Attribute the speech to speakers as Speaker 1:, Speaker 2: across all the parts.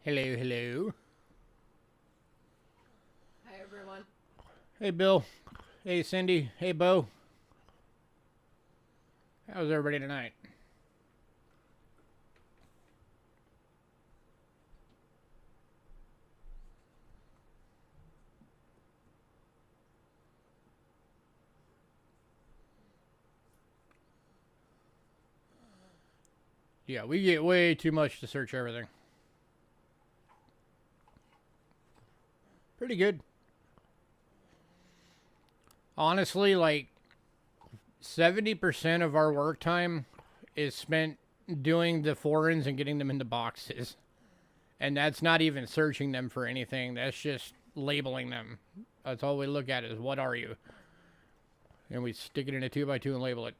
Speaker 1: Hello, hello.
Speaker 2: Hi, everyone.
Speaker 1: Hey, Bill. Hey, Cindy. Hey, Bo. How's everybody tonight? Yeah, we get way too much to search everything. Pretty good. Honestly, like 70% of our work time is spent doing the foreigns and getting them into boxes. And that's not even searching them for anything. That's just labeling them. That's all we look at is what are you? And we stick it in a 2x2 and label it.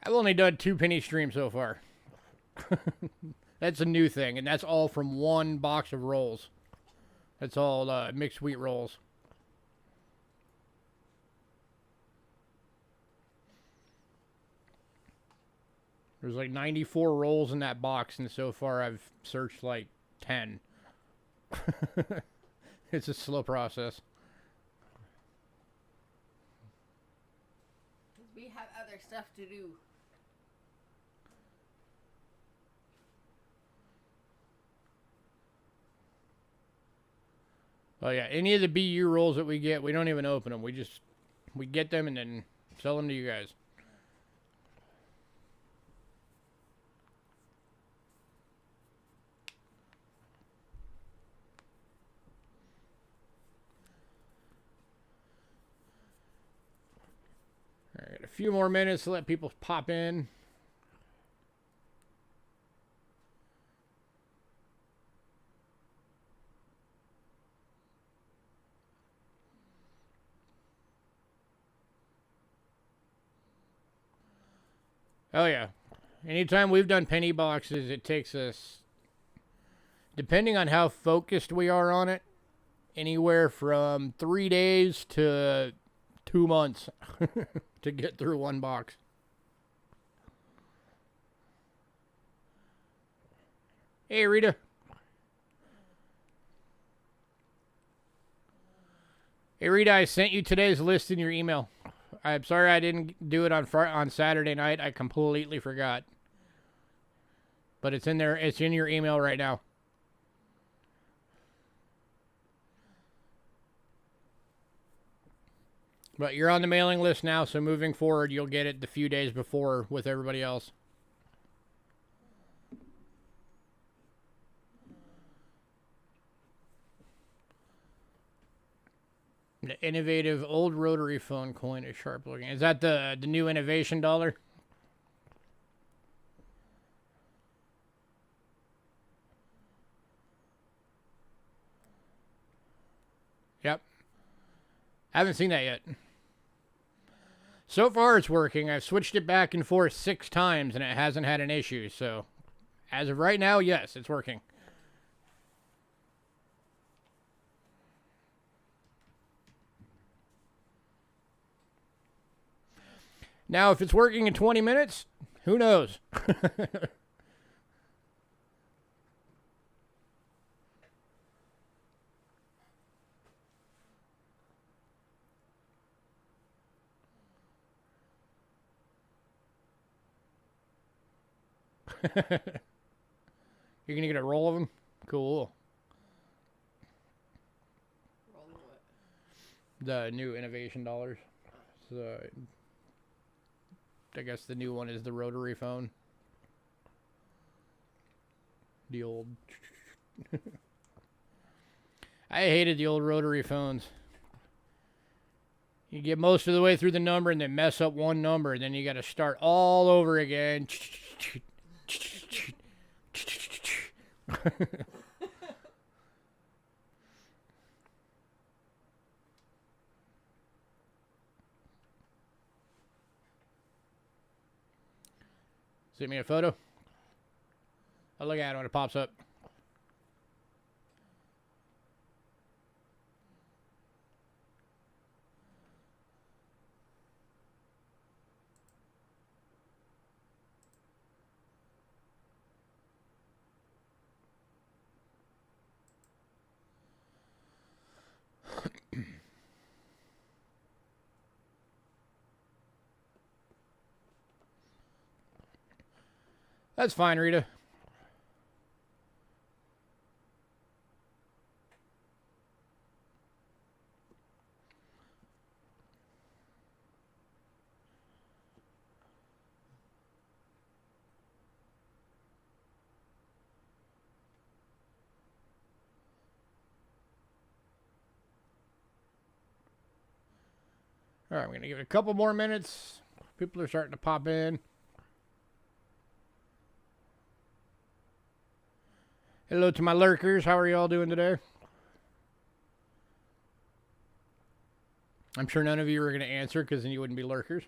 Speaker 1: I've only done 2 penny streams so far. That's a new thing, and that's all from one box of rolls. That's all mixed wheat rolls. There's like 94 rolls in that box, and so far I've searched like 10. It's a slow process.
Speaker 2: Because we have other stuff to do.
Speaker 1: Oh yeah, any of the BU rolls that we get, we don't even open them. We get them and then sell them to you guys. All right, a few more minutes to let people pop in. Oh yeah. Anytime we've done penny boxes, it takes us, depending on how focused we are on it, anywhere from 3 days to 2 months to get through one box. Hey, Rita. Hey, Rita, I sent you today's list in your email. I'm sorry I didn't do it on Saturday night. I completely forgot. But it's in there. It's in your email right now. But you're on the mailing list now, so moving forward, you'll get it the few days before with everybody else. The innovative old rotary phone coin is sharp looking. Is that the new innovation dollar? Yep. I haven't seen that yet. So far, it's working. I've switched it back and forth 6 times, and it hasn't had an issue. So, as of right now, yes, it's working. Now, if it's working in 20 minutes, who knows? You're going to get a roll of them? Cool.
Speaker 2: Roll what?
Speaker 1: The new innovation dollars. So, I guess the new one is the rotary phone. The old. I hated the old rotary phones. You get most of the way through the number and then mess up one number, and then you got to start all over again. Send me a photo. I'll look at it when it pops up. That's fine, Rita. All right, I'm going to give it a couple more minutes. People are starting to pop in. Hello to my lurkers. How are you all doing today? I'm sure none of you are going to answer because then you wouldn't be lurkers.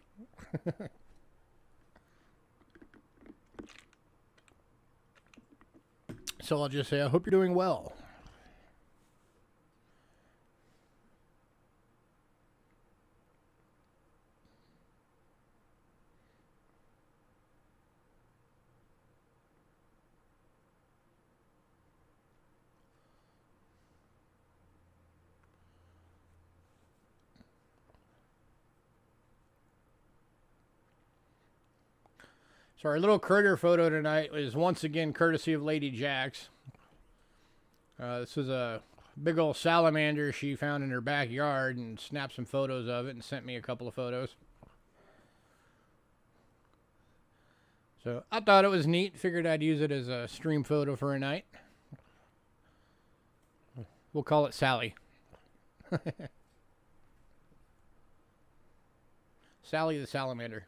Speaker 1: So I'll just say, I hope you're doing well. So our little critter photo tonight is once again courtesy of Lady Jax. This is a big old salamander she found in her backyard and snapped some photos of it and sent me a couple of photos. So I thought it was neat. Figured I'd use it as a stream photo for a night. We'll call it Sally. Sally the salamander.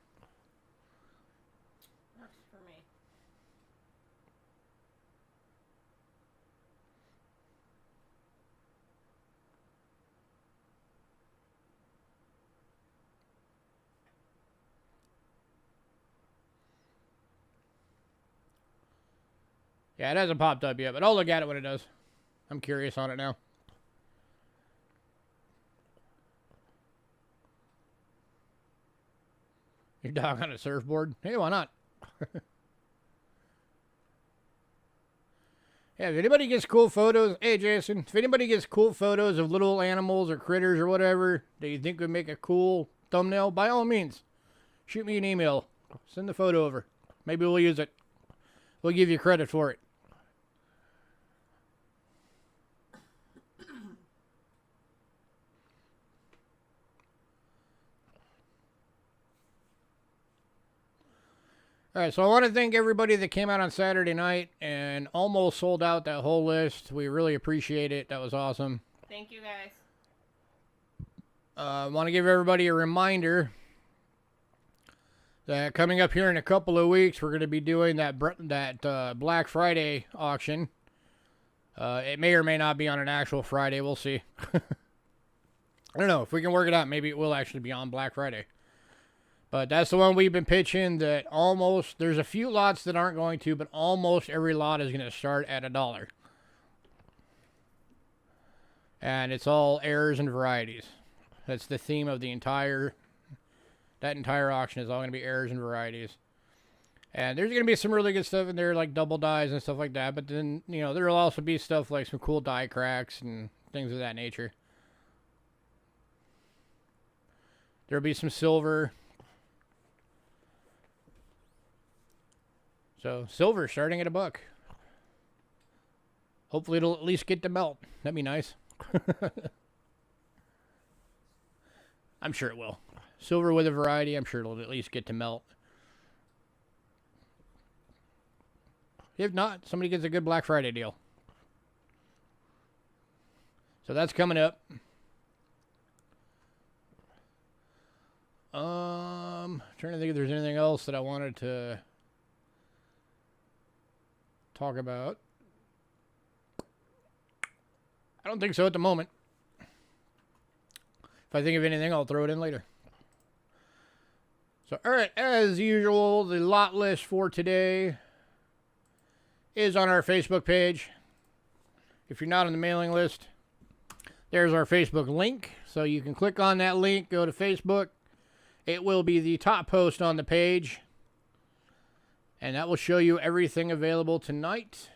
Speaker 2: Works for me.
Speaker 1: Yeah, it hasn't popped up yet, but I'll look at it when it does. I'm curious on it now. Your dog on a surfboard? Hey, why not? Yeah, if anybody gets cool photos, hey Jason, if anybody gets cool photos of little animals or critters or whatever that you think would make a cool thumbnail, by all means, shoot me an email. Send the photo over. Maybe we'll use it. We'll give you credit for it. All right, so I want to thank everybody that came out on Saturday night and almost sold out that whole list. We really appreciate it. That was awesome.
Speaker 2: Thank you, guys.
Speaker 1: I want to give everybody a reminder that coming up here in a couple of weeks, we're going to be doing that Black Friday auction. It may or may not be on an actual Friday. We'll see. I don't know. If we can work it out, maybe it will actually be on Black Friday. But that's the one we've been pitching that almost, there's a few lots that aren't going to, but almost every lot is going to start at $1. And it's all errors and varieties. That's the theme of that entire auction is all going to be errors and varieties. And there's going to be some really good stuff in there, like double dies and stuff like that. But then, you know, there will also be stuff like some cool die cracks and things of that nature. There'll be some silver. So, silver starting at $1. Hopefully it'll at least get to melt. That'd be nice. I'm sure it will. Silver with a variety, I'm sure it'll at least get to melt. If not, somebody gets a good Black Friday deal. So that's coming up. Trying to think if there's anything else that I wanted to talk about. I don't think so at the moment. If I think of anything, I'll throw it in later. So, all right, as usual, the lot list for today is on our Facebook page. If you're not on the mailing list, there's our Facebook link. So you can click on that link, go to Facebook. It will be the top post on the page. And that will show you everything available tonight.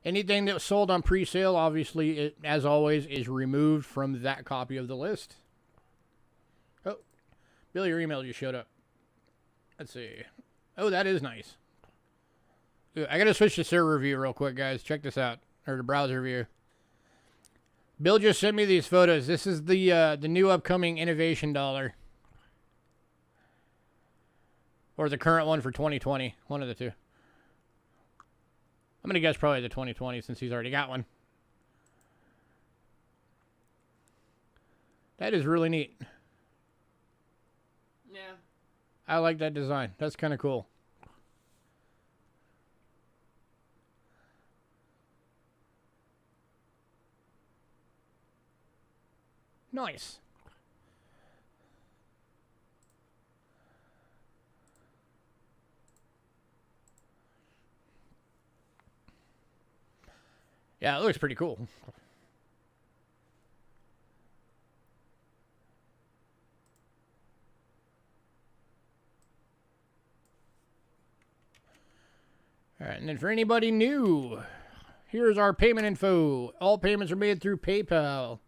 Speaker 1: Anything that was sold on pre-sale, obviously, as always, is removed from that copy of the list. Oh, Bill, your email just showed up. Let's see. Oh, that is nice. I gotta switch to server view real quick, guys. Check this out, or the browser view. Bill just sent me these photos. This is the new upcoming innovation dollar, or the current one for 2020. One of the two. I'm gonna guess probably the 2020 since he's already got one. That is really neat.
Speaker 2: Yeah.
Speaker 1: I like that design. That's kind of cool. Nice. Yeah, it looks pretty cool. All right, and then for anybody new, here's our payment info. All payments are made through PayPal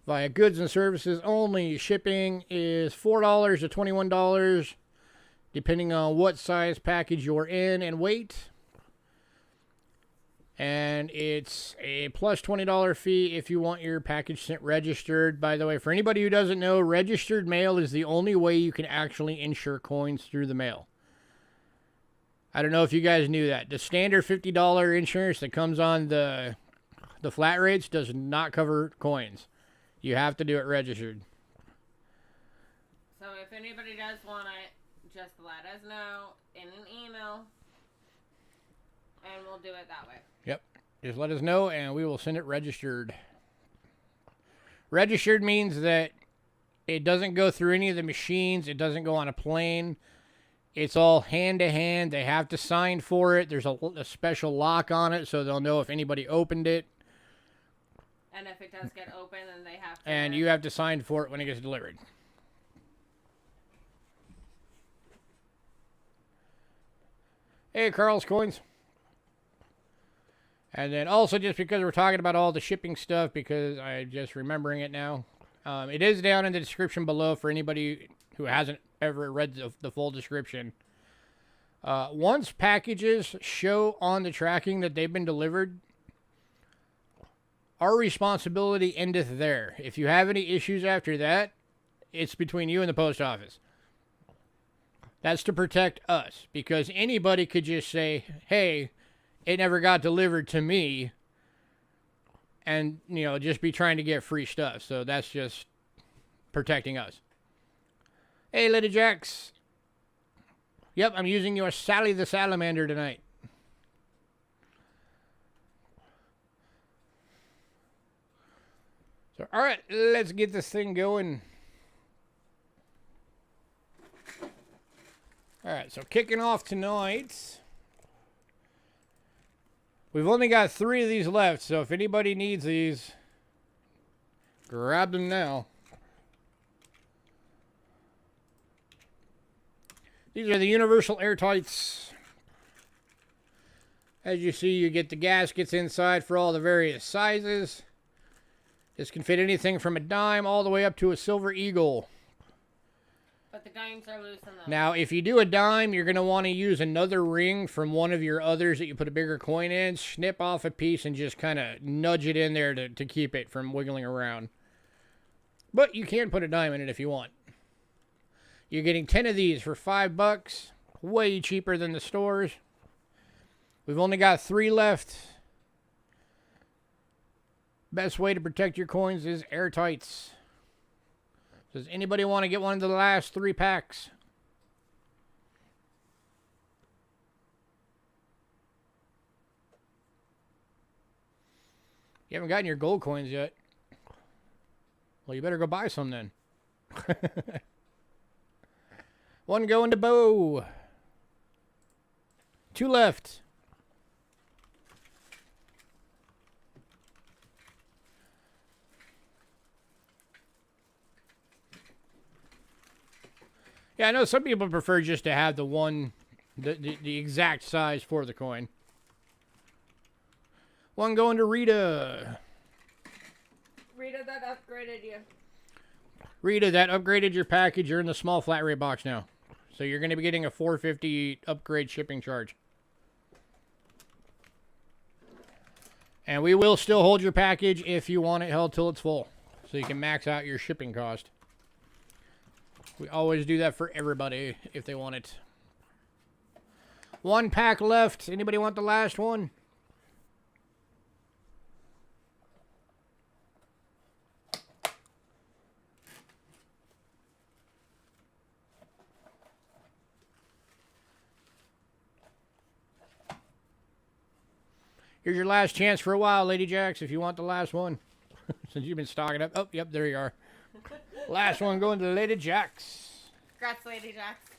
Speaker 1: via goods and services only. Shipping is $4 to $21, depending on what size package you're in and weight. And it's a plus $20 fee if you want your package sent registered. By the way, for anybody who doesn't know, registered mail is the only way you can actually insure coins through the mail. I don't know if you guys knew that. The standard $50 insurance that comes on the flat rates does not cover coins. You have to do it registered.
Speaker 2: So if anybody does want it, just let us know in an email, and we'll do it that way.
Speaker 1: Yep. Just let us know, and we will send it registered. Registered means that it doesn't go through any of the machines. It doesn't go on a plane. It's all hand-to-hand. They have to sign for it. There's a special lock on it, so they'll know if anybody opened it.
Speaker 2: And if it does get open, then they have to...
Speaker 1: And you have to sign for it when it gets delivered. Hey, Carl's Coins. And then also, just because we're talking about all the shipping stuff, because I'm just remembering it now, it is down in the description below for anybody who hasn't ever read the full description. Once packages show on the tracking that they've been delivered, our responsibility endeth there. If you have any issues after that, it's between you and the post office. That's to protect us, because anybody could just say, hey, it never got delivered to me, and, you know, just be trying to get free stuff. So that's just protecting us. Hey, Lady Jax. Yep, I'm using your Sally the Salamander tonight. So, all right, let's get this thing going. All right, so kicking off tonight, we've only got 3 of these left, so if anybody needs these, grab them now. These are the universal airtights. As you see, you get the gaskets inside for all the various sizes. This can fit anything from a dime all the way up to a silver eagle.
Speaker 2: But the dimes are loose in those.
Speaker 1: Now, if you do a dime, you're going to want to use another ring from one of your others that you put a bigger coin in. Snip off a piece and just kind of nudge it in there to keep it from wiggling around. But you can put a dime in it if you want. You're getting 10 of these for $5. Way cheaper than the stores. We've only got 3 left. Best way to protect your coins is airtights. Does anybody want to get one of the last 3 packs? You haven't gotten your gold coins yet. Well, you better go buy some then. One going to Bo. 2 left. Yeah, I know some people prefer just to have the exact size for the coin. One going to Rita.
Speaker 2: Rita, that upgraded you.
Speaker 1: Rita, that upgraded your package. You're in the small flat rate box now. So you're going to be getting a $4.50 upgrade shipping charge. And we will still hold your package if you want it held till it's full. So you can max out your shipping cost. We always do that for everybody if they want it. One pack left. Anybody want the last one? Here's your last chance for a while, Lady Jacks, if you want the last one. Since you've been stocking up. Oh, yep, there you are. Last one going to Lady Jacks.
Speaker 2: Congrats, Lady Jacks.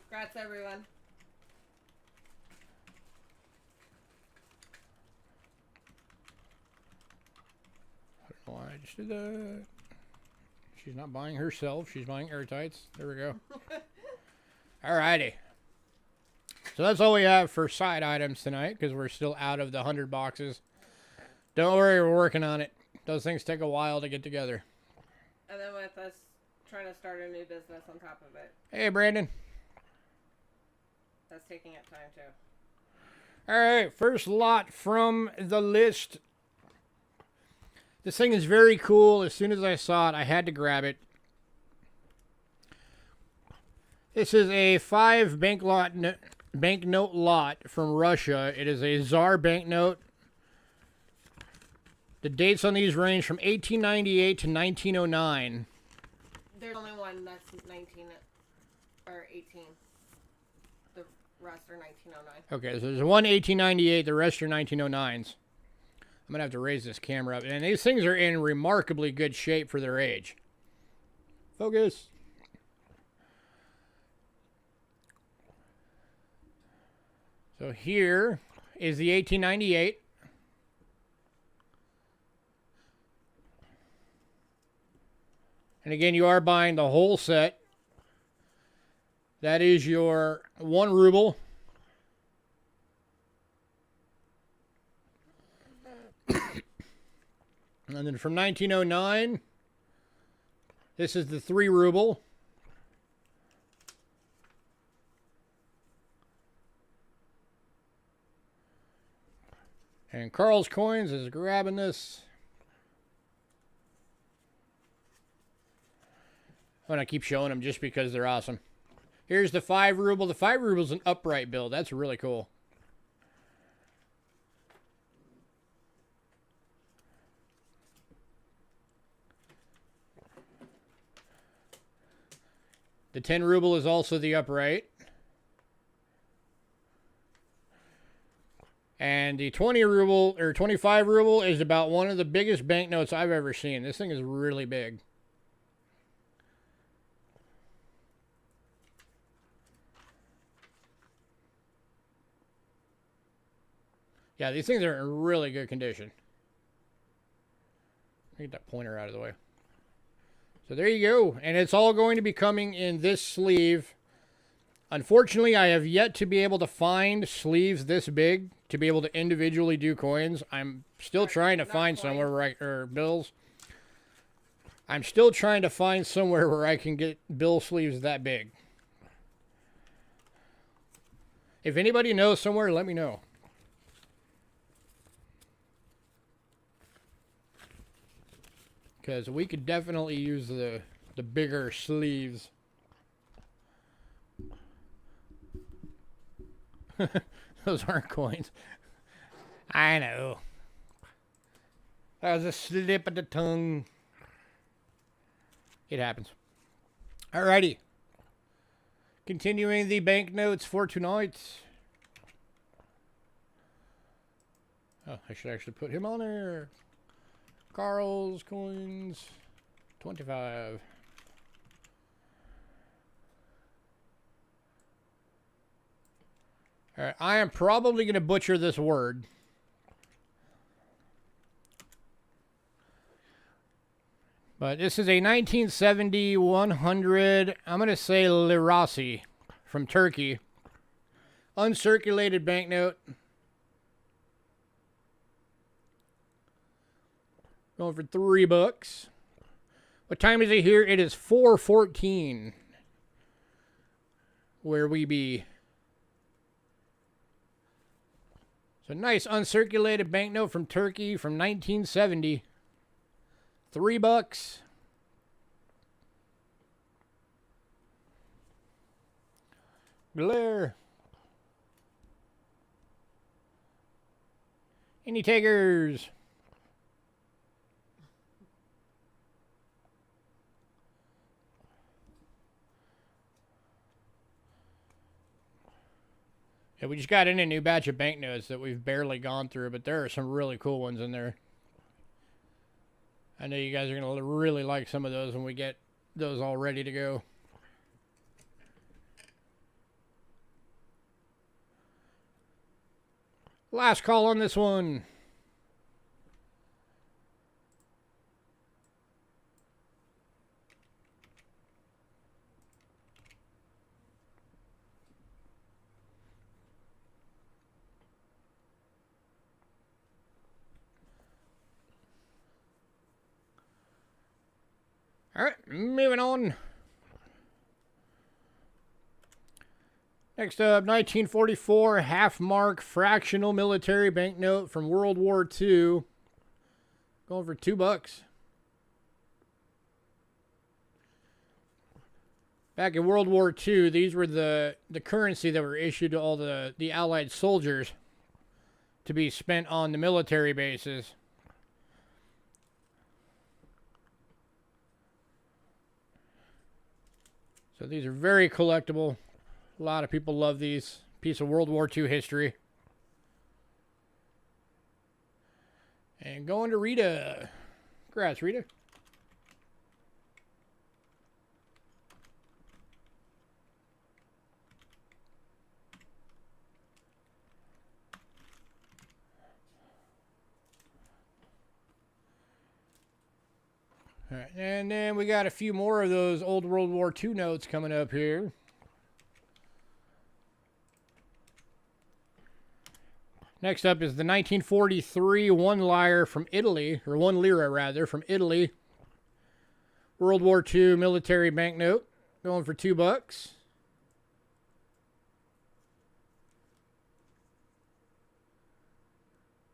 Speaker 2: Congrats, everyone.
Speaker 1: I don't know why I just did that. She's not buying herself. She's buying airtights. There we go. Alrighty. So that's all we have for side items tonight, because we're still out of the 100 boxes. Don't worry, we're working on it. Those things take a while to get together.
Speaker 2: And then with us trying to start a new business on top of it.
Speaker 1: Hey, Brandon.
Speaker 2: That's taking up time, too.
Speaker 1: Alright, first lot from the list. This thing is very cool. As soon as I saw it, I had to grab it. This is a 5 banknote lot from Russia. It is a Tsar banknote. The dates on these range from 1898 to 1909.
Speaker 2: There's only one that's 19 or 18. The rest are 1909.
Speaker 1: Okay, so there's one 1898. The rest are 1909s. I'm going to have to raise this camera up. And these things are in remarkably good shape for their age. Focus. So here is the 1898. And again, you are buying the whole set. That is your 1 ruble. And then from 1909, this is the 3 ruble. And Carl's Coins is grabbing this. I'm going to keep showing them just because they're awesome. Here's the 5 ruble. The 5 ruble is an upright bill. That's really cool. The 10 ruble is also the upright. And the 20 ruble or 25 ruble is about one of the biggest banknotes I've ever seen. This thing is really big. Yeah, these things are in really good condition. Get that pointer out of the way. So there you go. And it's all going to be coming in this sleeve. Unfortunately, I have yet to be able to find sleeves this big to be able to individually do coins. I'm still trying to find somewhere where or bills. I'm still trying to find somewhere where I can get bill sleeves that big. If anybody knows somewhere, let me know. Because we could definitely use the bigger sleeves. Those aren't coins. I know. That was a slip of the tongue. It happens. Alrighty. Continuing the banknotes for tonight. Oh, I should actually put him on there. Carl's Coins, 25. All right, I am probably going to butcher this word. But this is a 1970 100, I'm going to say lirasi from Turkey. Uncirculated banknote. Going for $3. What time is it here? It is 4:14. Where we be. So nice uncirculated banknote from Turkey from 1970. $3. Glare. Any takers? Yeah, we just got in a new batch of banknotes that we've barely gone through, but there are some really cool ones in there. I know you guys are going to really like some of those when we get those all ready to go. Last call on this one. All right, moving on. Next up, 1944 half-mark fractional military banknote from World War II. Going for $2. Back in World War II, these were the currency that were issued to all the Allied soldiers to be spent on the military bases. So these are very collectible. A lot of people love these. Piece of World War II history. And going to Rita. Congrats, Rita. All right, and then we got a few more of those old World War II notes coming up here. Next up is the 1943 one lira from Italy, or 1 lira rather, from Italy. World War II military banknote, going for $2.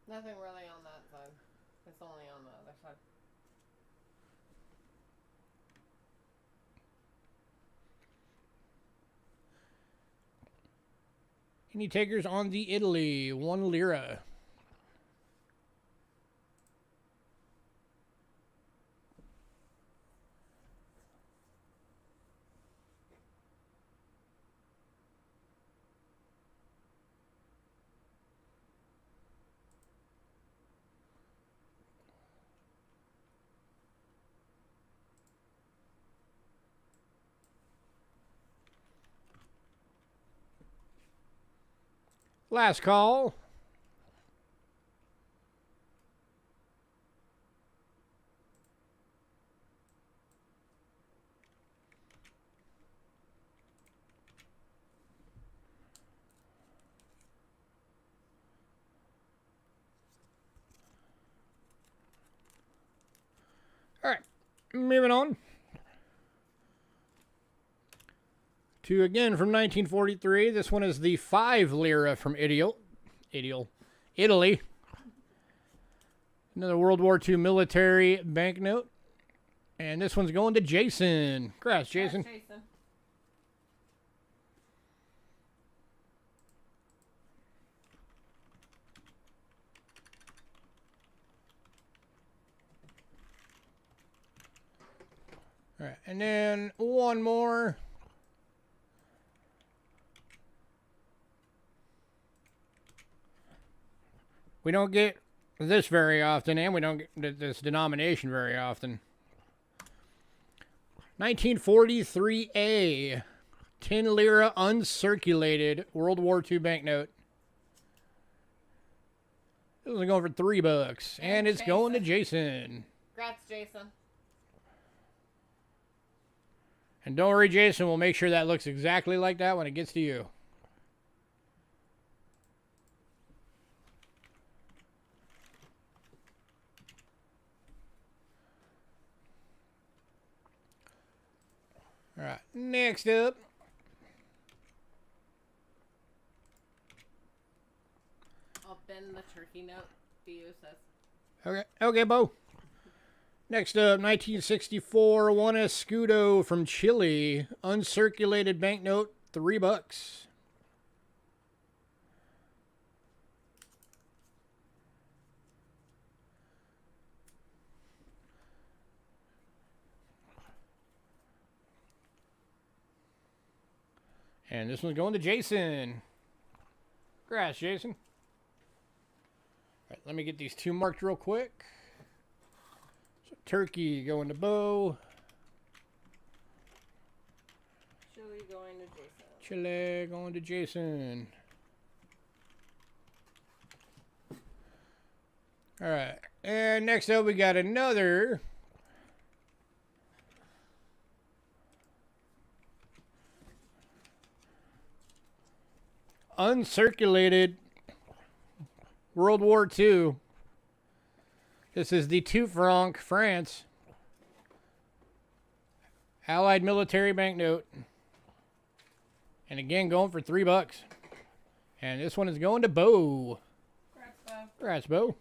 Speaker 2: Nothing really on that side. It's only on the other side.
Speaker 1: Any takers on the Italy 1 lira? Last call. All right, moving on to, again, from 1943. This one is the 5 lira from Italy. Another World War II military banknote. And this one's going to Jason. Congrats, Jason.
Speaker 2: Congrats, Jason.
Speaker 1: All right, and then one more. We don't get this very often, and we don't get this denomination very often. 1943A, 10 lira uncirculated World War II banknote. This is going for $3, and it's going to Jason.
Speaker 2: Congrats, Jason.
Speaker 1: And don't worry, Jason, we'll make sure that looks exactly like that when it gets to you. All right, next up.
Speaker 2: spin the turkey note to you, sis.
Speaker 1: Okay, okay, Bo. Next up, 1964 One Escudo from Chile, uncirculated banknote, $3. And this one's going to Jason. Congrats, Jason. All right, let me get these two marked real quick. So turkey going to Bo.
Speaker 2: Chile going to Jason.
Speaker 1: Chile going to Jason. All right, and next up we got another uncirculated World War II. This is the 2 franc France Allied military banknote. And again, going for $3. And this one is going to Bo.
Speaker 2: Congrats, Bo.
Speaker 1: Congrats, Bo.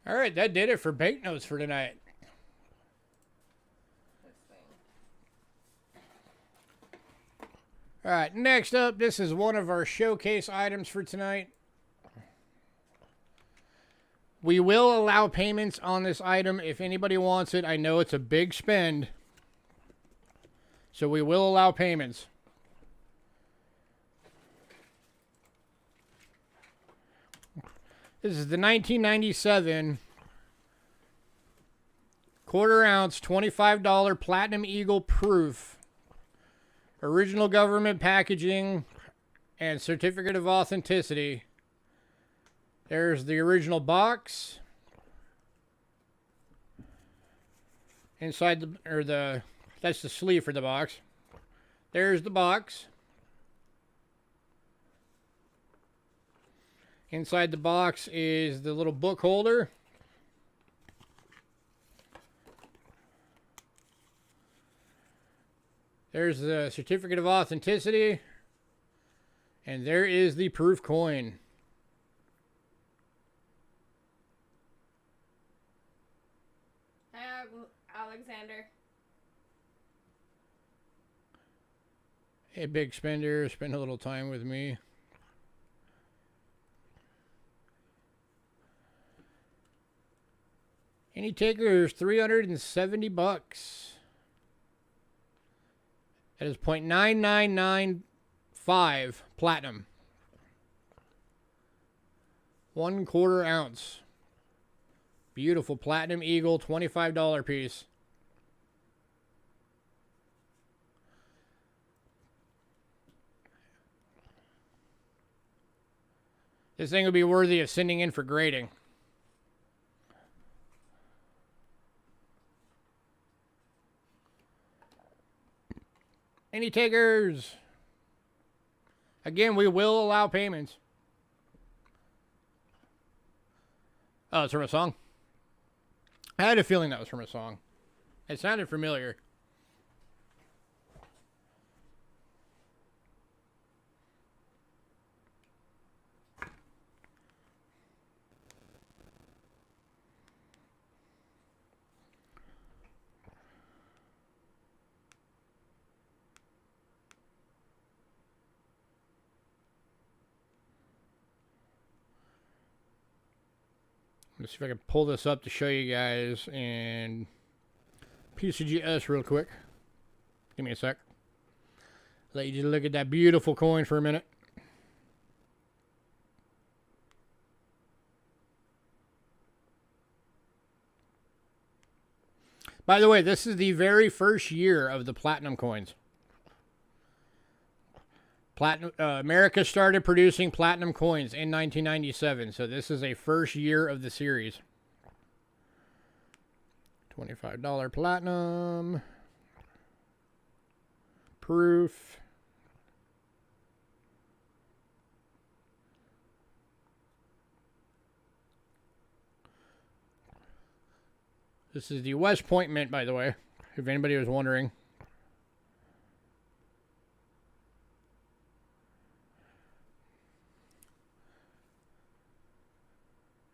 Speaker 1: All right, that did it for banknotes for tonight. All right, next up, this is one of our showcase items for tonight. We will allow payments on this item if anybody wants it. I know it's a big spend, so we will allow payments. This is the 1997 quarter ounce $25 Platinum Eagle proof. Original government packaging and certificate of authenticity. There's the original box. Inside that's the sleeve for the box. There's the box. Inside the box is the little book holder. There's the certificate of authenticity. And there is the proof coin.
Speaker 2: Hi, Alexander.
Speaker 1: Hey, big spender, spend a little time with me. Any takers? $370. That is 0.9995 platinum. 1/4 ounce. Beautiful Platinum Eagle $25 piece. This thing would be worthy of sending in for grading. Any takers? Again, we will allow payments. Oh, it's from a song? I had a feeling that was from a song. It sounded familiar. Let's see if I can pull this up to show you guys in PCGS real quick. Give me a sec. Let you just look at that beautiful coin for a minute. By the way, this is the very first year of the platinum coins. America started producing platinum coins in 1997, so this is a first year of the series. $25 platinum. Proof. This is the West Point Mint, by the way, if anybody was wondering.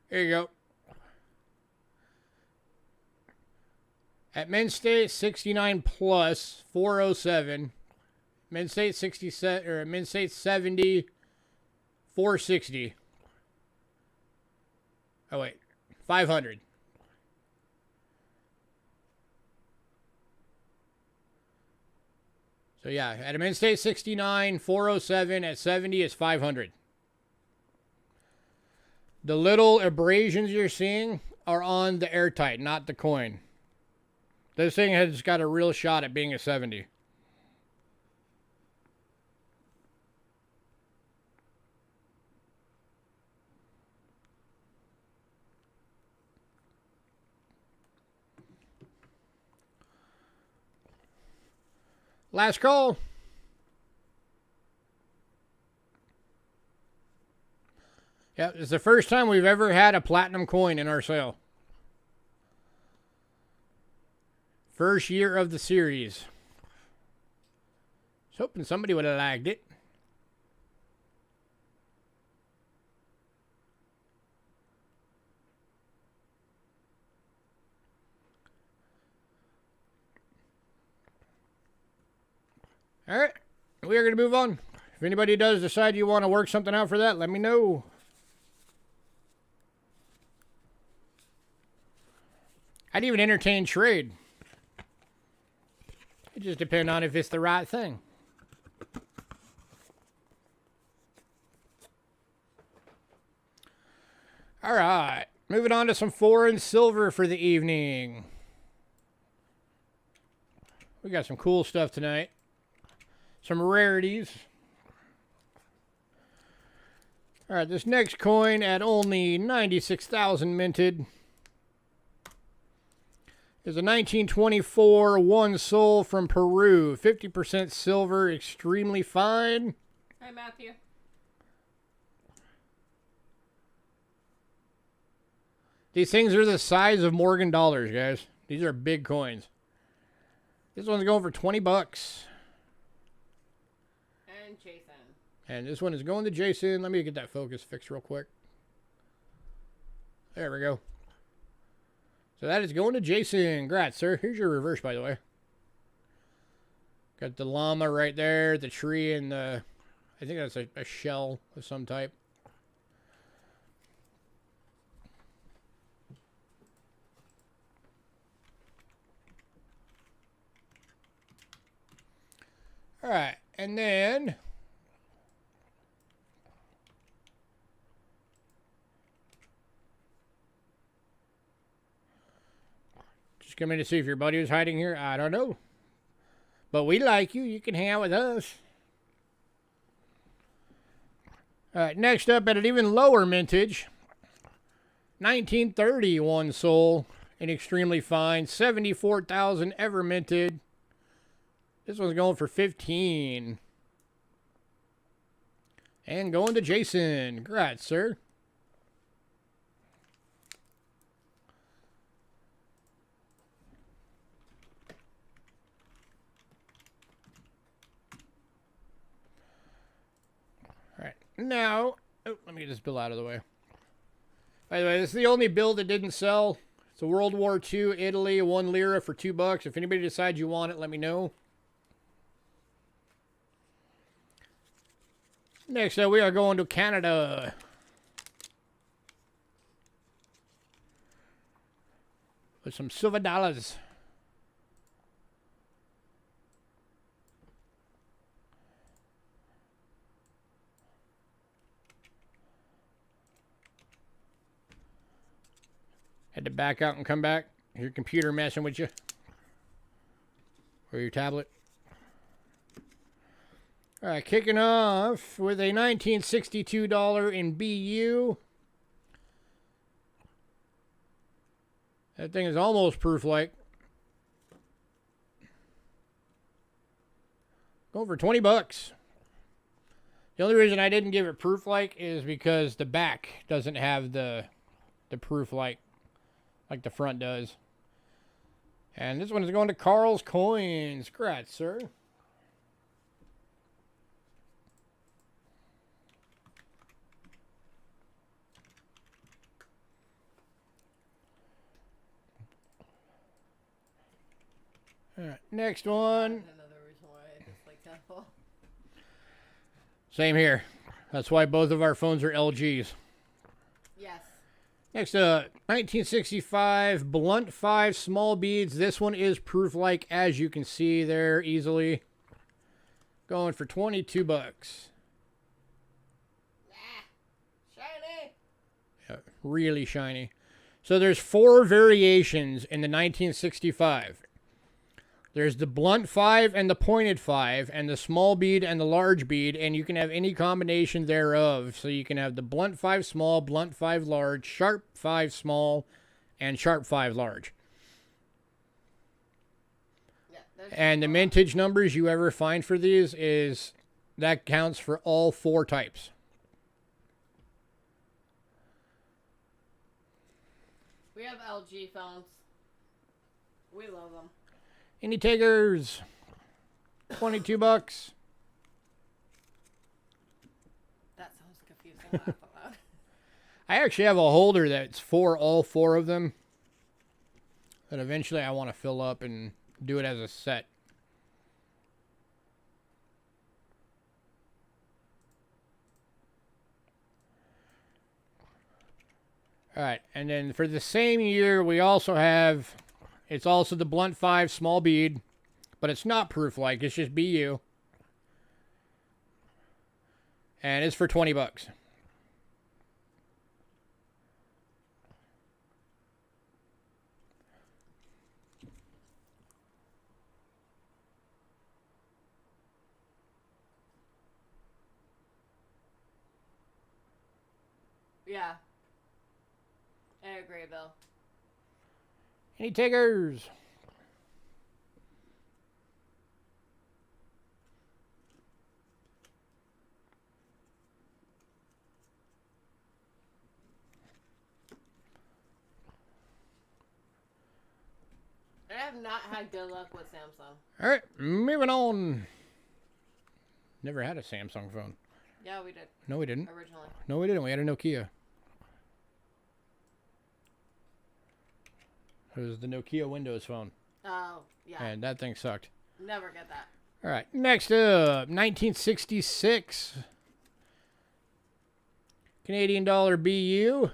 Speaker 1: There you go. At Mint State, 69 plus, 407. Mint State 67 or Mint State 70, 460. Oh wait, 500. So yeah, at a Mint State 69, 407. At 70 is 500. The little abrasions you're seeing are on the airtight, not the coin. This thing has got a real shot at being a 70. Last call. Yeah, it's the first time we've ever had a platinum coin in our sale. First year of the series. Was hoping somebody would have lagged it. All right, we are going to move on. If anybody does decide you want to work something out for that, let me know. I'd even entertain trade. It just depends on if it's the right thing. All right, moving on to some foreign silver for the evening. We got some cool stuff tonight. Some rarities. All right, this next coin at only 96,000 minted is a 1924 one sol from Peru. 50% silver, extremely fine.
Speaker 2: Hi, Matthew.
Speaker 1: These things are the size of Morgan dollars, guys. These are big coins. This one's going for 20 bucks.
Speaker 2: And Jason.
Speaker 1: And this one is going to Jason. Let me get that focus fixed real quick. There we go. So that is going to Jason. Congrats, sir. Here's your reverse, by the way. Got the llama right there, the tree, and the... I think that's a shell of some type. All right, and then... just coming to see if your buddy was hiding here. I don't know. But we like you. You can hang out with us. All right, next up at an even lower mintage. 1930 one sol in extremely fine. 74,000 ever minted. This one's going for 15. And going to Jason. Congrats, sir. All right. Now, let me get this bill out of the way. By the way, this is the only bill that didn't sell. It's a World War II, Italy, 1 lira for $2. If anybody decides you want it, let me know. Next up, we are going to Canada. With some silver dollars. Had to back out and come back. Your computer messing with you. Or your tablet. All right, kicking off with a $1962 in BU. That thing is almost proof-like. Going for 20 bucks. The only reason I didn't give it proof-like is because the back doesn't have the proof-like like the front does. And this one is going to Carl's Coins. Congrats, sir. All right, next one.
Speaker 2: Another reason why I dislike Apple.
Speaker 1: Same here. That's why both of our phones are LGs.
Speaker 2: Yes.
Speaker 1: Next up, 1965 Blunt 5 small beads. This one is proof-like, as you can see there easily. Going for 22 bucks.
Speaker 2: Shiny.
Speaker 1: Yeah, really shiny. So there's 4 variations in the 1965. There's the blunt 5 and the pointed 5, and the small bead and the large bead, and you can have any combination thereof. So you can have the blunt 5 small, blunt 5 large, sharp 5 small, and sharp 5 large.
Speaker 2: Yeah,
Speaker 1: and the mintage numbers you ever find for these is that counts for all 4 types.
Speaker 2: We have LG phones. We love them.
Speaker 1: Any takers? 22 bucks.
Speaker 2: That sounds confusing. Laugh out loud.
Speaker 1: I actually have a holder that's for all 4 of them. That eventually I want to fill up and do it as a set. Alright, and then for the same year, we also have... It's also the blunt 5 small bead, but it's not proof-like. It's just BU. And it's for 20 bucks.
Speaker 2: Yeah. I agree, Bill.
Speaker 1: Any takers?
Speaker 2: I have not had good luck with Samsung.
Speaker 1: All right, moving on. Never had a Samsung phone.
Speaker 2: Yeah, we did.
Speaker 1: No, we didn't.
Speaker 2: Originally.
Speaker 1: No, we didn't. We had a Nokia. It was the Nokia Windows phone.
Speaker 2: Oh, yeah.
Speaker 1: And that thing sucked.
Speaker 2: Never get that.
Speaker 1: All right, next up, 1966. Canadian dollar BU.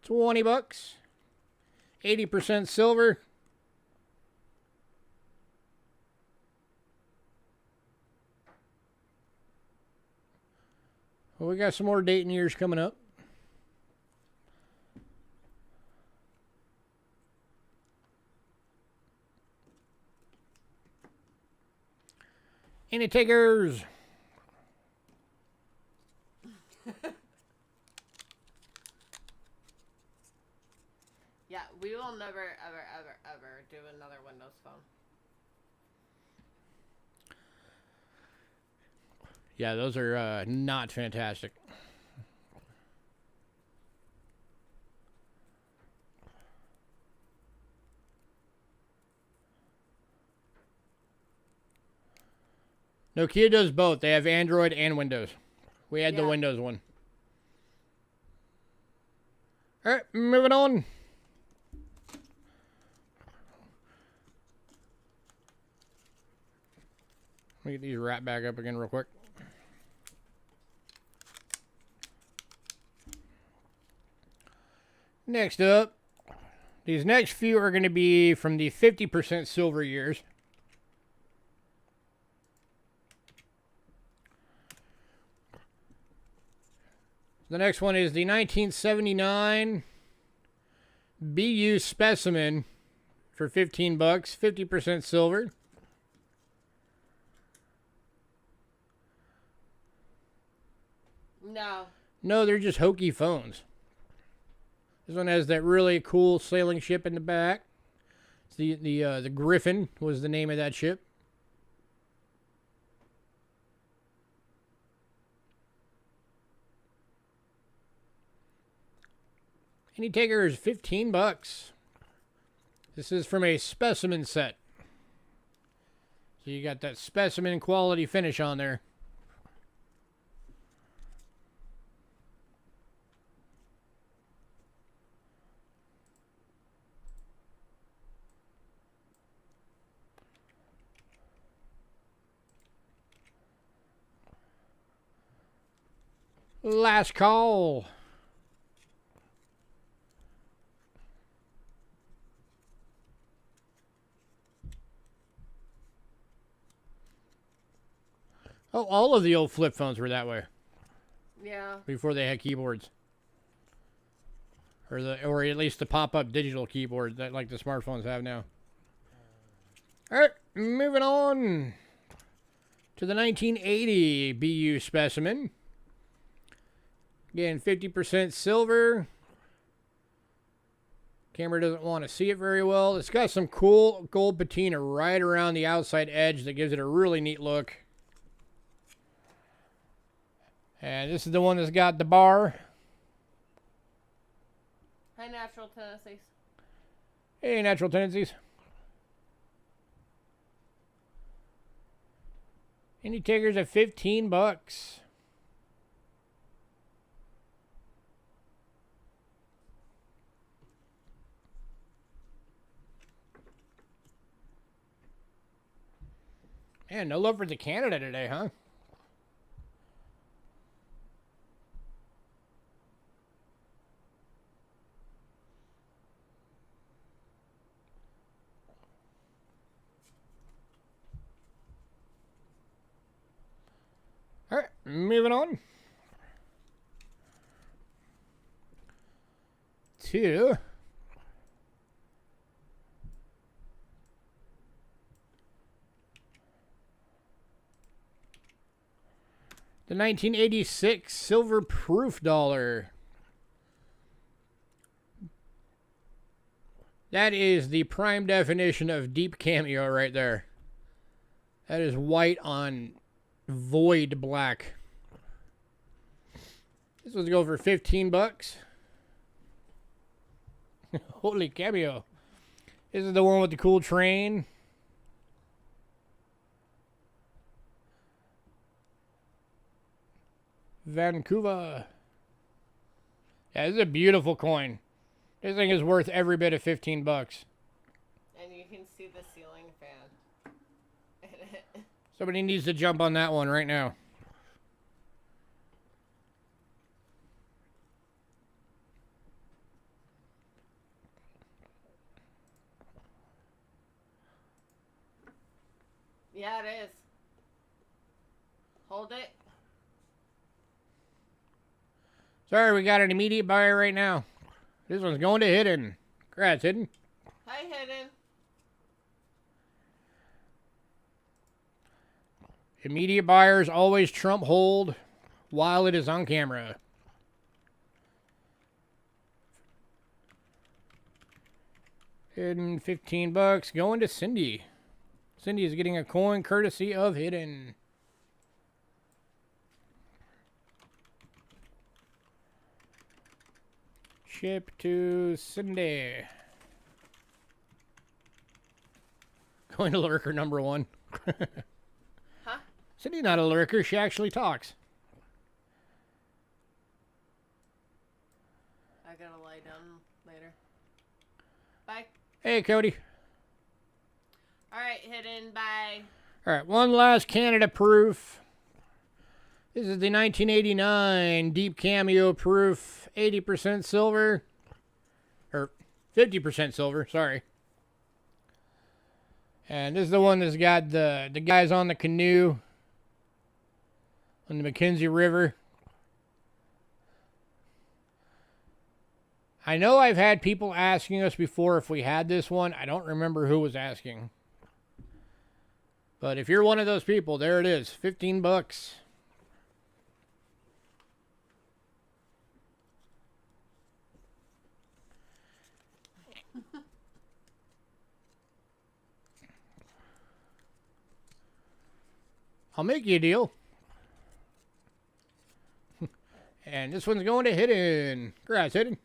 Speaker 1: 20 bucks. 80% silver. Well, we got some more dating years coming up. Any takers?
Speaker 2: Yeah, we will never, ever, ever, ever do another Windows phone.
Speaker 1: Yeah, those are not fantastic. Nokia does both. They have Android and Windows. We had the Windows one. All right, moving on. Let me get these wrapped back up again real quick. Next up, these next few are going to be from the 50% silver years. The next one is the 1979 BU specimen for 15 bucks, 50% silver.
Speaker 2: No.
Speaker 1: No, they're just hokey phones. This one has that really cool sailing ship in the back. It's the Griffin was the name of that ship. Any takers? 15 bucks. This is from a specimen set. So you got that specimen quality finish on there. Last call. Oh, all of the old flip phones were that way.
Speaker 2: Yeah.
Speaker 1: Before they had keyboards. Or at least the pop-up digital keyboard that like the smartphones have now. Alright, moving on to the 1980 BU specimen. Again, 50% silver. Camera doesn't want to see it very well. It's got some cool gold patina right around the outside edge that gives it a really neat look. And this is the one that's got the bar.
Speaker 2: Hi, natural tendencies.
Speaker 1: Hey, natural tendencies. Any takers at $15. Man, no love for the Canada today, huh? All right, moving on to the 1986 silver proof dollar. That is the prime definition of deep cameo right there. That is white on void black. This one's go for $15. Holy cameo. This is the one with the cool train. Vancouver. Yeah, this is a beautiful coin. This thing is worth every bit of $15.
Speaker 2: And you can see the ceiling fan in it.
Speaker 1: Somebody needs to jump on that one right now.
Speaker 2: Yeah, it is. Hold it.
Speaker 1: Sorry, we got an immediate buyer right now. This one's going to Hidden. Congrats, Hidden.
Speaker 2: Hi, Hidden.
Speaker 1: Immediate buyers always trump hold while it is on camera. Hidden, $15. Going to Cindy. Cindy is getting a coin courtesy of Hidden. Ship to Cindy. Going to lurker number 1.
Speaker 2: Huh?
Speaker 1: Cindy not a lurker. She actually talks.
Speaker 2: I gotta lie down later. Bye.
Speaker 1: Hey, Cody.
Speaker 2: Alright, Hidden. Bye.
Speaker 1: All right, one last Canada proof. This is the 1989 Deep Cameo proof, 80% silver, or 50% silver, sorry. And this is the one that's got the guys on the canoe on the Mackenzie River. I know I've had people asking us before if we had this one. I don't remember who was asking. But if you're one of those people, there it is, $15. I'll make you a deal. And this one's going to Hidden. Congrats, Hidden.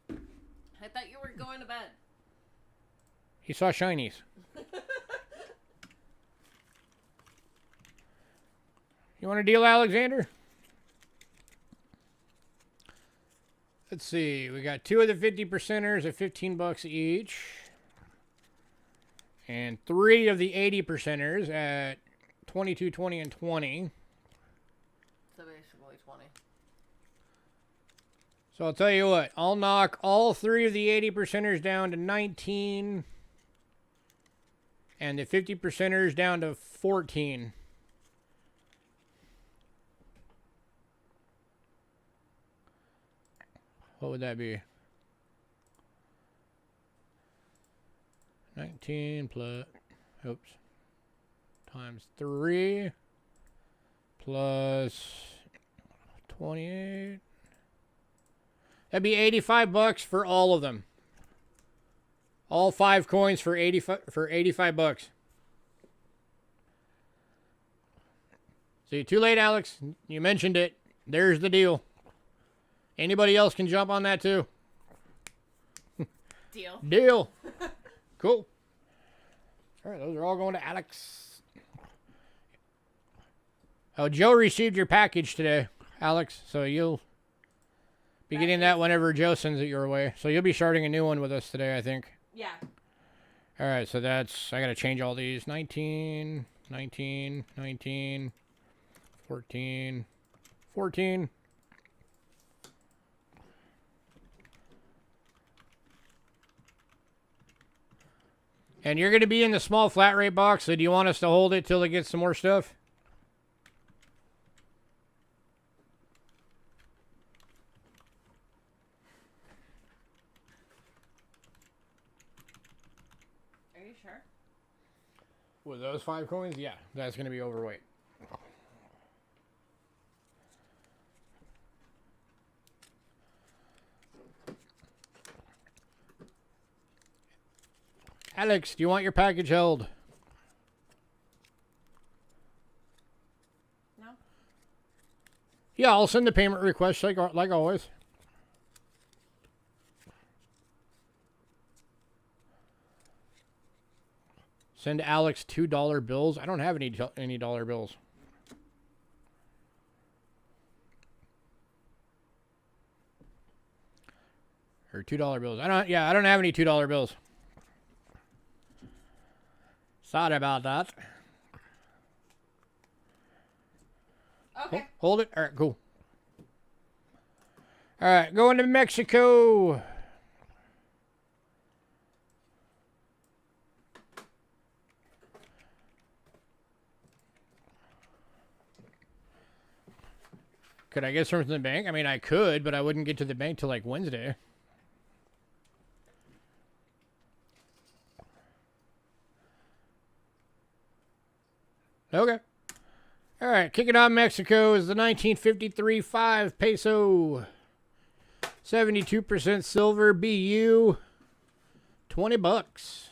Speaker 2: I thought you were going to bed.
Speaker 1: He saw shinies. You want a deal, Alexander? Let's see. We got 2 of the 50%ers at $15 each. And 3 of the 80%ers at $22, $20, and $20.
Speaker 2: So basically 20.
Speaker 1: So I'll tell you what. I'll knock all 3 of the 80%ers down to 19. And the 50%ers down to 14. What would that be? 19 plus, oops, times 3 plus 28. That'd be $85 for all of them. All 5 coins for $85. See, too late, Alex. You mentioned it. There's the deal. Anybody else can jump on that too.
Speaker 2: Deal.
Speaker 1: Deal. Cool. All right, those are all going to Alex. Oh, Joe received your package today, Alex. So you'll be getting that whenever Joe sends it your way. So you'll be starting a new one with us today, I think.
Speaker 2: Yeah.
Speaker 1: All right, so that's, I got to change all these. 19, 19, 19, 14, 14. And you're going to be in the small flat rate box, so do you want us to hold it till it gets some more stuff?
Speaker 2: Are you sure?
Speaker 1: With those 5 coins? Yeah, that's going to be overweight. Alex, do you want your package held?
Speaker 2: No.
Speaker 1: Yeah, I'll send the payment request like always. Send Alex $2 bills. I don't have any dollar bills. Or $2 bills. I don't have any $2 bills. Sorry about that.
Speaker 2: Okay.
Speaker 1: Hold it. All right, cool. All right, going to Mexico. Could I get something from the bank? I mean, I could, but I wouldn't get to the bank till like Wednesday. Okay. All right, kicking off Mexico is the 1953 5 peso. 72% silver, BU. $20.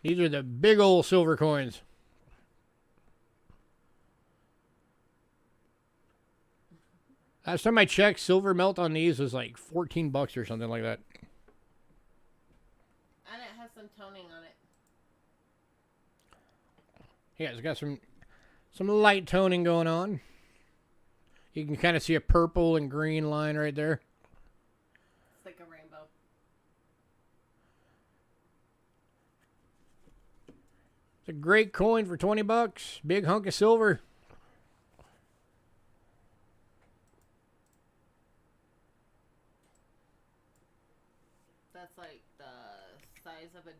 Speaker 1: These are the big old silver coins. Last time I checked, silver melt on these was like $14 or something like that.
Speaker 2: And it has some toning on it.
Speaker 1: Yeah, it's got some light toning going on. You can kind of see a purple and green line right there.
Speaker 2: It's like a rainbow.
Speaker 1: It's a great coin for $20. Big hunk of silver.
Speaker 2: That's like the size of $1.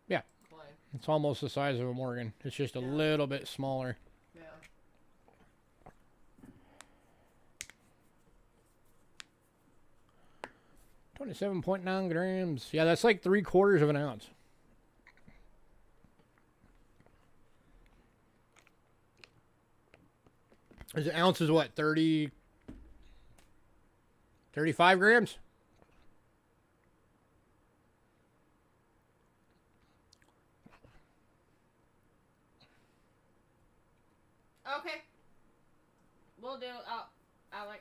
Speaker 1: Yeah.
Speaker 2: Coin.
Speaker 1: It's almost the size of a Morgan. It's just a little bit smaller.
Speaker 2: Yeah.
Speaker 1: $27.9 grams. Yeah, that's like 3/4 of an ounce. An ounce is what, 35 grams?
Speaker 2: Okay. We'll do, Alex.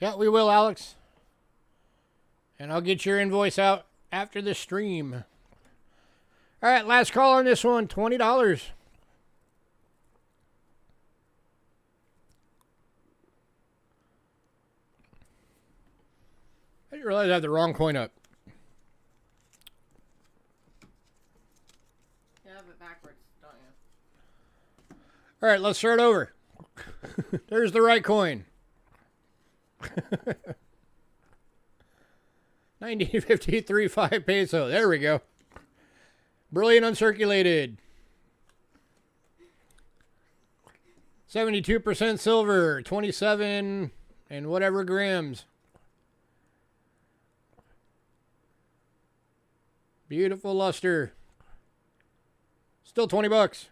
Speaker 1: Yeah, we will, Alex. And I'll get your invoice out after the stream. All right, last call on this one, $20. I didn't realize I had the wrong coin up.
Speaker 2: You have it backwards, don't you?
Speaker 1: All right, let's start over. There's the right coin. 1953.5 peso. There we go. Brilliant uncirculated. 72% silver, 27 and whatever grams. Beautiful luster. Still 20 bucks.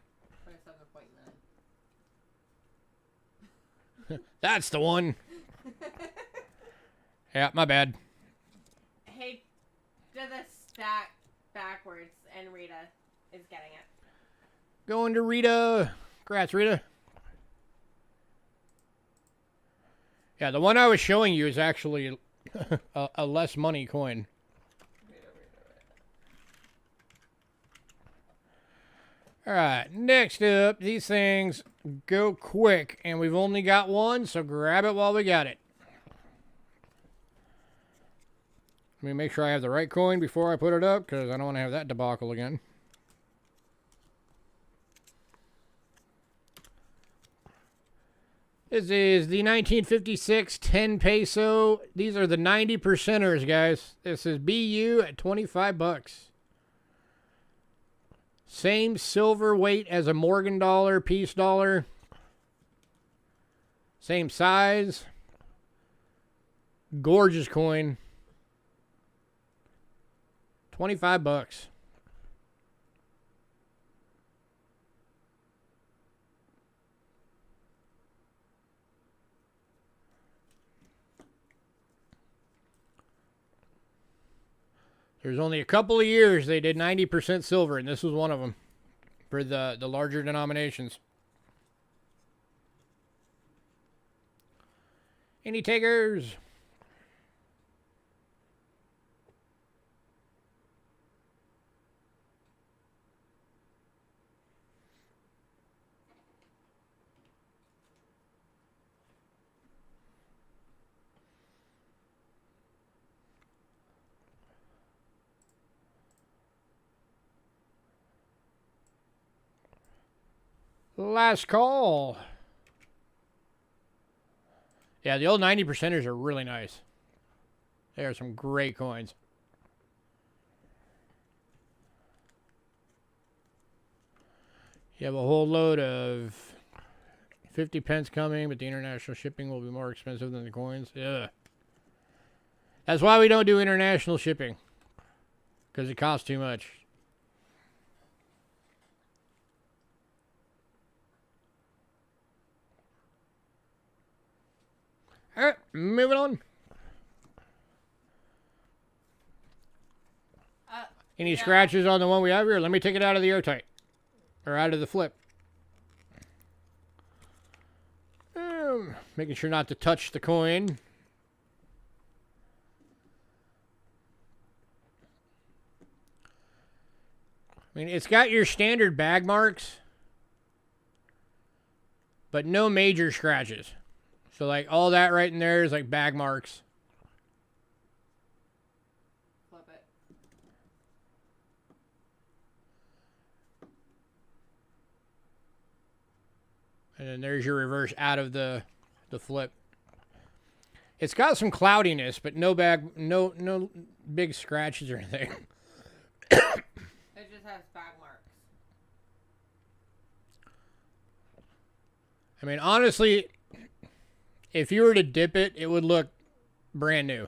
Speaker 2: 27.9.
Speaker 1: That's the one. Yeah, my bad.
Speaker 2: Hey, do the stack backwards, and Rita is getting it.
Speaker 1: Going to Rita. Congrats, Rita. Yeah, the one I was showing you is actually a less money coin. All right, next up, these things go quick, and we've only got one, so grab it while we got it. Let me make sure I have the right coin before I put it up, because I don't want to have that debacle again. This is the 1956 10 peso. These are the 90 percenters, guys. This is BU at 25 bucks. Same silver weight as a Morgan dollar, piece dollar. Same size. Gorgeous coin. 25 bucks. There's only a couple of years they did 90% silver, and this was one of them for the larger denominations. Any takers? Last call. Yeah, the old 90 percenters are really nice. They are some great coins. You have a whole load of 50 pence coming, but the international shipping will be more expensive than the coins. Yeah. That's why we don't do international shipping. Because it costs too much. All right, moving on. Any scratches on the one we have here? Let me take it out of the airtight. Or out of the flip. Making sure not to touch the coin. I mean, it's got your standard bag marks, but no major scratches. So, like, all that right in there is, like, bag marks.
Speaker 2: Flip it.
Speaker 1: And then there's your reverse out of the flip. It's got some cloudiness, but no big scratches or anything.
Speaker 2: It just has bag marks.
Speaker 1: I mean, honestly, if you were to dip it, it would look brand new.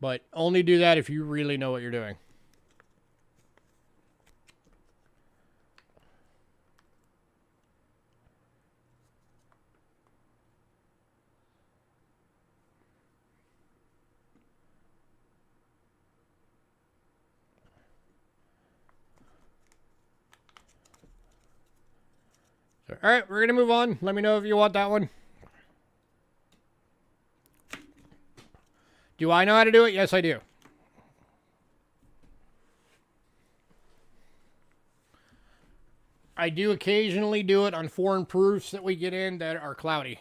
Speaker 1: But only do that if you really know what you're doing. All right, we're going to move on. Let me know if you want that one. Do I know how to do it? Yes, I do. I do occasionally do it on foreign proofs that we get in that are cloudy.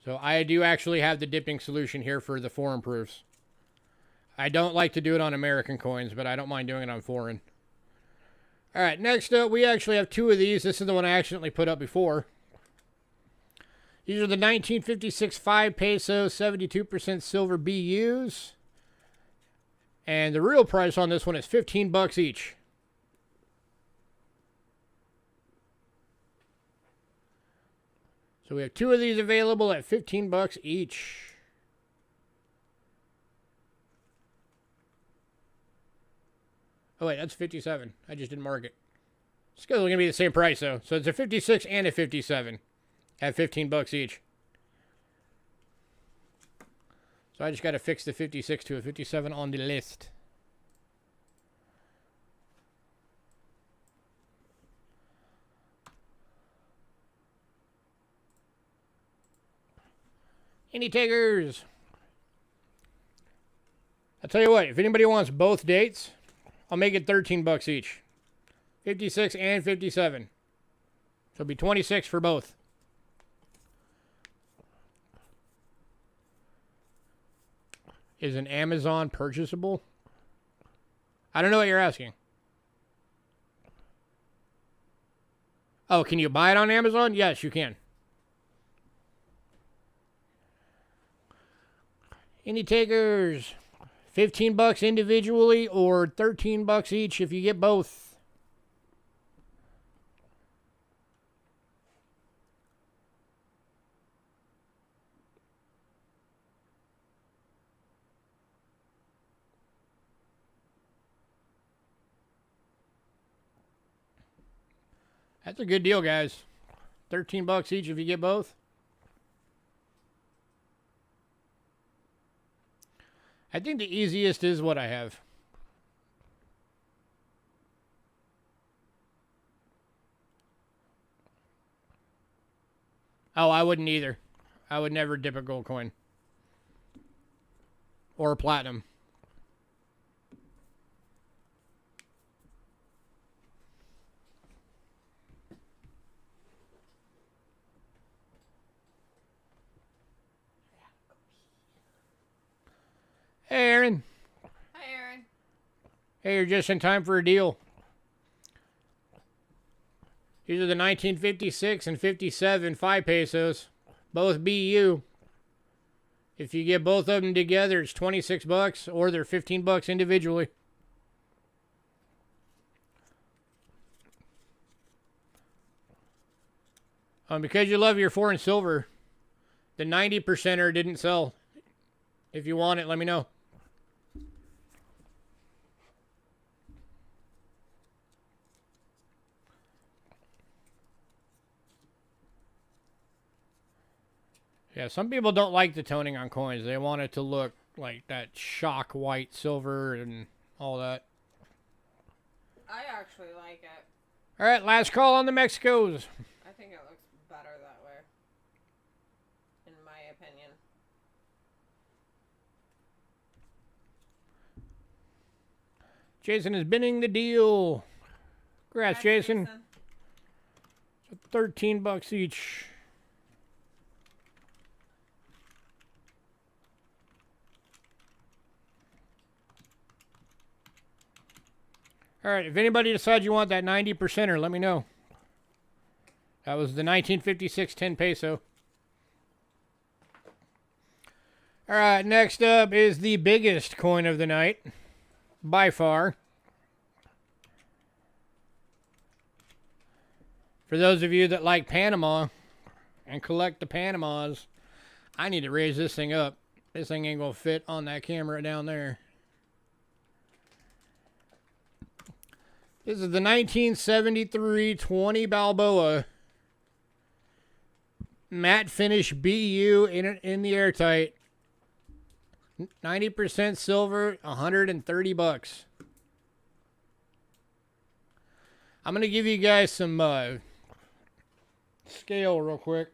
Speaker 1: So I do actually have the dipping solution here for the foreign proofs. I don't like to do it on American coins, but I don't mind doing it on foreign. All right, next up, we actually have two of these. This is the one I accidentally put up before. These are the 1956 5 peso, 72% silver BUs. And the real price on this one is $15 each. So we have two of these available at $15 each. Oh wait, that's 57. I just didn't mark it. It's still going to be the same price though. So it's a 56 and a 57 at $15 each. So I just got to fix the 56 to a 57 on the list. Any takers? I'll tell you what, if anybody wants both dates, I'll make it $13 each. 56 and 57. So it'll be 26 for both. Is an Amazon purchasable? I don't know what you're asking. Oh, can you buy it on Amazon? Yes, you can. Any takers? $15 individually or $13 each if you get both. That's a good deal, guys. $13 each if you get both. I think the easiest is what I have. Oh, I wouldn't either. I would never dip a gold coin. Or a platinum. Hey, Aaron.
Speaker 2: Hi, Aaron.
Speaker 1: Hey, you're just in time for a deal. These are the 1956 and 57 5 pesos. Both BU. If you get both of them together, it's $26 or they're $15 individually. Because you love your foreign silver, the 90%er didn't sell. If you want it, let me know. Yeah, some people don't like the toning on coins. They want it to look like that shock white silver and all that.
Speaker 2: I actually like it.
Speaker 1: All right, last call on the Mexicos.
Speaker 2: I think it looks better that way. In my opinion.
Speaker 1: Jason is bidding the deal. Congrats, Jason. So $13 each. All right, if anybody decides you want that 90%er, let me know. That was the 1956 10 peso. All right, next up is the biggest coin of the night, by far. For those of you that like Panama and collect the Panamas, I need to raise this thing up. This thing ain't gonna fit on that camera down there. This is the 1973 20 Balboa matte finish BU in the airtight. 90% silver, $130. I'm going to give you guys some scale real quick.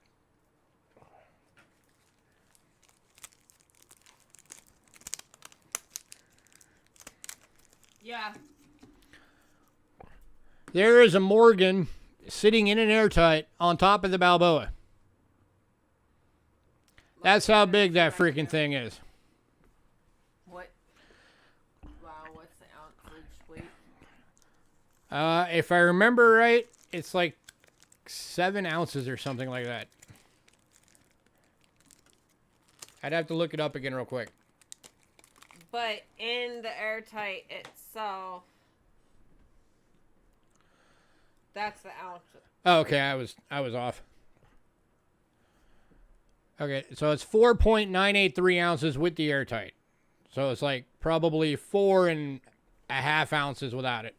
Speaker 2: Yeah.
Speaker 1: There is a Morgan sitting in an airtight on top of the Balboa. That's how big that freaking thing is.
Speaker 2: What? Wow, what's the ounceage weight?
Speaker 1: If I remember right, it's like 7 ounces or something like that. I'd have to look it up again real quick.
Speaker 2: But in the airtight itself, that's the ounce.
Speaker 1: Oh, okay, I was off. Okay, so it's 4.983 ounces with the airtight. So it's like probably 4.5 ounces without it.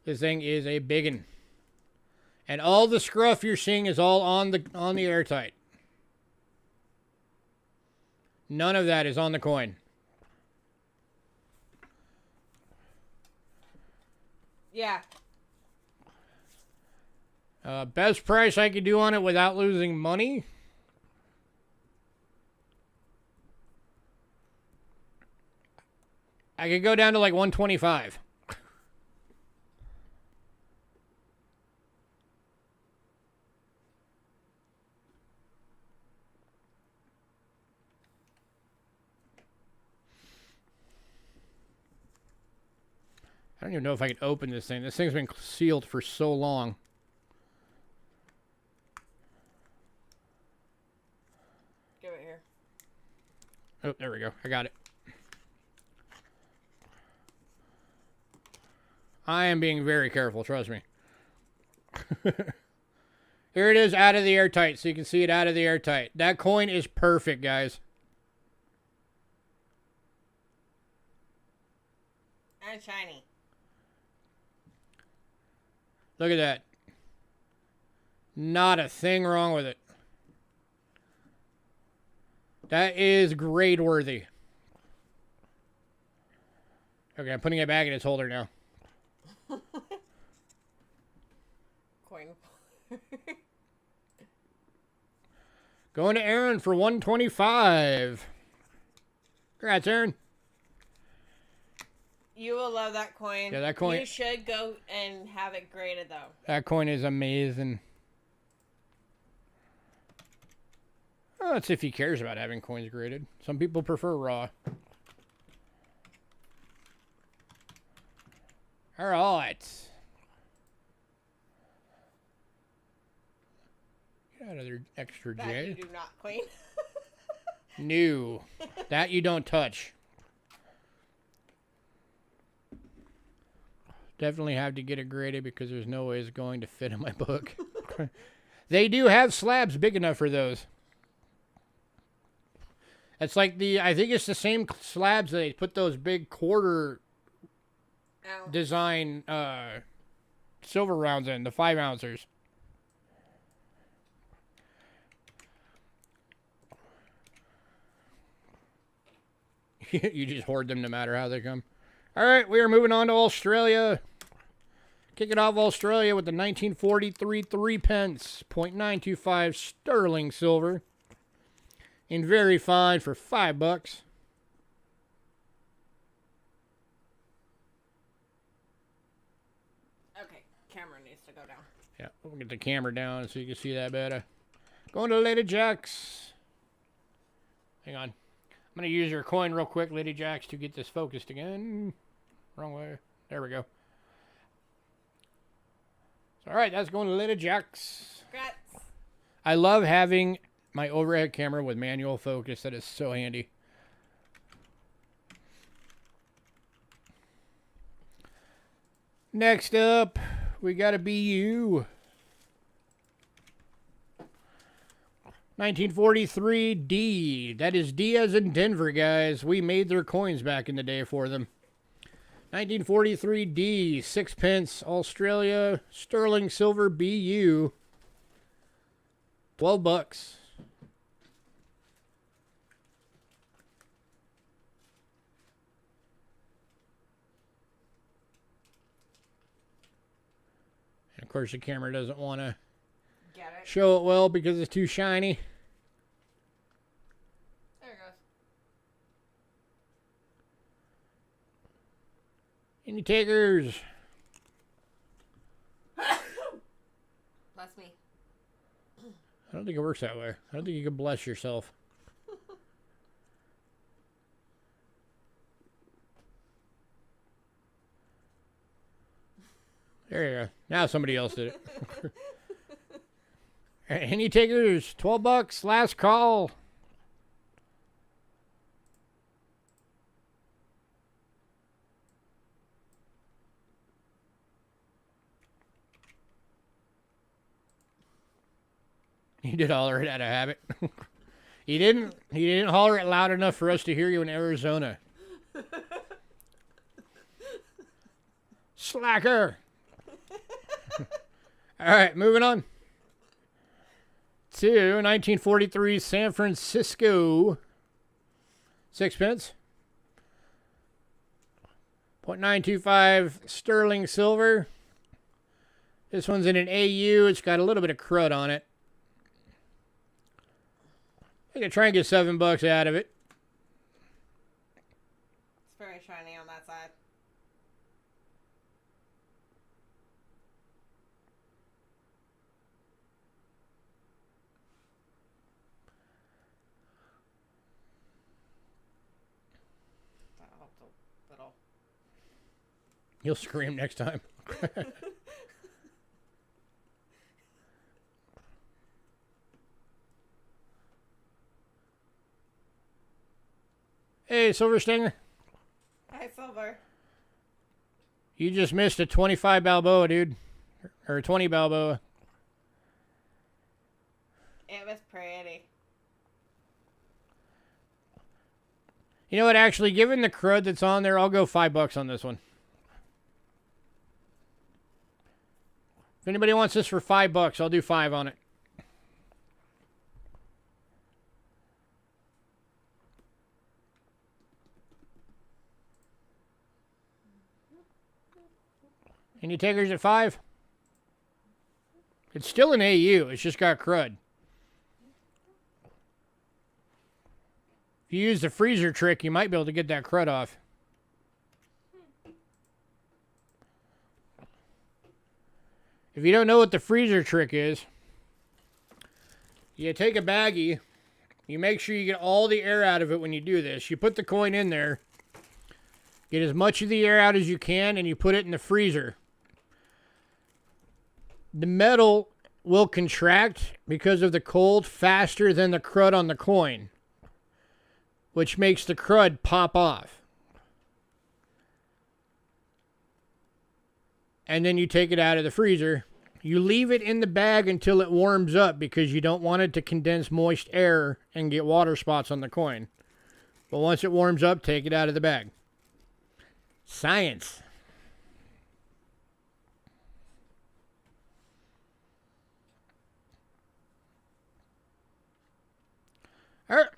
Speaker 1: This thing is a biggin. And all the scruff you're seeing is all on the airtight. None of that is on the coin.
Speaker 2: Yeah.
Speaker 1: Best price I could do on it without losing money. I could go down to like 125. I don't even know if I could open this thing. This thing's been sealed for so long.
Speaker 2: Give it here.
Speaker 1: Oh, there we go. I got it. I am being very careful, trust me. Here it is out of the airtight, so you can see it out of the airtight. That coin is perfect, guys.
Speaker 2: And shiny.
Speaker 1: Look at that. Not a thing wrong with it. That is grade worthy. Okay, I'm putting it back in its holder now.
Speaker 2: Coin.
Speaker 1: Going to Aaron for 125. Congrats, Aaron.
Speaker 2: You will love that coin.
Speaker 1: Yeah, that coin.
Speaker 2: You should go and have it graded, though.
Speaker 1: That coin is amazing. Well, let's see if he cares about having coins graded. Some people prefer raw. All right. Get out of there, extra
Speaker 2: That
Speaker 1: J.
Speaker 2: you do not clean.
Speaker 1: No. That you don't touch. Definitely have to get it graded because there's no way it's going to fit in my book. They do have slabs big enough for those. It's like I think it's the same slabs that they put those big quarter design silver rounds in, the 5 ounces. You just hoard them no matter how they come. All right, we are moving on to Australia. Kicking off Australia with the 1943 3 pence, 0.925 sterling silver. In very fine for $5.
Speaker 2: Okay, camera needs to go down.
Speaker 1: Yeah, we'll get the camera down so you can see that better. Going to Lady Jacks. Hang on. I'm going to use your coin real quick, Lady Jacks, to get this focused again. Wrong way. There we go. So, all right, that's going to Lady Jacks.
Speaker 2: Congrats.
Speaker 1: I love having my overhead camera with manual focus. That is so handy. Next up, we got a BU. 1943 D. That is D as in Denver, guys. We made their coins back in the day for them. 1943 D, 6 pence, Australia, sterling silver BU. $12. Of course, the camera doesn't want to
Speaker 2: Get it?
Speaker 1: show it well because it's too shiny.
Speaker 2: There it goes.
Speaker 1: Any takers?
Speaker 2: Bless me.
Speaker 1: I don't think it works that way. I don't think you can bless yourself. There you go. Now somebody else did it. Any takers? $12. Last call. He did holler it out of habit. He didn't holler it loud enough for us to hear you in Arizona. Slacker. All right, moving on to 1943 San Francisco. 6 pence. 0.925 sterling silver. This one's in an AU. It's got a little bit of crud on it. I can try and get $7 out of it.
Speaker 2: It's very shiny on that side. That helped a little.
Speaker 1: You'll scream next time. Hey, Silver Stinger.
Speaker 2: Hi, Silver.
Speaker 1: You just missed a 25 Balboa, dude. Or a 20 Balboa.
Speaker 2: It was pretty.
Speaker 1: You know what, actually, given the crud that's on there, I'll go $5 on this one. If anybody wants this for $5, I'll do 5 on it. Any takers at 5? It's still an AU. It's just got crud. If you use the freezer trick, you might be able to get that crud off. If you don't know what the freezer trick is, you take a baggie, you make sure you get all the air out of it when you do this. You put the coin in there, get as much of the air out as you can, and you put it in the freezer. The metal will contract because of the cold faster than the crud on the coin, which makes the crud pop off. And then you take it out of the freezer. You leave it in the bag until it warms up because you don't want it to condense moist air and get water spots on the coin. But once it warms up, take it out of the bag. Science. All right,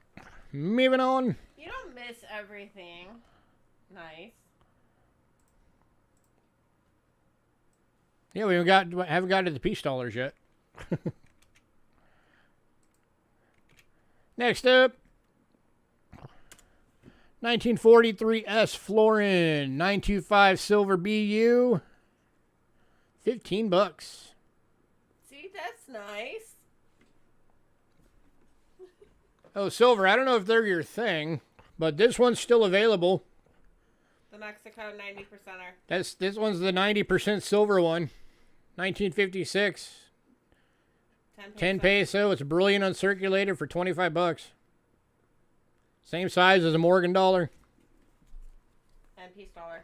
Speaker 1: moving on.
Speaker 2: You don't miss everything. Nice.
Speaker 1: Yeah, we haven't got to the peace dollars yet. Next up, 1943 S Florin 925 silver BU, $15.
Speaker 2: See, that's nice.
Speaker 1: Oh, silver. I don't know if they're your thing, but this one's still available.
Speaker 2: The Mexico 90%er.
Speaker 1: This one's the 90% silver one. 1956. 10 peso. It's brilliant uncirculated for $25. Same size as a Morgan dollar.
Speaker 2: And peace dollar.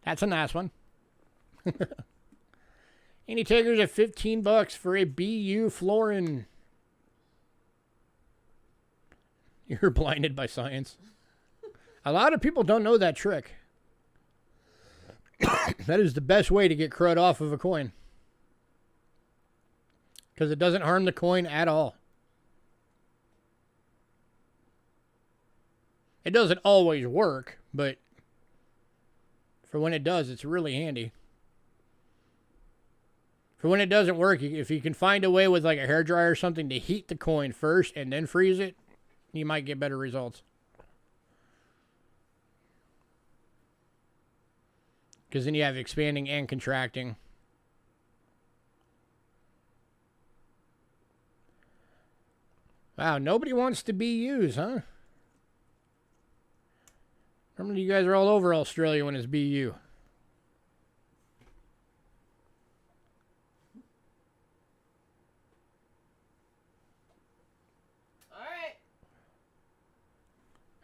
Speaker 1: That's a nice one. Any takers at $15 for a BU Florin? You're blinded by science. A lot of people don't know that trick. That is the best way to get crud off of a coin. Because it doesn't harm the coin at all. It doesn't always work, but for when it does, it's really handy. For when it doesn't work, if you can find a way with like a hairdryer or something to heat the coin first and then freeze it, you might get better results. Because then you have expanding and contracting. Wow, nobody wants to BUs, huh? Remember, you guys are all over Australia when it's BU.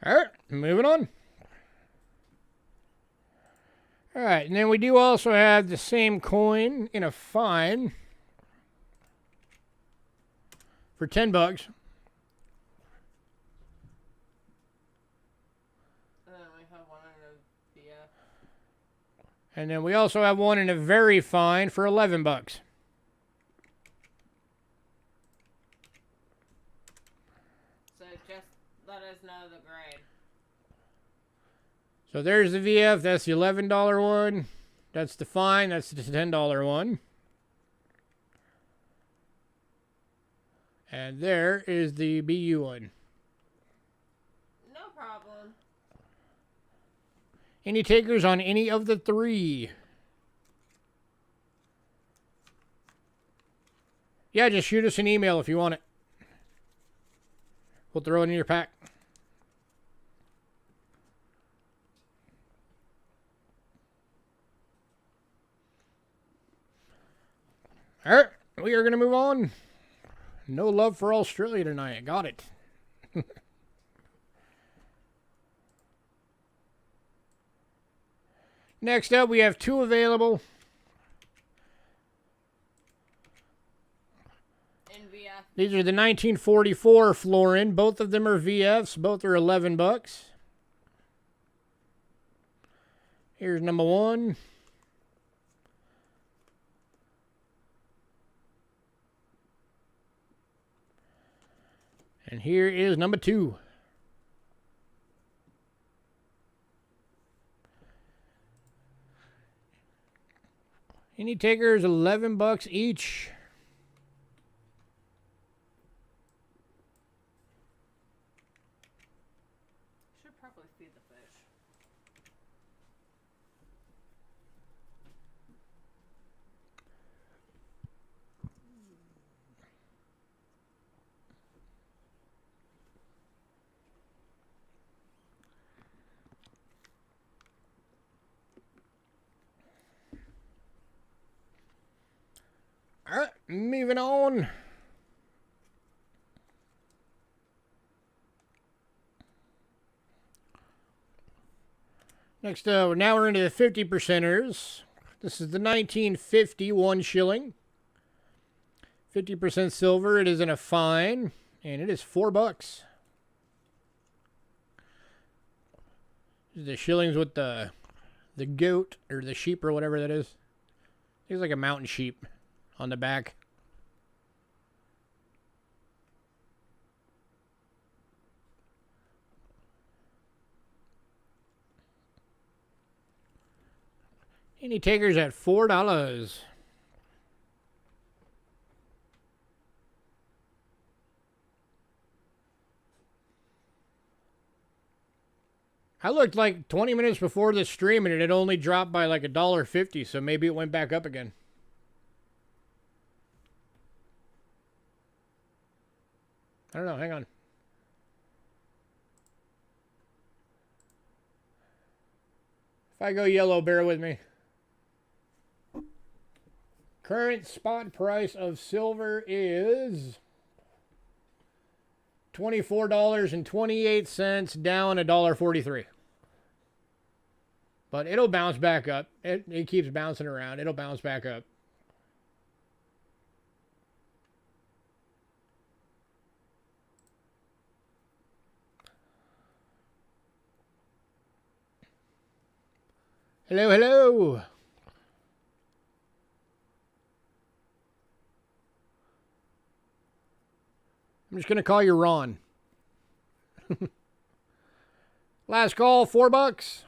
Speaker 1: All right, moving on. All right, and then we do also have the same coin in a fine for $10.
Speaker 2: And then we have one in a VF.
Speaker 1: And then we also have one in a very fine for $11.
Speaker 2: So just let us know the grade.
Speaker 1: So there's the VF. That's the $11 one. That's the fine. That's the $10 one. And there is the BU one.
Speaker 2: No problem.
Speaker 1: Any takers on any of the three? Yeah, just shoot us an email if you want it. We'll throw it in your pack. All right, we are going to move on. No love for Australia tonight. Got it. Next up, we have two available.
Speaker 2: In VF.
Speaker 1: These are the 1944 Florin. Both of them are VFs. Both are $11. Here's number one. And here is number two. Any takers, $11 each.
Speaker 2: Should probably feed the fish.
Speaker 1: All right, moving on. Next, now we're into the 50 percenters. This is the 1950 1 shilling. 50% silver. It is in a fine, and it is $4. The shillings with the goat or the sheep or whatever that is. It's like a mountain sheep on the back. Any takers at $4? I looked like 20 minutes before the stream and it had only dropped by like $1.50, so maybe it went back up again. I don't know, hang on. If I go yellow, bear with me. Current spot price of silver is $24.28, down $1.43. But it'll bounce back up. It keeps bouncing around. It'll bounce back up. Hello, hello. I'm just going to call you Ron. Last call, $4.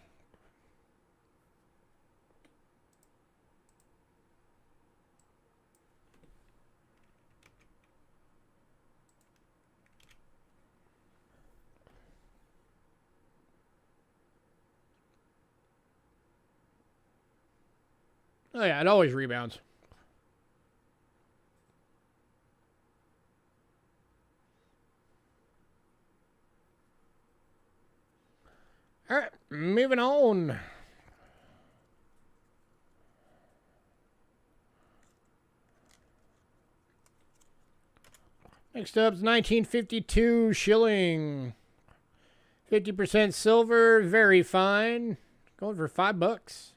Speaker 1: Oh yeah, it always rebounds. All right, moving on. Next up is 1952 shilling. 50% silver, very fine. Going for $5.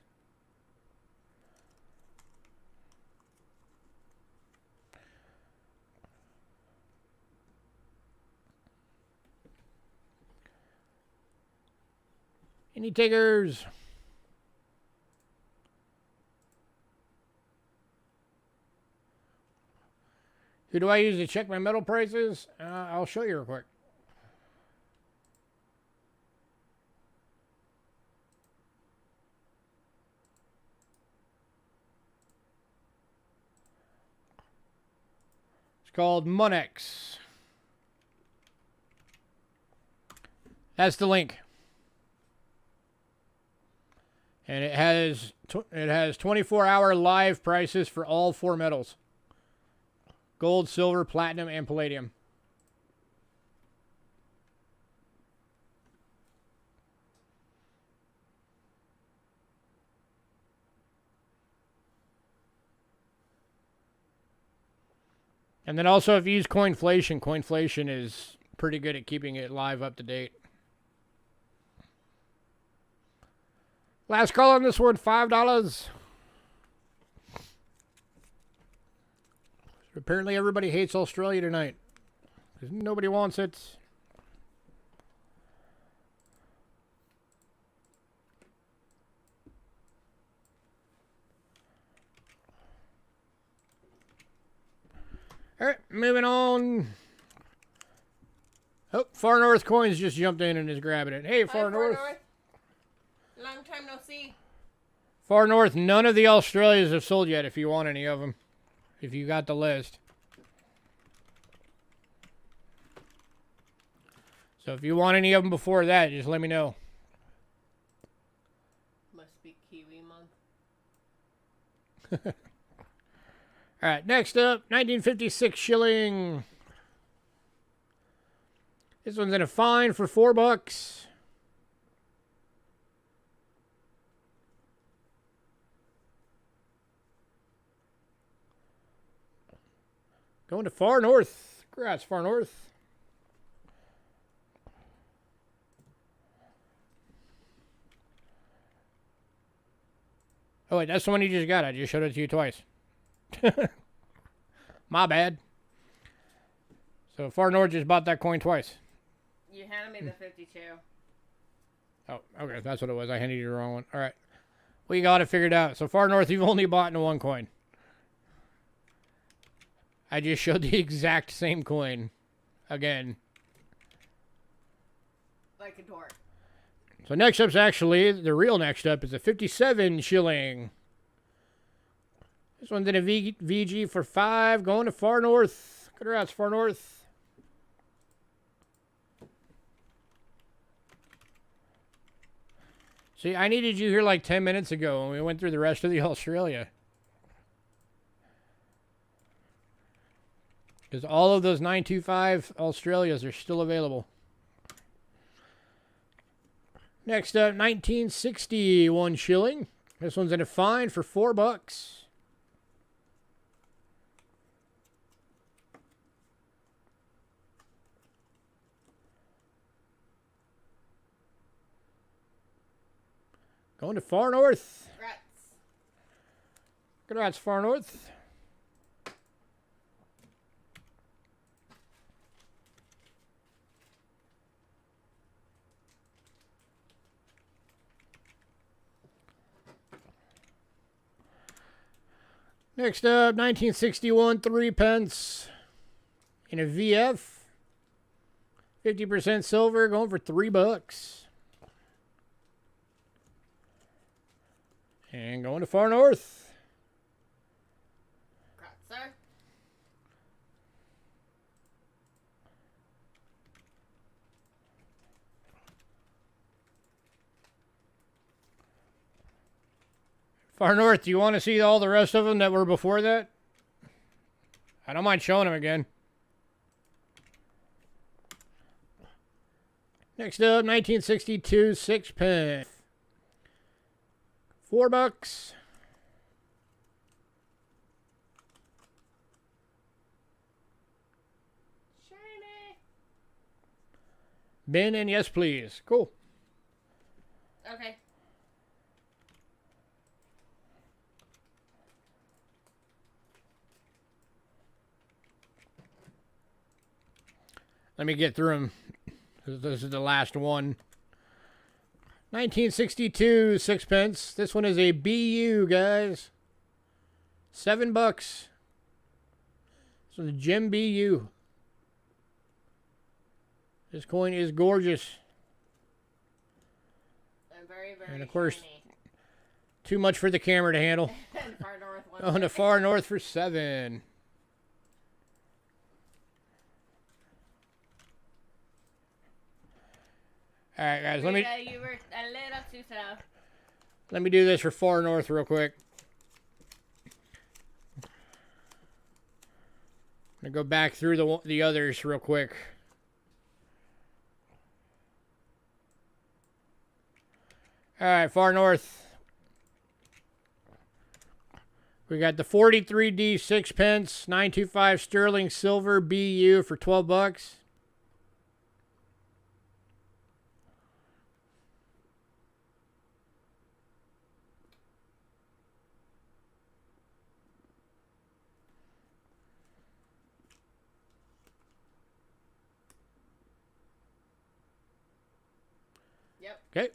Speaker 1: Any takers? Who do I use to check my metal prices? I'll show you real quick. It's called Monex. That's the link. And it has 24-hour live prices for all 4 metals. Gold, silver, platinum, and palladium. And then also if you use Coinflation, Coinflation is pretty good at keeping it live up to date. Last call on this one, $5. Apparently everybody hates Australia tonight. Because nobody wants it. Alright, moving on. Oh, Far North Coins just jumped in and is grabbing it. Hey, Far North.
Speaker 2: Long time no see.
Speaker 1: Far North, none of the Australias have sold yet if you want any of them. If you got the list. So if you want any of them before that, just let me know.
Speaker 2: Must be Kiwi month.
Speaker 1: Alright, next up, 1956 shilling. This one's in a fine for $4. Going to Far North. Congrats, Far North. Oh, wait, that's the one you just got. I just showed it to you twice. My bad. So Far North just bought that coin twice.
Speaker 2: You handed me the 52.
Speaker 1: Oh, okay. That's what it was. I handed you the wrong one. All right. We got it figured out. So Far North, you've only bought in one coin. I just showed the exact same coin again.
Speaker 2: Like a dork.
Speaker 1: So next up's actually, the real next up is a 57 shilling. This one's in a VG for $5, going to Far North. Congrats, Far North. See, I needed you here like 10 minutes ago when we went through the rest of the Australia. Because all of those 925 Australias are still available. Next up, 1960, 1 shilling. This one's in a fine for $4. Going to Far North.
Speaker 2: Congrats.
Speaker 1: Congrats, Far North. Next up, 1961, 3 pence in a VF. 50% silver, going for $3. And going to Far North.
Speaker 2: Congrats, sir.
Speaker 1: Far North, do you want to see all the rest of them that were before that? I don't mind showing them again. Next up, 1962 sixpence. $4.
Speaker 2: Shiny.
Speaker 1: Bin and yes, please. Cool.
Speaker 2: Okay.
Speaker 1: Let me get through them. This is the last one. 1962 sixpence. This one is a BU, guys. $7. So the Gem BU. This coin is gorgeous.
Speaker 2: And very, very
Speaker 1: And of course,
Speaker 2: shiny.
Speaker 1: too much for the camera to handle.
Speaker 2: And Far North one.
Speaker 1: On the Far North for $7. All right, guys.
Speaker 2: You were a little too slow.
Speaker 1: Let me do this for Far North real quick. I'm gonna go back through the others real quick. All right, Far North. We got the 43D sixpence, 925 sterling silver BU for $12.
Speaker 2: Yep.
Speaker 1: Okay.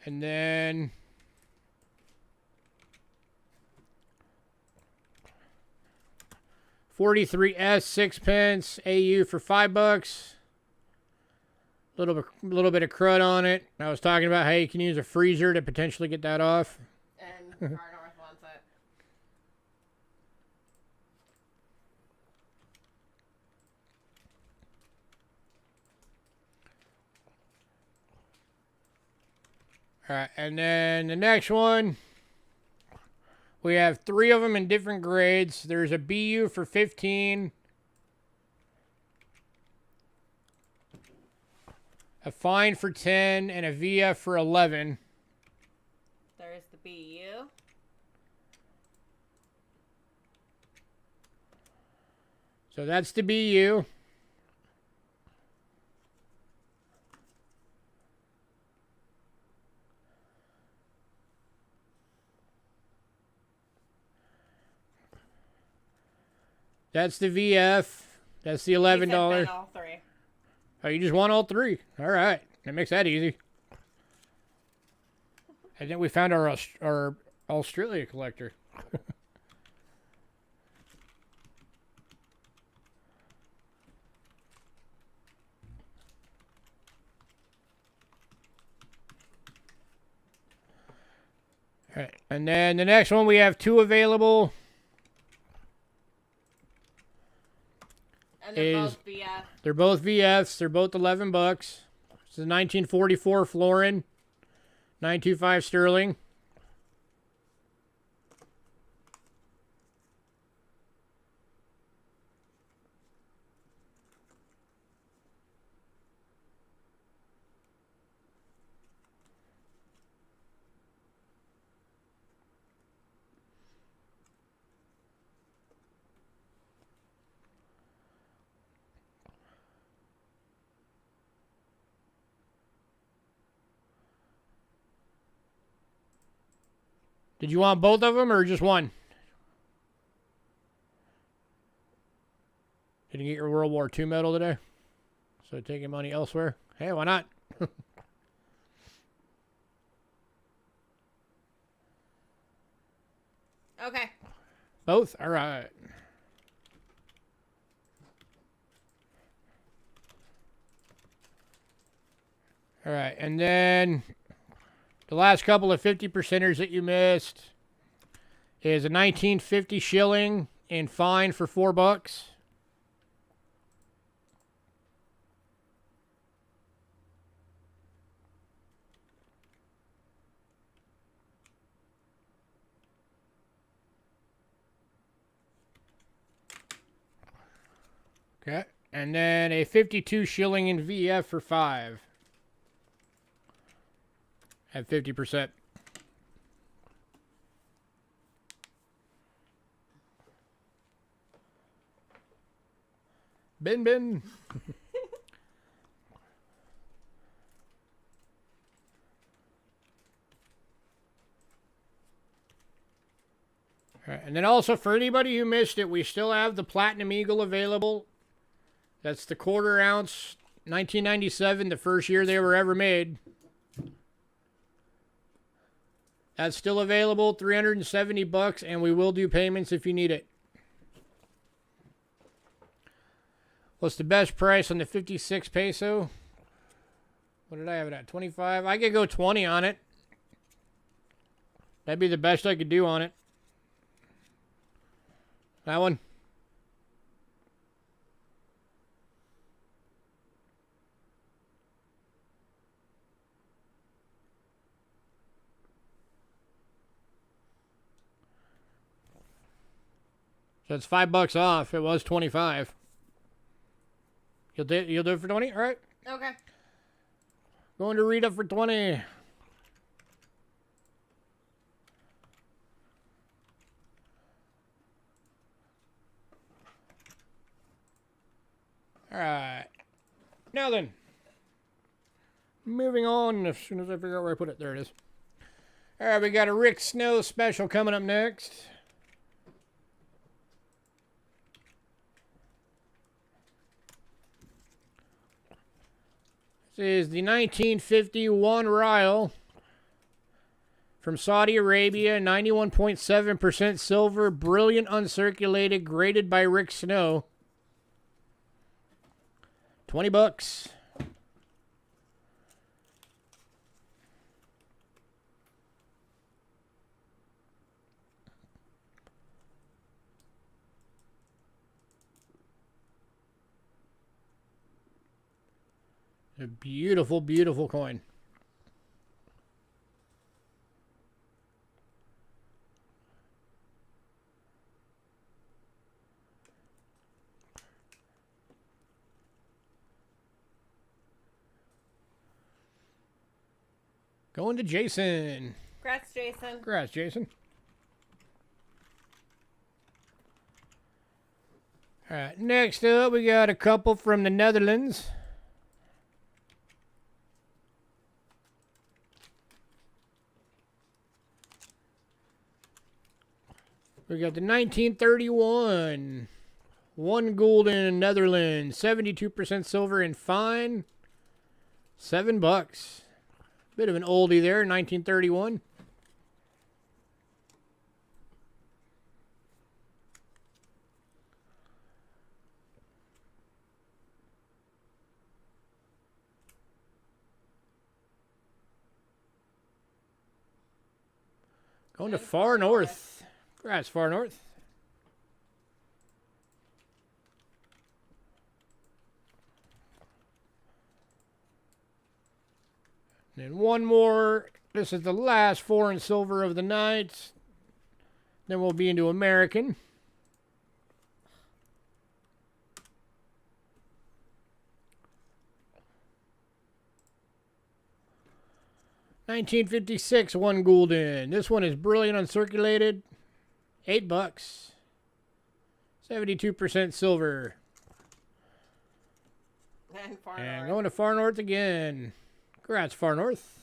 Speaker 1: And then $43S sixpence AU for $5. Little bit of crud on it. I was talking about how you can use a freezer to potentially get that off.
Speaker 2: And Far North wants it.
Speaker 1: All right, and then the next one, we have 3 of them in different grades. There's a BU for 15, a fine for 10, and a VF for 11.
Speaker 2: There's the BU.
Speaker 1: So that's the BU. That's the VF. That's the $11.
Speaker 2: All 3.
Speaker 1: Oh, you just want all 3. All right. That makes that easy. And then we found our Australia collector. All right. And then the next one, we have 2 available.
Speaker 2: And they're both VF.
Speaker 1: They're both VFs. They're both $11. This is a 1944 florin, 925 sterling. Did you want both of them or just one? Did you get your World War II medal today? So taking money elsewhere? Hey, why not?
Speaker 2: Okay.
Speaker 1: Both? All right. All right, and then the last couple of 50%ers that you missed is a 1950 shilling in fine for $4. Okay. And then a 52 shilling in VF for 5. At 50%. Bin. Right, and then also for anybody who missed it, we still have the Platinum Eagle available. That's the quarter ounce, 1997, the first year they were ever made. That's still available, $370, and we will do payments if you need it. What's the best price on the 56 peso? What did I have it at? 25? I could go 20 on it. That'd be the best I could do on it. That one. So it's $5 off. It was 25. You'll do it for 20? All right.
Speaker 2: Okay.
Speaker 1: Going to Rita for 20. All right. Now then. Moving on as soon as I figure out where I put it. There it is. All right, we got a Rick Snow special coming up next. This is the 1951 Ryle from Saudi Arabia, 91.7% silver, brilliant uncirculated, graded by Rick Snow. $20. A beautiful, beautiful coin. Going to Jason.
Speaker 2: Congrats, Jason.
Speaker 1: Congrats, Jason. All right, next up, we got a couple from the Netherlands. We got the 1931. 1 gulden, Netherlands. 72% silver and fine. $7. Bit of an oldie there, 1931. Going to Far North. Congrats, Far North. And one more. This is the last foreign silver of the night. Then we'll be into American. $1956, 1 gulden. This one is brilliant uncirculated. $8. 72% silver.
Speaker 2: And Far
Speaker 1: And
Speaker 2: North.
Speaker 1: going to Far North again. Congrats, Far North.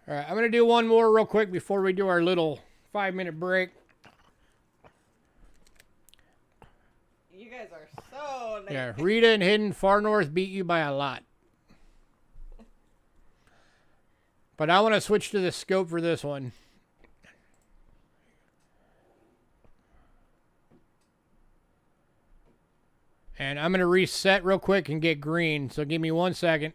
Speaker 1: All right, I'm going to do one more real quick before we do our little 5-minute break.
Speaker 2: You guys are so nice.
Speaker 1: Yeah, Rita and Hidden, Far North beat you by a lot. But I want to switch to the scope for this one. And I'm going to reset real quick and get green. So give me 1 second.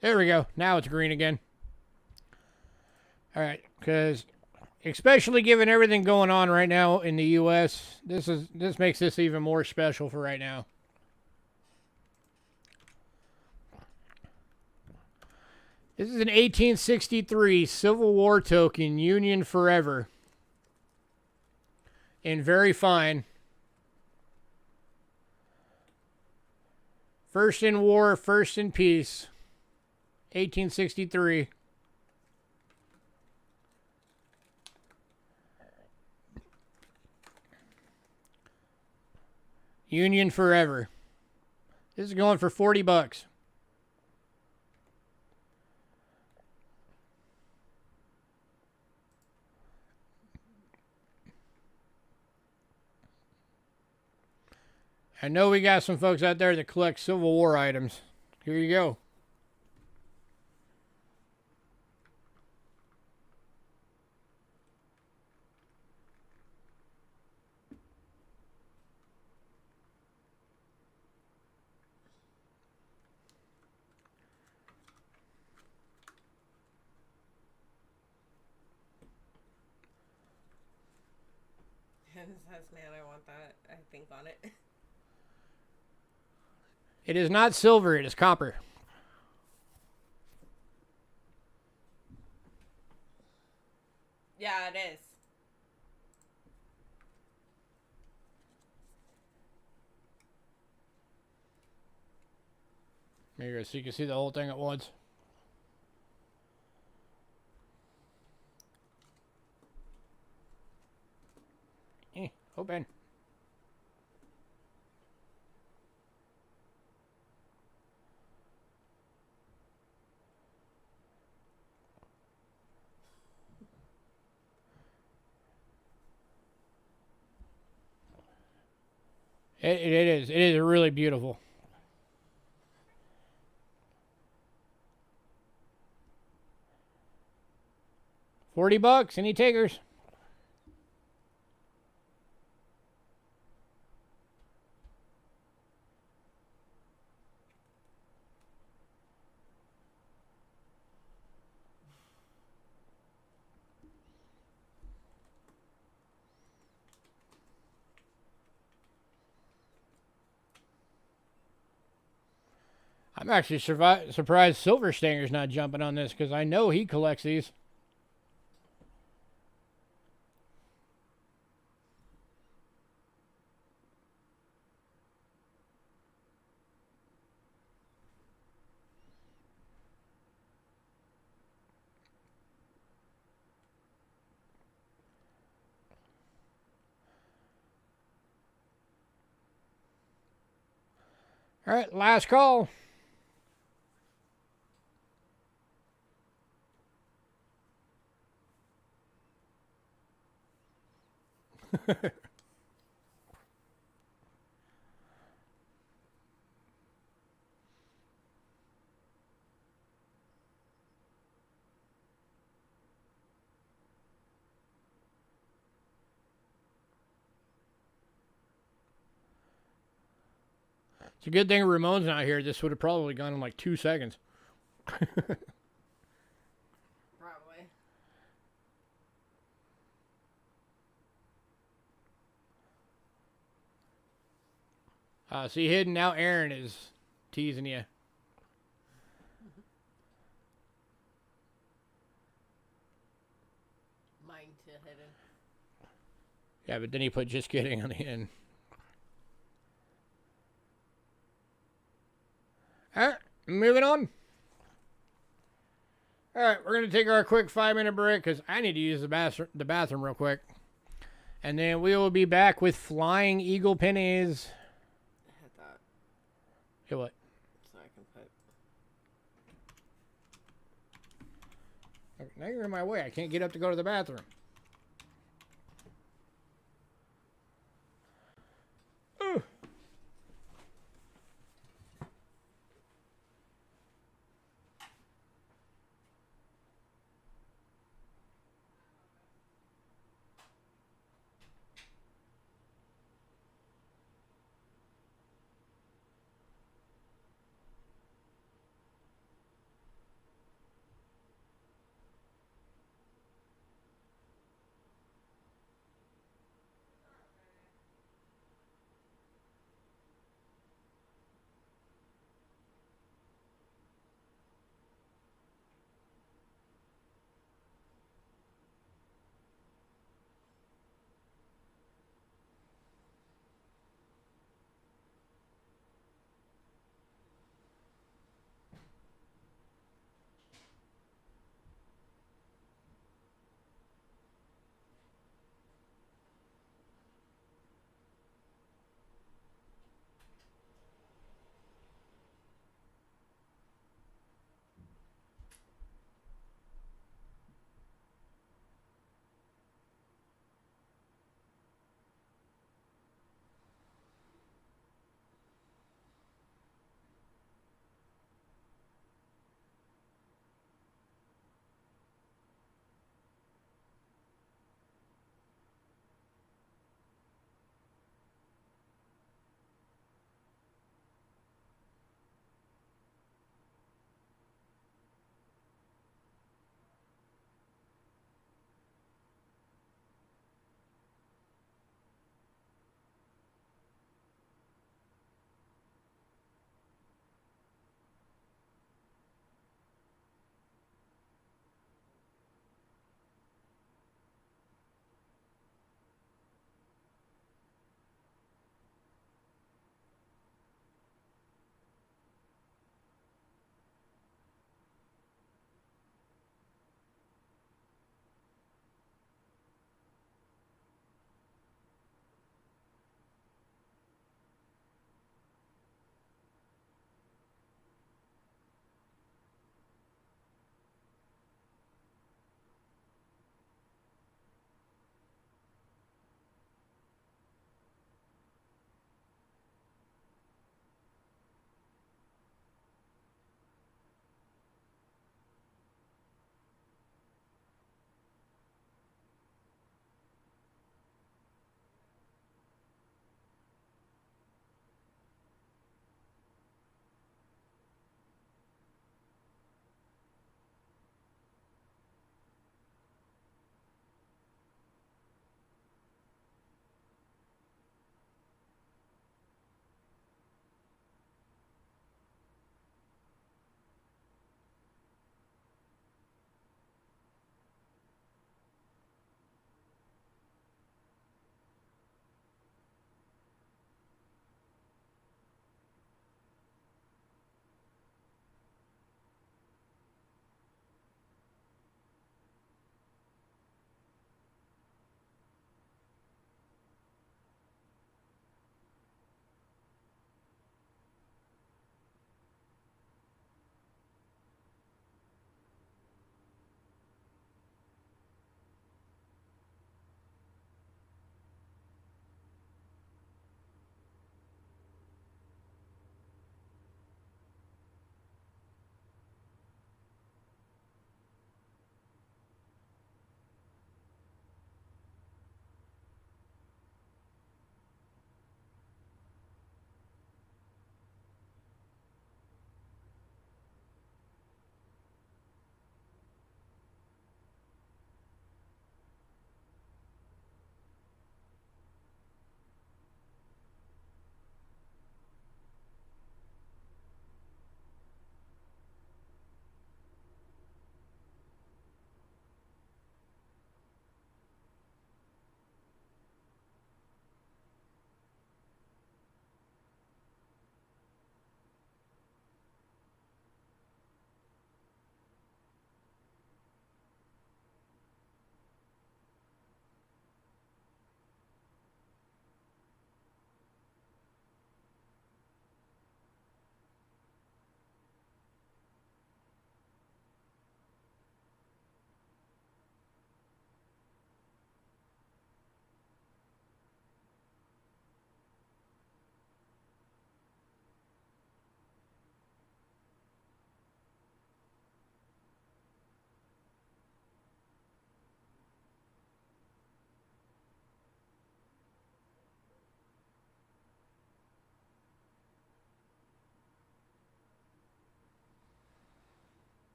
Speaker 1: There we go. Now it's green again. All right, because especially given everything going on right now in the U.S. This makes this even more special for right now. This is an 1863 Civil War token, Union Forever, in very fine. First in war, first in peace. 1863. Union Forever. This is going for $40. I know we got some folks out there that collect Civil War items. Here you go.
Speaker 2: It says, man, I want that, I think, on it.
Speaker 1: It is not silver, it is copper.
Speaker 2: Yeah, it is.
Speaker 1: There you go, so you can see the whole thing at once. Open. It is. It is really beautiful. $40. Any takers? I'm actually surprised Silver Stanger's not jumping on this because I know he collects these. All right, last call. It's a good thing Ramon's not here. This would have probably gone in like 2 seconds.
Speaker 2: Probably.
Speaker 1: See, hidden now. Aaron is teasing you.
Speaker 2: Mine to hidden.
Speaker 1: Yeah, but then he put just kidding on the end. All right, moving on. All right, we're going to take our quick 5-minute break because I need to use the bathroom real quick. And then we will be back with Flying Eagle pennies.
Speaker 2: Hit that.
Speaker 1: Hit what?
Speaker 2: So I can put.
Speaker 1: Okay, now you're in my way. I can't get up to go to the bathroom. Ooh.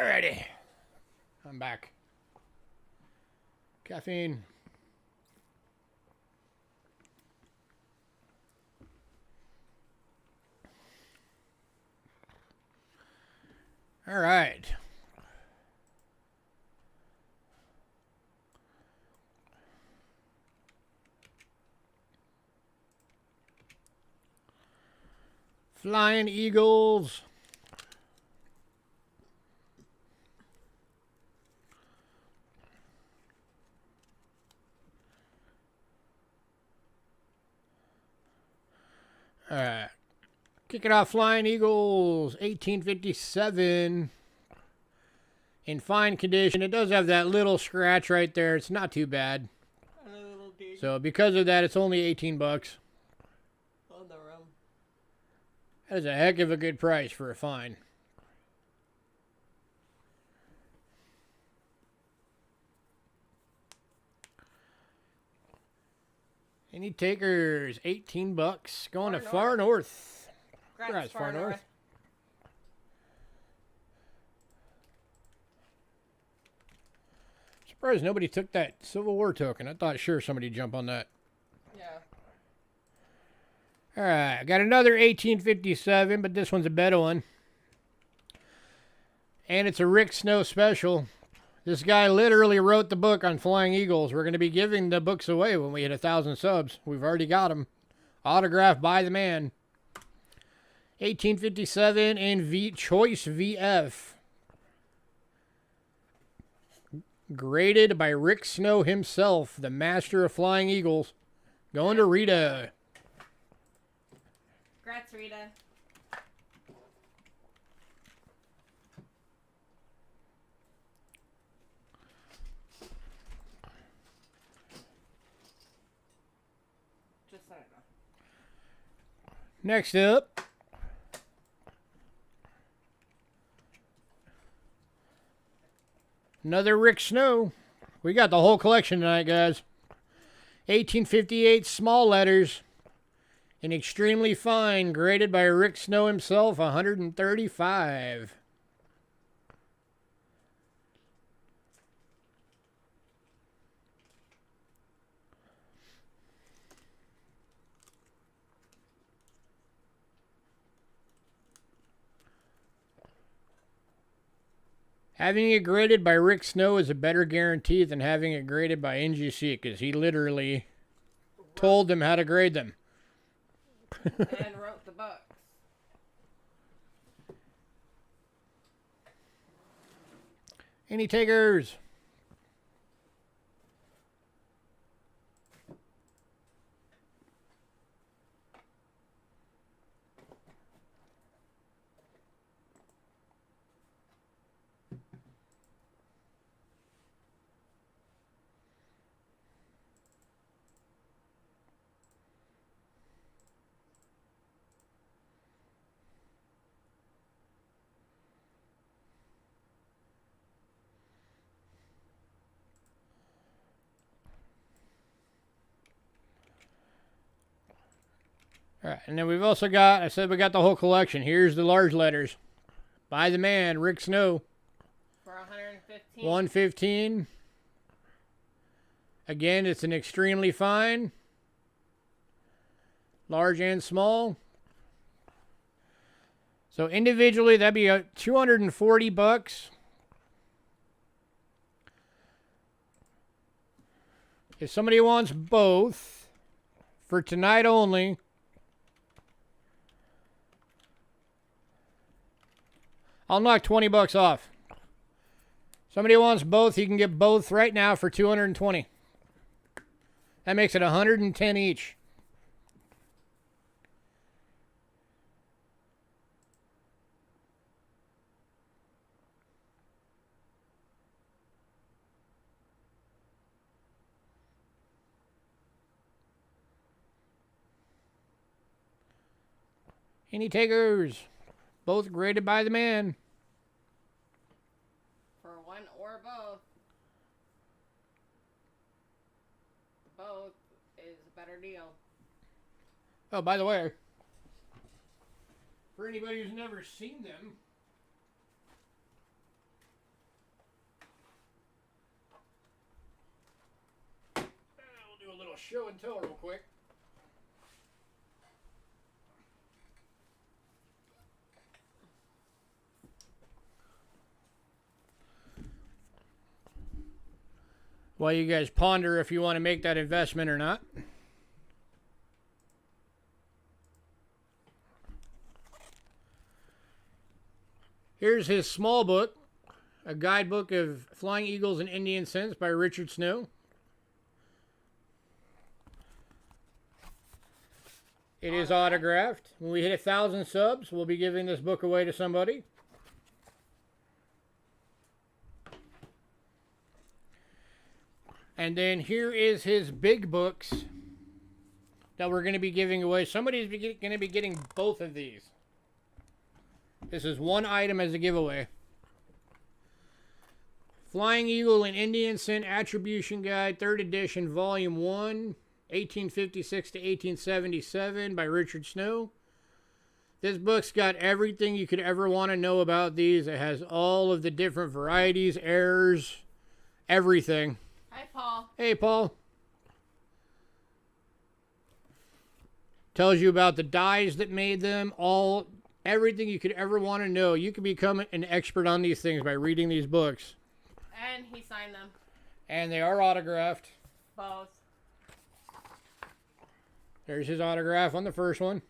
Speaker 1: Alrighty. I'm back. Caffeine. All right. Flying Eagles. All right. Kick it off, Flying Eagles, 1857. In fine condition. It does have that little scratch right there. It's not too bad.
Speaker 3: And a little dig
Speaker 1: So because of that, it's only 18 bucks.
Speaker 3: on the rum.
Speaker 1: That is a heck of a good price for a fine. Any takers? 18 bucks. Going to far north.
Speaker 2: Congrats,
Speaker 1: Far north. Surprised nobody took that Civil War token. I thought sure somebody'd jump on that.
Speaker 3: Yeah.
Speaker 1: All right, I got another 1857, but this one's a better one. And it's a Rick Snow special. This guy literally wrote the book on Flying Eagles. We're going to be giving the books away when we hit 1,000 subs. We've already got them. Autographed by the man. 1857 in Choice VF. Graded by Rick Snow himself, the master of Flying Eagles. Going to Rita.
Speaker 2: Congrats, Rita. Just so I know.
Speaker 1: Next up. Another Rick Snow. We got the whole collection tonight, guys. 1858 small letters. In extremely fine, graded by Rick Snow himself, 135. Having it graded by Rick Snow is a better guarantee than having it graded by NGC, because he literally told them how to grade them.
Speaker 2: And wrote the books.
Speaker 1: Any takers? All right, and then we've also got, I said we got the whole collection. Here's the large letters. By the man, Rick Snow.
Speaker 2: For 115.
Speaker 1: 115. Again, it's an extremely fine. Large and small. So individually, that'd be 240 bucks. If somebody wants both, for tonight only, I'll knock 20 bucks off. Somebody wants both, you can get both right now for 220. That makes it 110 each. Any takers? Both graded by the man.
Speaker 2: For one or both. Both is a better deal.
Speaker 1: Oh, by the way, for anybody who's never seen them, little show and tell real quick. While you guys ponder if you want to make that investment or not. Here's his small book, a guidebook of flying eagles and Indian cents by Richard Snow. It is autographed. When we hit 1,000 subs, we'll be giving this book away to somebody. And then here is his big books that we're going to be giving away. Somebody's going to be getting both of these. This is one item as a giveaway. Flying Eagle and Indian Cent Attribution Guide, 3rd edition, volume 1, 1856 to 1877 by Richard Snow. This book's got everything you could ever want to know about these. It has all of the different varieties, errors, everything.
Speaker 2: Hi, Paul.
Speaker 1: Hey, Paul. Tells you about the dyes that made them, everything you could ever want to know. You can become an expert on these things by reading these books.
Speaker 2: And he signed them.
Speaker 1: And they are autographed.
Speaker 2: Both.
Speaker 1: There's his autograph on the first one.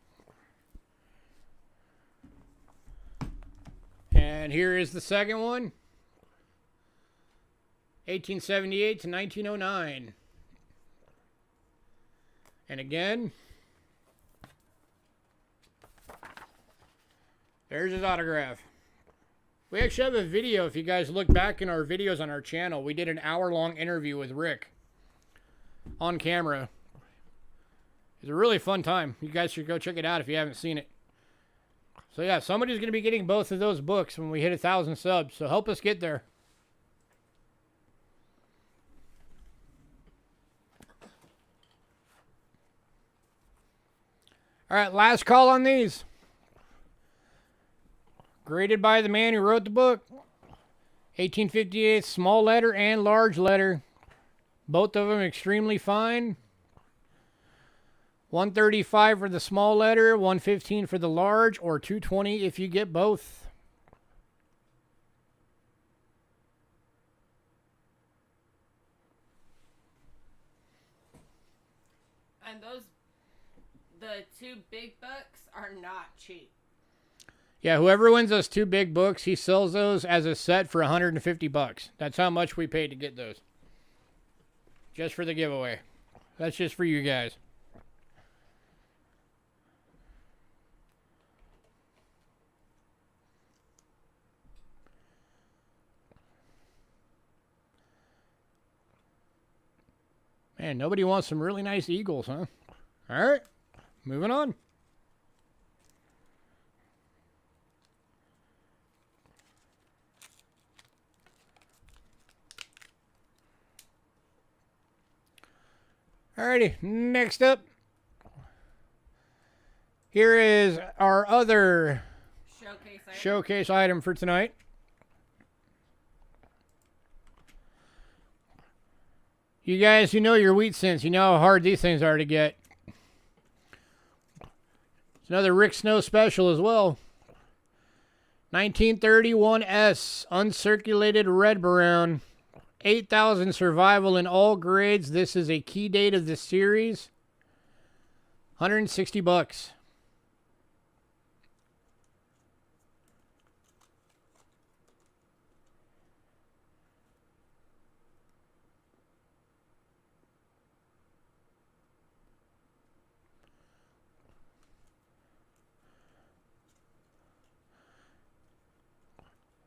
Speaker 1: And here is the second one. 1878 to 1909. And again, there's his autograph. We actually have a video. If you guys look back in our videos on our channel, we did an hour-long interview with Rick on camera. It's a really fun time. You guys should go check it out if you haven't seen it. So yeah, somebody's going to be getting both of those books when we hit 1,000 subs. So help us get there. All right, last call on these. Graded by the man who wrote the book. 1858, small letter and large letter. Both of them extremely fine. 135 for the small letter, 115 for the large, or 220 if you get both.
Speaker 2: And the two big books are not cheap.
Speaker 1: Yeah, whoever wins those two big books, he sells those as a set for $150. That's how much we paid to get those. Just for the giveaway. That's just for you guys. Man, nobody wants some really nice eagles, huh? All right, moving on. Alrighty, next up. Here is our other showcase item for tonight. You guys who know your wheat cents, you know how hard these things are to get. It's another Rick Snow special as well. 1931S, uncirculated red brown. 8,000 survival in all grades. This is a key date of the series. $160.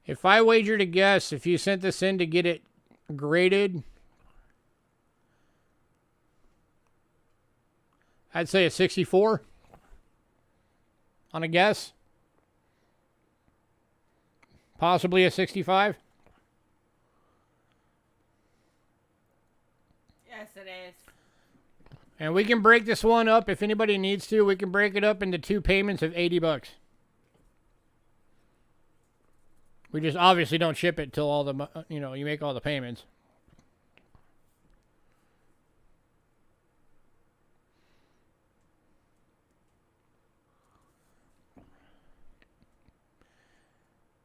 Speaker 1: If I wager to guess, if you sent this in to get it graded, I'd say a 64 on a guess. Possibly a 65.
Speaker 2: Yes, it is.
Speaker 1: And we can break this one up if anybody needs to. We can break it up into two payments of $80. We just obviously don't ship it till all the, you make all the payments.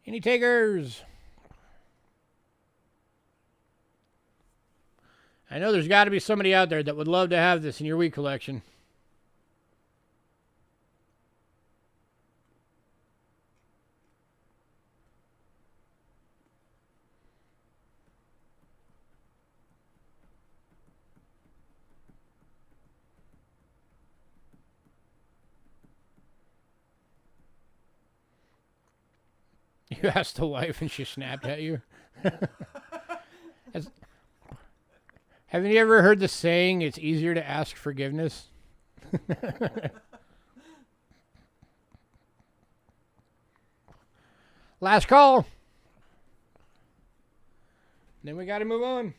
Speaker 1: Any takers? I know there's got to be somebody out there that would love to have this in your weed collection. You asked the wife and she snapped at you. Haven't you ever heard the saying, it's easier to ask forgiveness? Last call. Then we got to move on.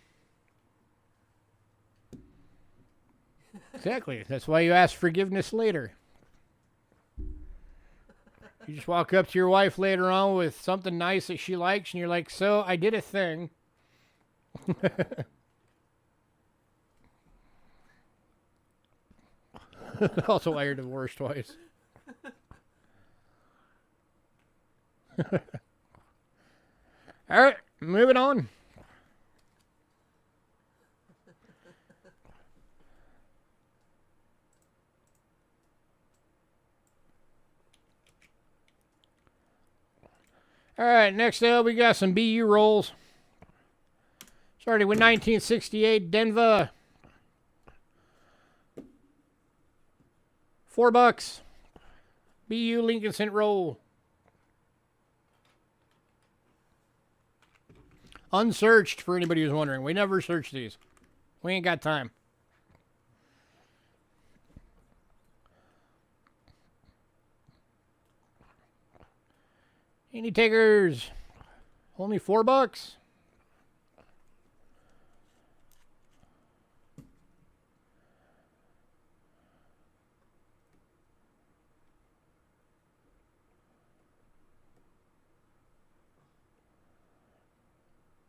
Speaker 1: Exactly. That's why you ask forgiveness later. You just walk up to your wife later on with something nice that she likes, and you're like, so I did a thing. Also why you're divorced twice. All right, moving on. All right, next up we got some BU rolls. Starting with 1968 Denver. $4. BU Lincoln Cent roll. Unsearched for anybody who's wondering. We never search these. We ain't got time. Any takers? Only $4.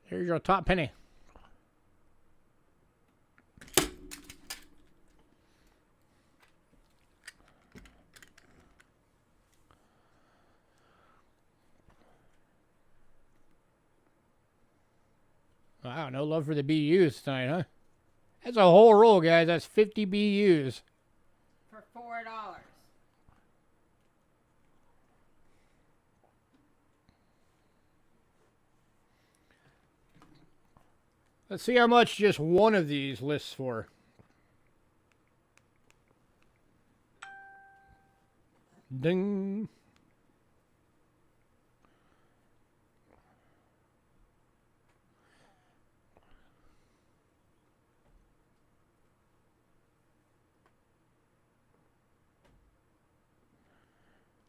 Speaker 1: Here's your top penny. Wow, no love for the BUs tonight, huh? That's a whole roll, guys. That's 50 BUs.
Speaker 2: For $4.
Speaker 1: Let's see how much just one of these lists for. Ding.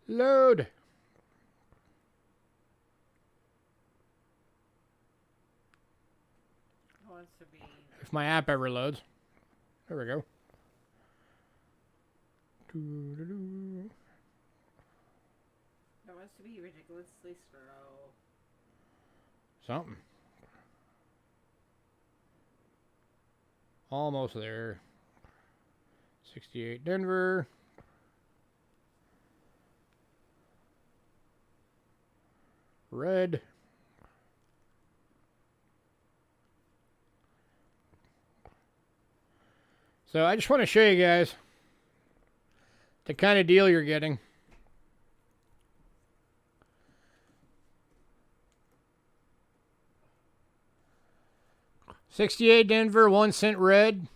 Speaker 1: Load.
Speaker 2: Wants to be.
Speaker 1: If my app ever loads. There we go.
Speaker 2: That wants to be ridiculously slow.
Speaker 1: Something. Almost there. 68 Denver. Red. So I just want to show you guys the kind of deal you're getting. $68 Denver, 1 cent red.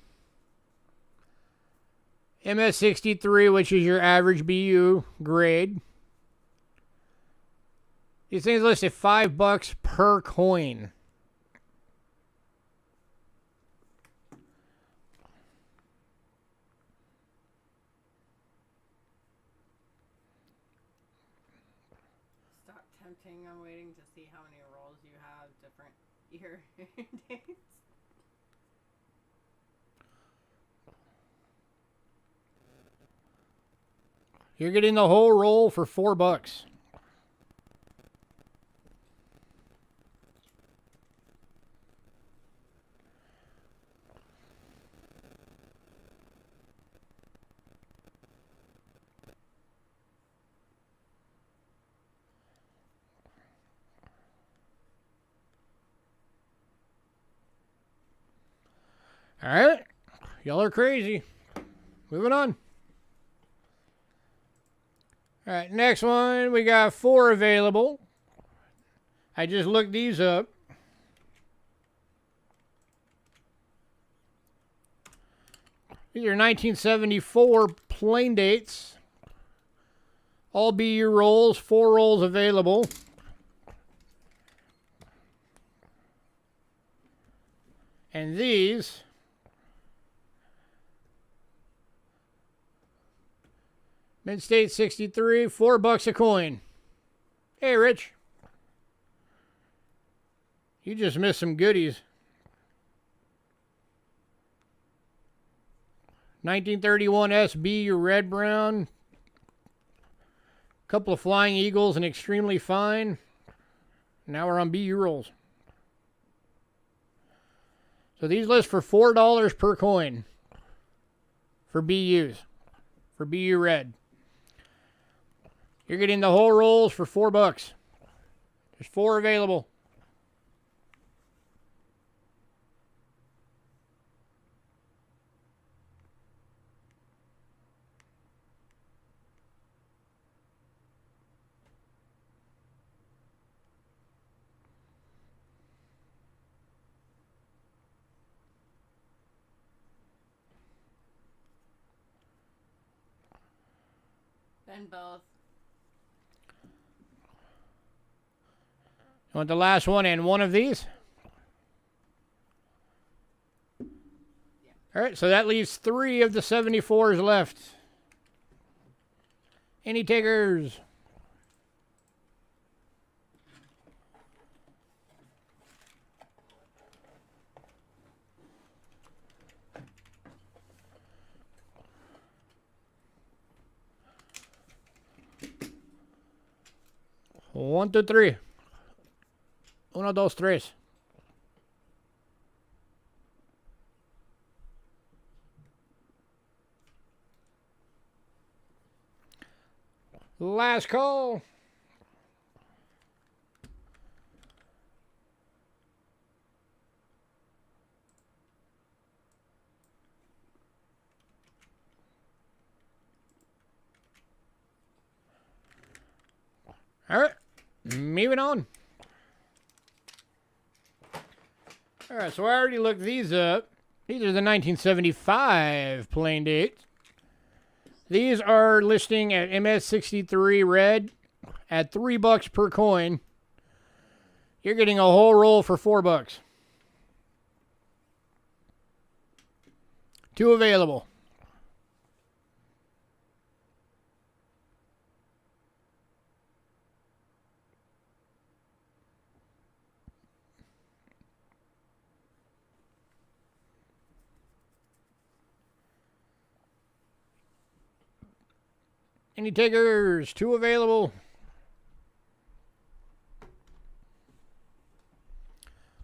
Speaker 1: MS63, which is your average BU grade. These things listed $5 per coin.
Speaker 2: Stop tempting. I'm waiting to see how many rolls you have, different year dates.
Speaker 1: You're getting the whole roll for $4. All right. Y'all are crazy. Moving on. All right, next one. We got 4 available. I just looked these up. These are 1974 plain dates. All BU rolls, 4 rolls available. And these Mid-State 63, $4 a coin. Hey, Rich. You just missed some goodies. 1931 SB, red brown. Couple of Flying Eagles and Extremely Fine. Now we're on BU rolls. So these list for $4 per coin for BUs, for BU red. You're getting the whole rolls for $4. There's 4 available.
Speaker 2: Then both.
Speaker 1: You want the last one and one of these?
Speaker 2: Yeah.
Speaker 1: All right, so that leaves 3 of the 74s left. Any takers? One, two, three. Uno, dos, tres. Last call. All right, moving on. All right, so I already looked these up. These are the 1975 plain dates. These are listing at MS63 red at $3 per coin. You're getting a whole roll for $4. 2 available. Any takers? 2 available.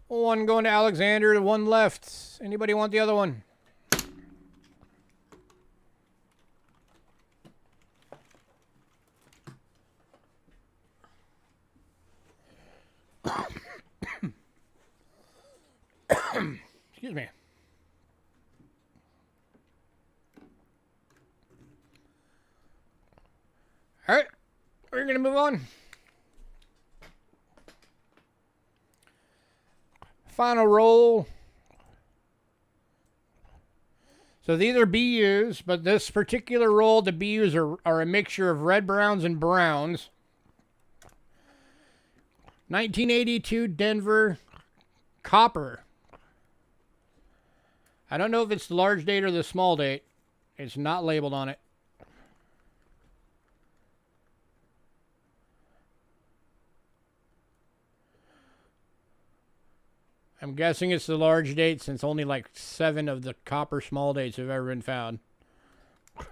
Speaker 1: 1 going to Alexander, 1 left. Anybody want the other one? Excuse me. All right, we're going to move on. Final roll. So these are BUs, but this particular roll, the BUs are a mixture of red, browns, and browns. 1982 Denver copper. I don't know if it's the large date or the small date. It's not labeled on it. I'm guessing it's the large date since only like 7 of the copper small dates have ever been found.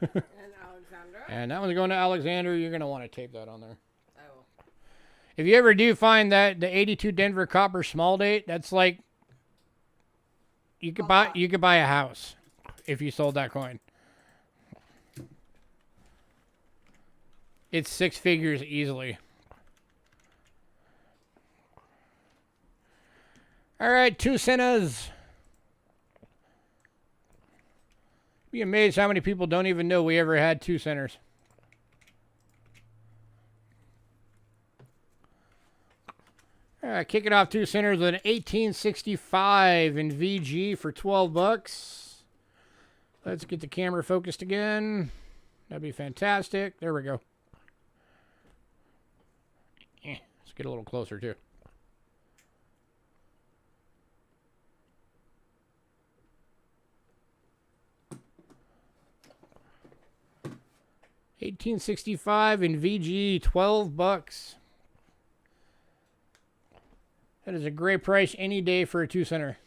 Speaker 2: And Alexandra?
Speaker 1: And that one's going to Alexander. You're going to want to tape that on there.
Speaker 2: I will.
Speaker 1: If you ever do find that the 82 Denver copper small date, that's like you could buy a house if you sold that coin. It's 6 figures easily. All right, 2 centers. Be amazed how many people don't even know we ever had 2 centers. All right, kicking off 2 centers with an 1865 in VG for 12 bucks. Let's get the camera focused again. That'd be fantastic. There we go. Let's get a little closer too. $18.65 in VG, 12 bucks. That is a great price any day for a 2 center.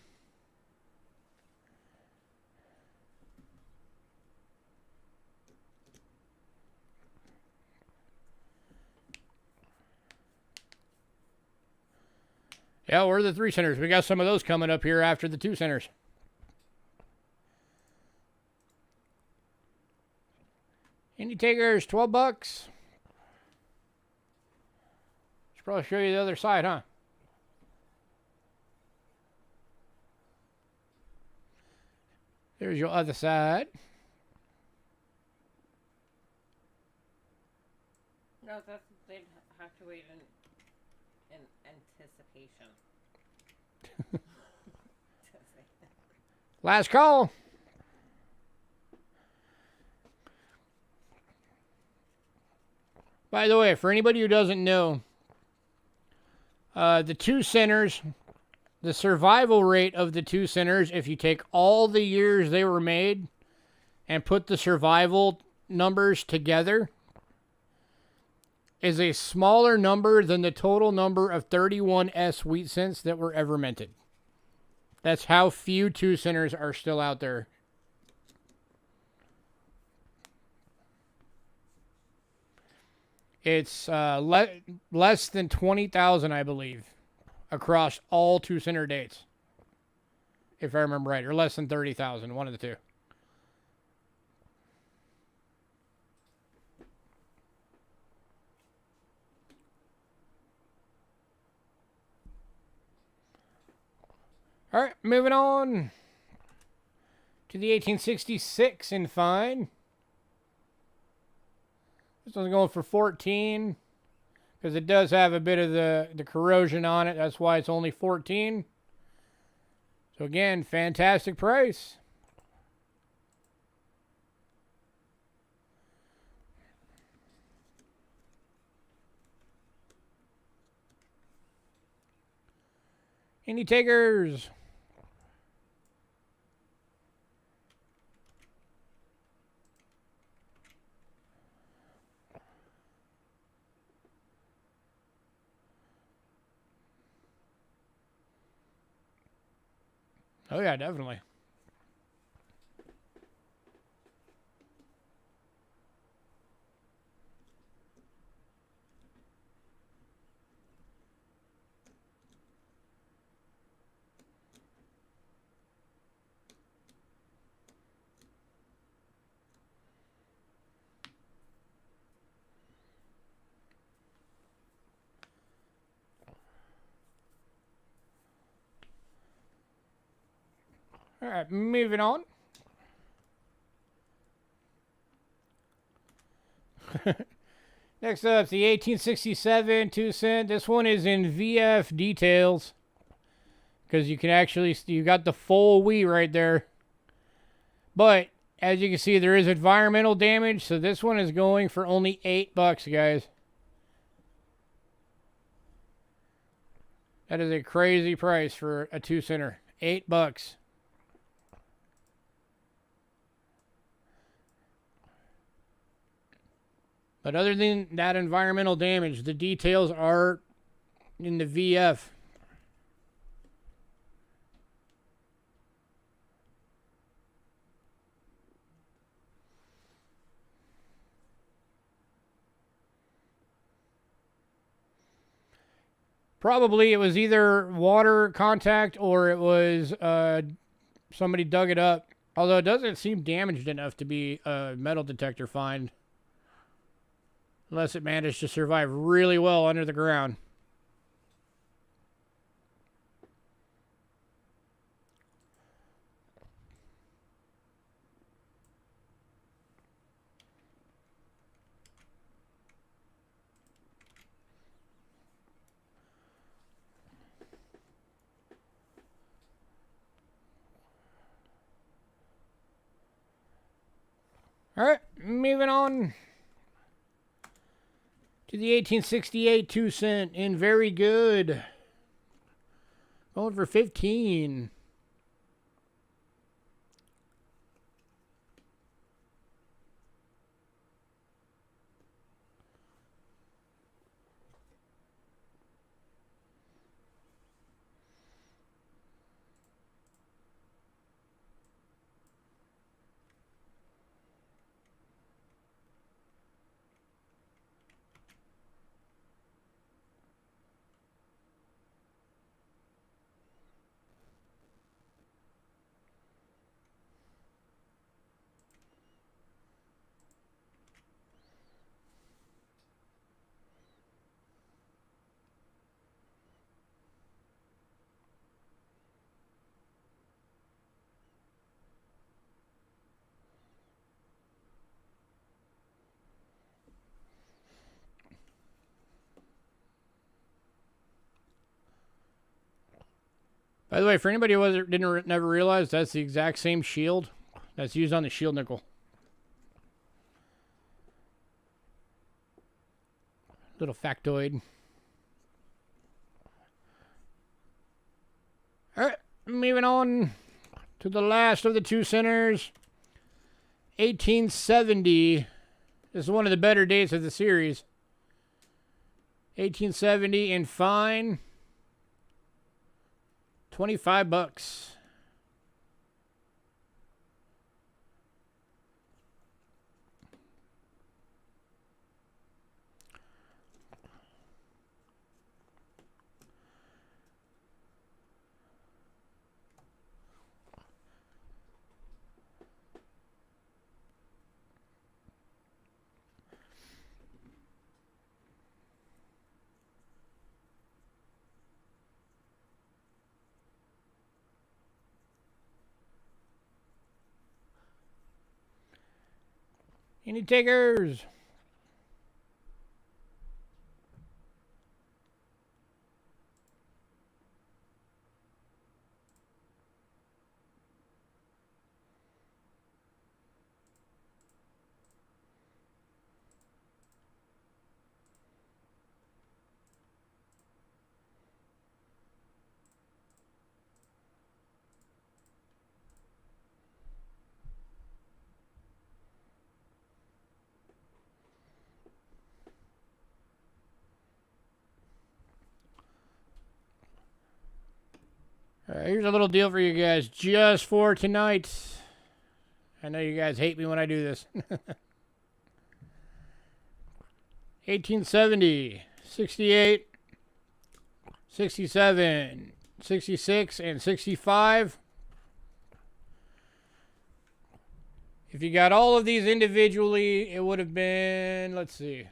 Speaker 1: Yeah, we're the 3 centers. We got some of those coming up here after the 2 centers. Indie takers, 12 bucks. Should probably show you the other side, huh? There's your other side.
Speaker 2: No, they'd have to wait in anticipation.
Speaker 1: Last call. By the way, for anybody who doesn't know, the 2 centers, the survival rate of the 2 centers, if you take all the years they were made and put the survival numbers together, is a smaller number than the total number of 31S wheat cents that were ever minted. That's how few 2 centers are still out there. It's less than 20,000, I believe, across all 2 center dates, if I remember right, or less than 30,000, one of the two. All right, moving on to the 1866 in fine. This one's going for 14 because it does have a bit of the corrosion on it. That's why it's only 14. So again, fantastic price. Any takers? Oh, yeah, definitely. All right, moving on. Next up, the 1867 2 cent. This one is in VF details because you can actually, you got the full wheat right there. But as you can see, there is environmental damage, so this one is going for only 8 bucks, guys. That is a crazy price for a 2 center. 8 bucks. But other than that environmental damage, the details are in the VF. Probably it was either water contact or it was somebody dug it up. Although it doesn't seem damaged enough to be a metal detector find. Unless it managed to survive really well under the ground. All right, moving on to the 1868 2-cent in very good. Going for 15. By the way, for anybody who never realize, that's the exact same shield that's used on the shield nickel. Little factoid. All right, moving on to the last of the 2-centers. 1870. This is one of the better dates of the series. 1870 in fine. $25. Any takers? All right, here's a little deal for you guys just for tonight. I know you guys hate me when I do this. 1870, 68, 67, 66, and 65. If you got all of these individually, it would have been, let's see,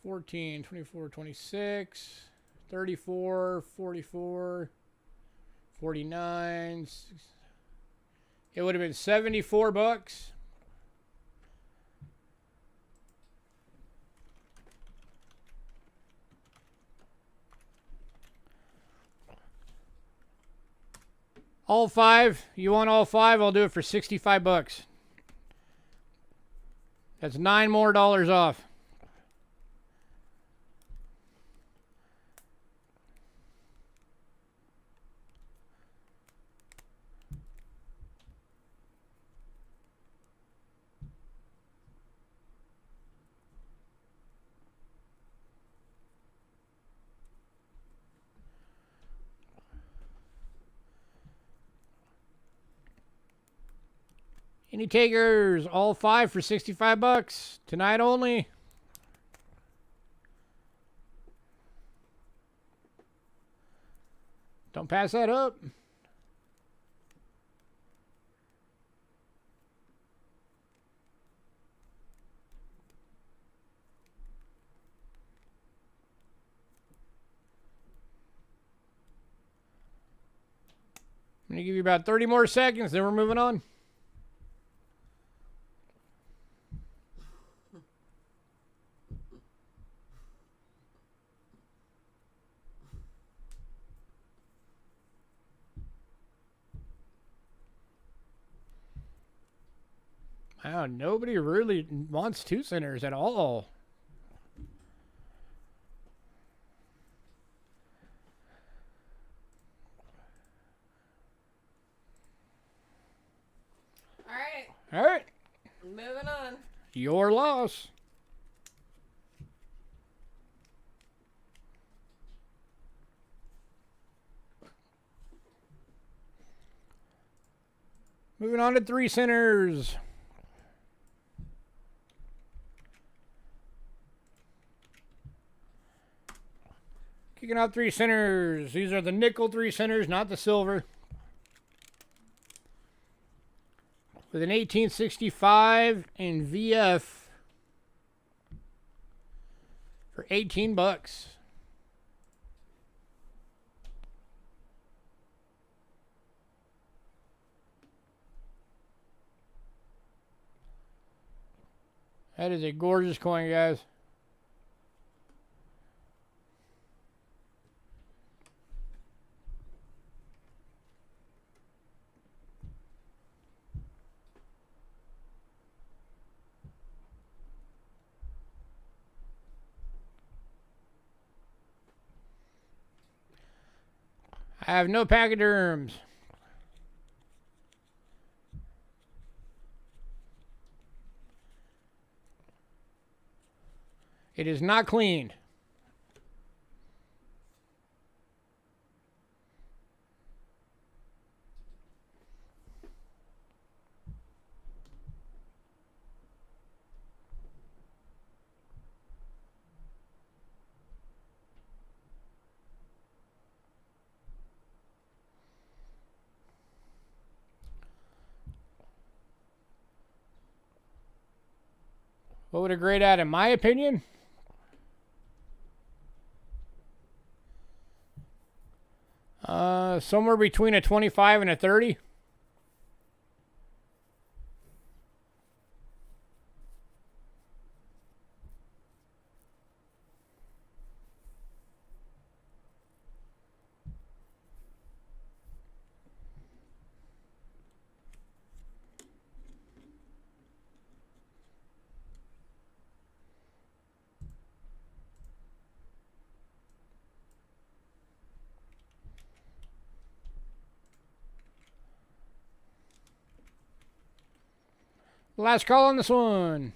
Speaker 1: 14, 24, 26, 34, 44, 49. It would have been $74. All five. You want all five? I'll do it for $65. That's $9 more off. Any takers? All five for $65. Tonight only. Don't pass that up. I'm going to give you about 30 more seconds, then we're moving on. Wow, nobody really wants 2-centers at all.
Speaker 2: Alright,
Speaker 1: All right,
Speaker 2: moving on.
Speaker 1: your loss. Moving on to 3-centers. Kicking out 3-centers. These are the nickel 3-centers, not the silver. With an 1865 in VF for $18. That is a gorgeous coin, guys. I have no pachyderms. It is not cleaned. What would a grade at, in my opinion? Somewhere between a 25 and a 30. Last call on this one.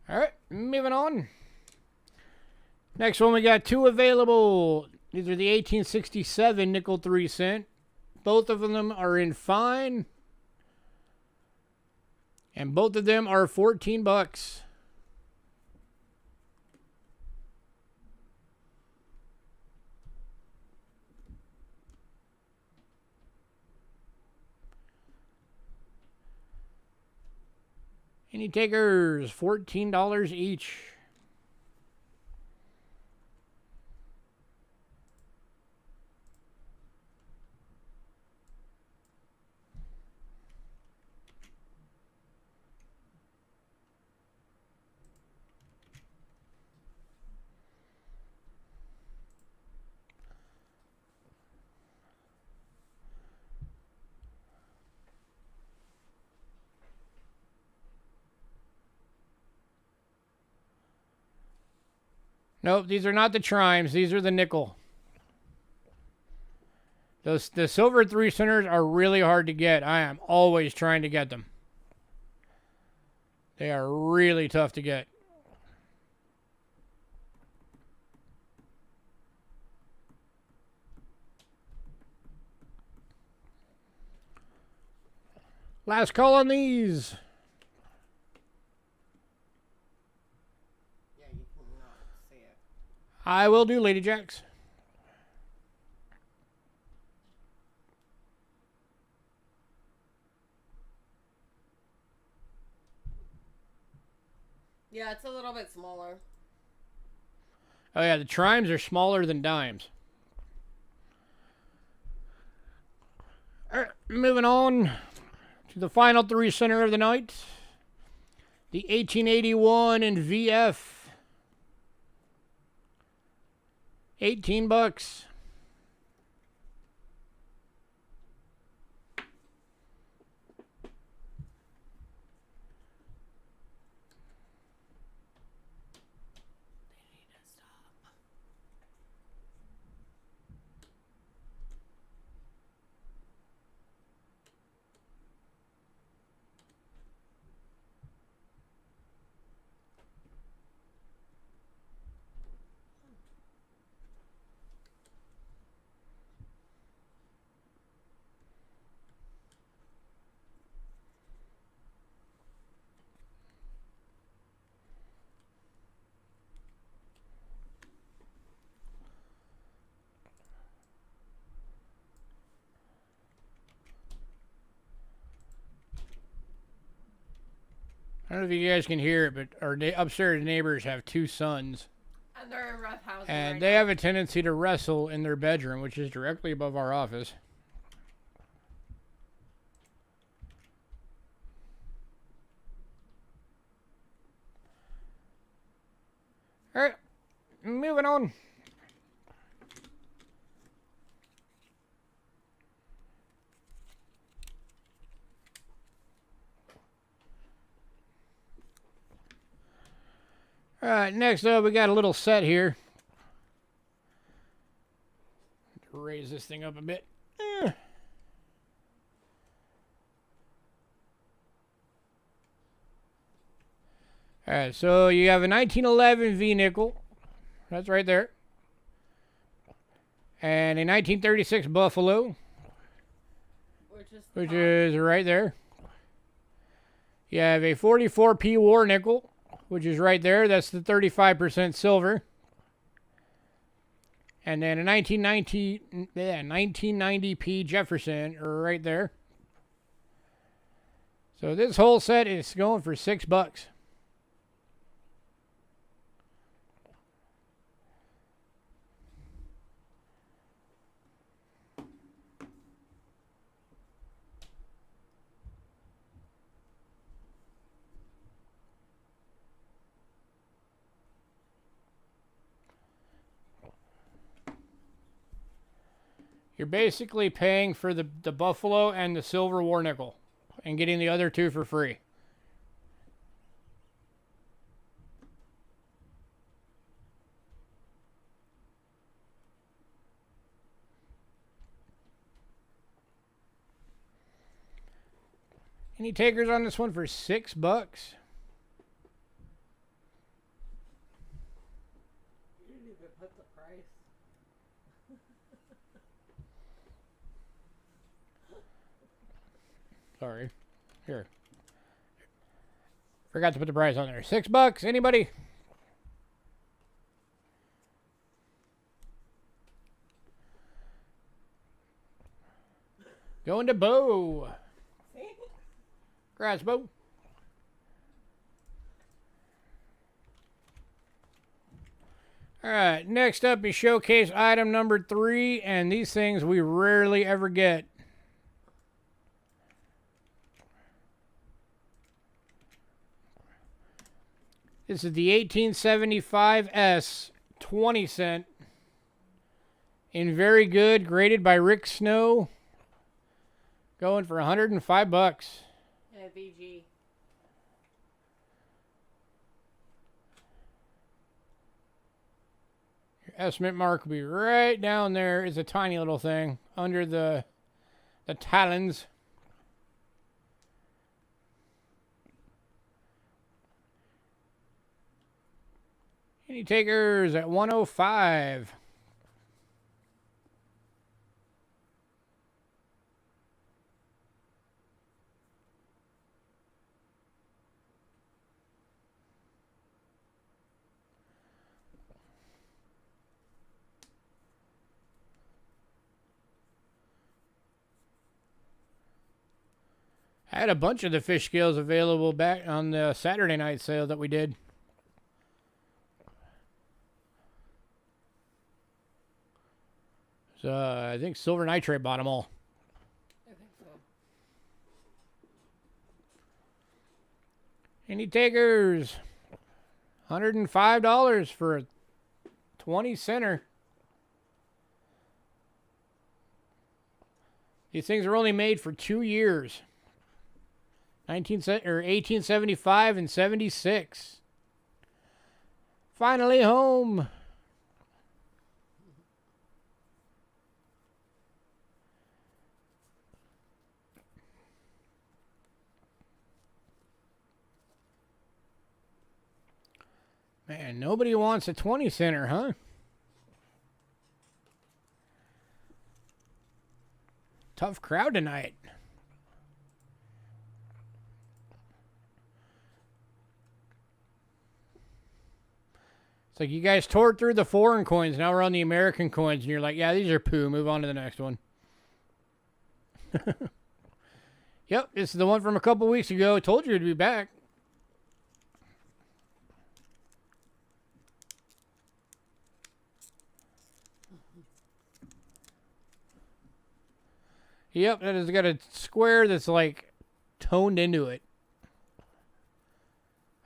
Speaker 1: All right, moving on. Next one, we got 2 available. These are the 1867 nickel 3-cent. Both of them are in fine. And both of them are $14. Any takers? $14 each. Nope, these are not the trimes. These are the nickel. The silver 3-centers are really hard to get. I am always trying to get them. They are really tough to get. Last call on these.
Speaker 3: Yeah, you cannot see it.
Speaker 1: I will do Lady Jacks.
Speaker 2: Yeah, it's a little bit smaller.
Speaker 1: Oh yeah, the trimes are smaller than dimes. All right, moving on to the final 3 center of the night. The 1881 in VF. $18. I don't know if you guys can hear it, but our upstairs neighbors have 2 sons.
Speaker 2: And they're in rough housing.
Speaker 1: And
Speaker 2: right
Speaker 1: they
Speaker 2: now.
Speaker 1: have a tendency to wrestle in their bedroom, which is directly above our office. All right, moving on. All right, next up, we got a little set here. Raise this thing up a bit. All right, so you have a 1911 V nickel. That's right there. And a 1936 Buffalo, which is right there. You have a 44p War nickel, which is right there. That's the 35% silver. And then a 1990p Jefferson right there. So this whole set is going for $6. You're basically paying for the Buffalo and the silver War nickel and getting the other 2 for free. Any takers on this one for $6?
Speaker 3: You didn't even put the price.
Speaker 1: Sorry. Here. Forgot to put the price on there. $6. Anybody? Going to Bo. Grass Bo. All right. Next up is showcase item number 3, and these things we rarely ever get. This is the 1875S 20 cent in very good, graded by Rick Snow. Going for $105.
Speaker 2: Yeah, VG.
Speaker 1: Your estimate mark will be right down there. It's a tiny little thing under the talons. Any takers at 105? I had a bunch of the fish scales available back on the Saturday night sale that we did. So I think Silver Nitrate bought them all.
Speaker 2: I think
Speaker 1: Any takers? $105 for a 20 center. These things are only made for 2 years. 1875 and 76. Finally home. Man, nobody wants a 20 center, huh? Tough crowd tonight. It's like you guys tore through the foreign coins. Now we're on the American coins. And you're like, yeah, these are poo. Move on to the next one. Yep, this is the one from a couple weeks ago. I told you it'd be back. Yep, that has got a square that's like toned into it.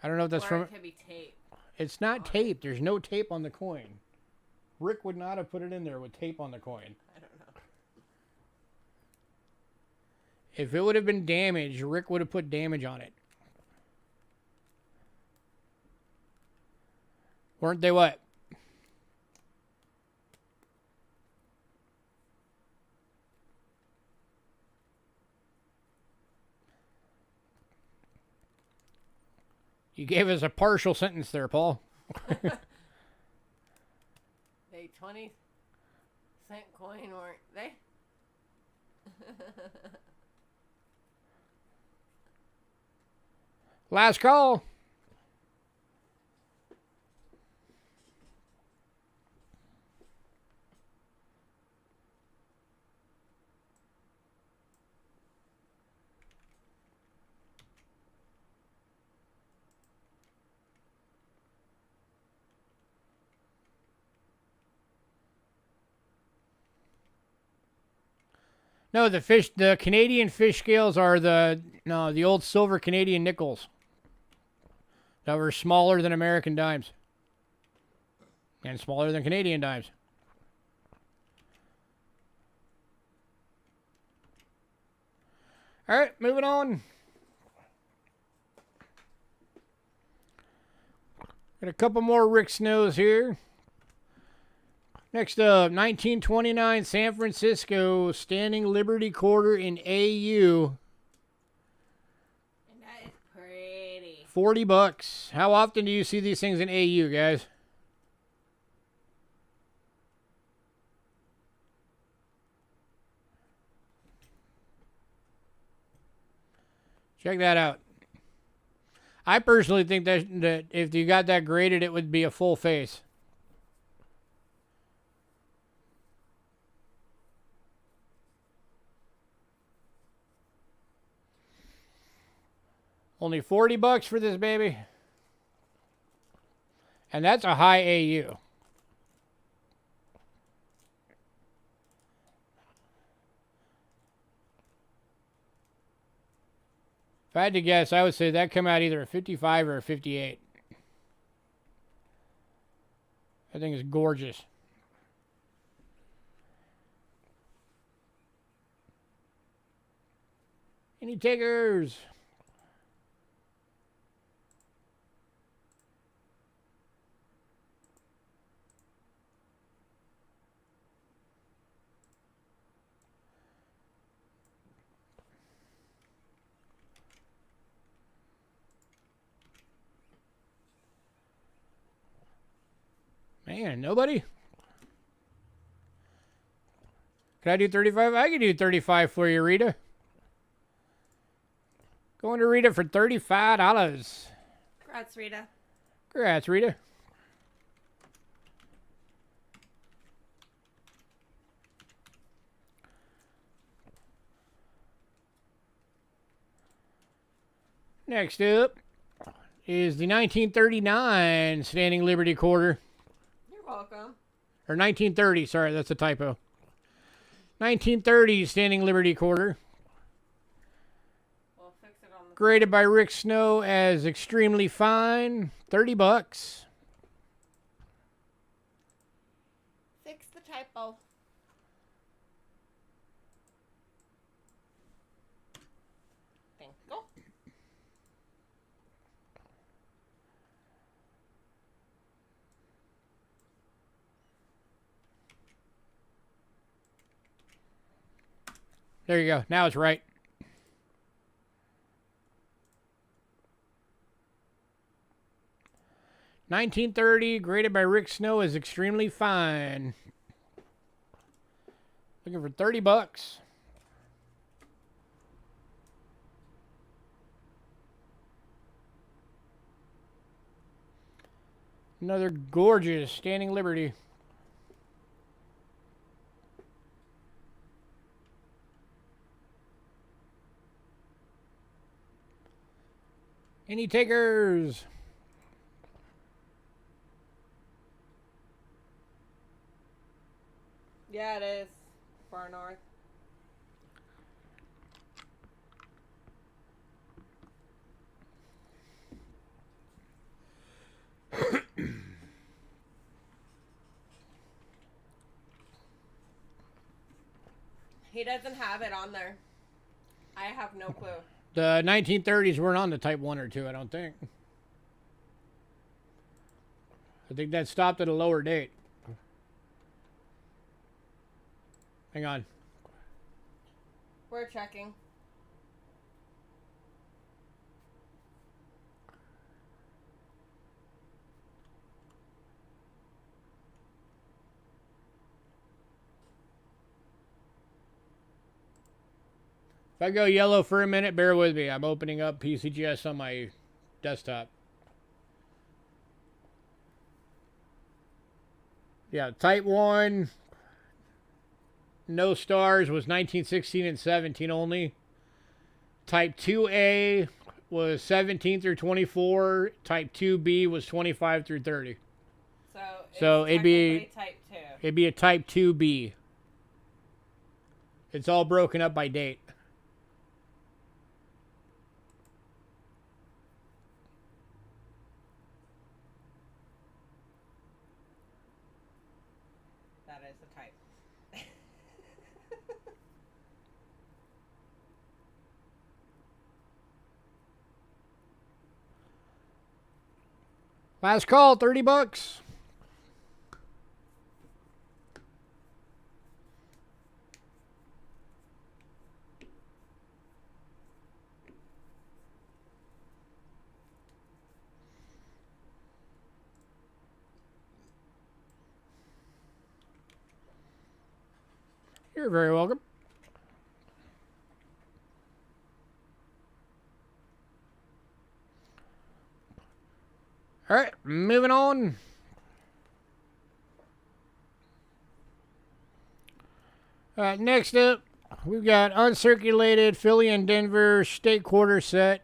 Speaker 1: I don't know if that's from.
Speaker 2: It could be tape.
Speaker 1: It's not tape. There's no tape on the coin. Rick would not have put it in there with tape on the coin.
Speaker 2: I don't know.
Speaker 1: If it would have been damaged, Rick would have put damage on it. Weren't they what? You gave us a partial sentence there, Paul.
Speaker 2: They 20-cent coin, weren't they?
Speaker 1: Last call. No, the Canadian fish scales are the old silver Canadian nickels that were smaller than American dimes and smaller than Canadian dimes. All right, moving on. Got a couple more Rick Snows here. Next up, 1929 San Francisco Standing Liberty Quarter in AU.
Speaker 2: And that is pretty.
Speaker 1: $40. How often do you see these things in AU, guys? Check that out. I personally think that if you got that graded, it would be a full face. Only $40 for this baby. And that's a high AU. If I had to guess, I would say that come out either a 55 or a 58. I think it's gorgeous. Any takers? Man, nobody? Can I do 35? I can do 35 for you, Rita. Going to Rita for $35.
Speaker 2: Congrats, Rita.
Speaker 1: Congrats, Rita. Next up is the 1939 Standing Liberty Quarter.
Speaker 2: You're welcome.
Speaker 1: Or 1930, sorry, that's a typo. 1930 Standing Liberty Quarter.
Speaker 2: We'll fix it on the
Speaker 1: Graded by Rick Snow as extremely fine. $30.
Speaker 2: Fix the typo. Thank you.
Speaker 1: There you go. Now it's right. $19.30, graded by Rick Snow as extremely fine. Looking for $30. Another gorgeous Standing Liberty. Any takers?
Speaker 2: Yeah, it is. Far north. He doesn't have it on there. I have no clue.
Speaker 1: The 1930s weren't on the Type 1 or 2, I don't think. I think that stopped at a lower date. Hang on.
Speaker 2: We're checking.
Speaker 1: If I go yellow for a minute, bear with me. I'm opening up PCGS on my desktop. Yeah, Type 1, no stars, was 1916 and 17 only. Type 2A was 17 through 24. Type 2B was 25 through 30.
Speaker 2: So
Speaker 1: it'd be
Speaker 2: type 2.
Speaker 1: It'd be a Type 2B. It's all broken up by date.
Speaker 2: That is a type.
Speaker 1: Last call, $30. You're very welcome. All right, moving on. All right, next up, we've got uncirculated Philly and Denver state quarter set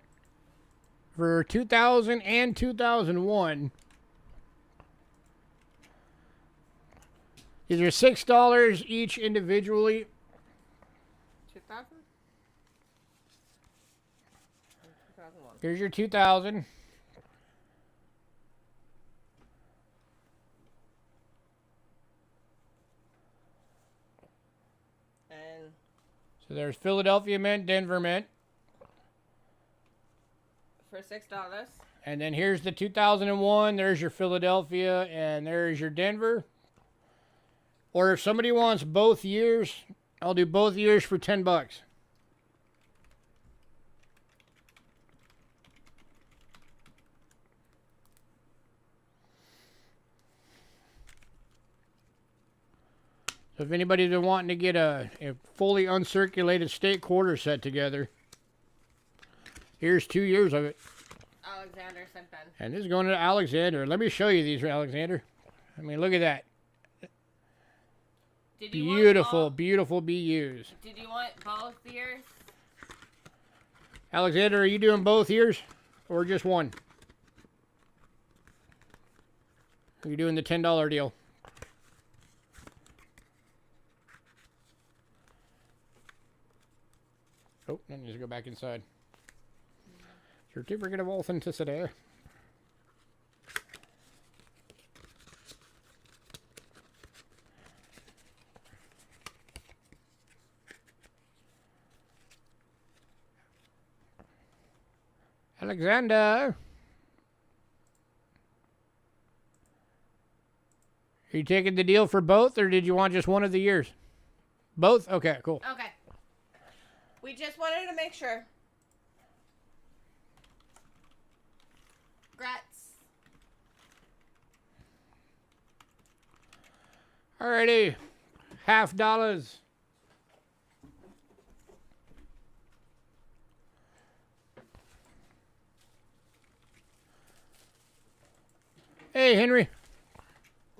Speaker 1: for 2000 and 2001. These are $6 each individually.
Speaker 2: 2000? 2001.
Speaker 1: Here's your 2000.
Speaker 2: And
Speaker 1: So there's Philadelphia Mint, Denver Mint.
Speaker 2: for $6.
Speaker 1: And then here's the 2001. There's your Philadelphia, and there's your Denver. Or if somebody wants both years, I'll do both years for $10. So if anybody's been wanting to get a fully uncirculated state quarter set together, here's 2 years of it.
Speaker 2: Alexander sent Ben.
Speaker 1: And this is going to Alexander. Let me show you these, Alexander. I mean, look at that.
Speaker 2: Did you
Speaker 1: Beautiful,
Speaker 2: want
Speaker 1: beautiful BUs.
Speaker 2: Did you want both years?
Speaker 1: Alexander, are you doing both years or just one? Are you doing the $10 deal? Oh, I need to go back inside. Certificate of authenticity. Alexander. Are you taking the deal for both, or did you want just one of the years? Both? Okay, cool.
Speaker 2: Okay. We just wanted to make sure. Grats.
Speaker 1: Alrighty. $50. Hey, Henry.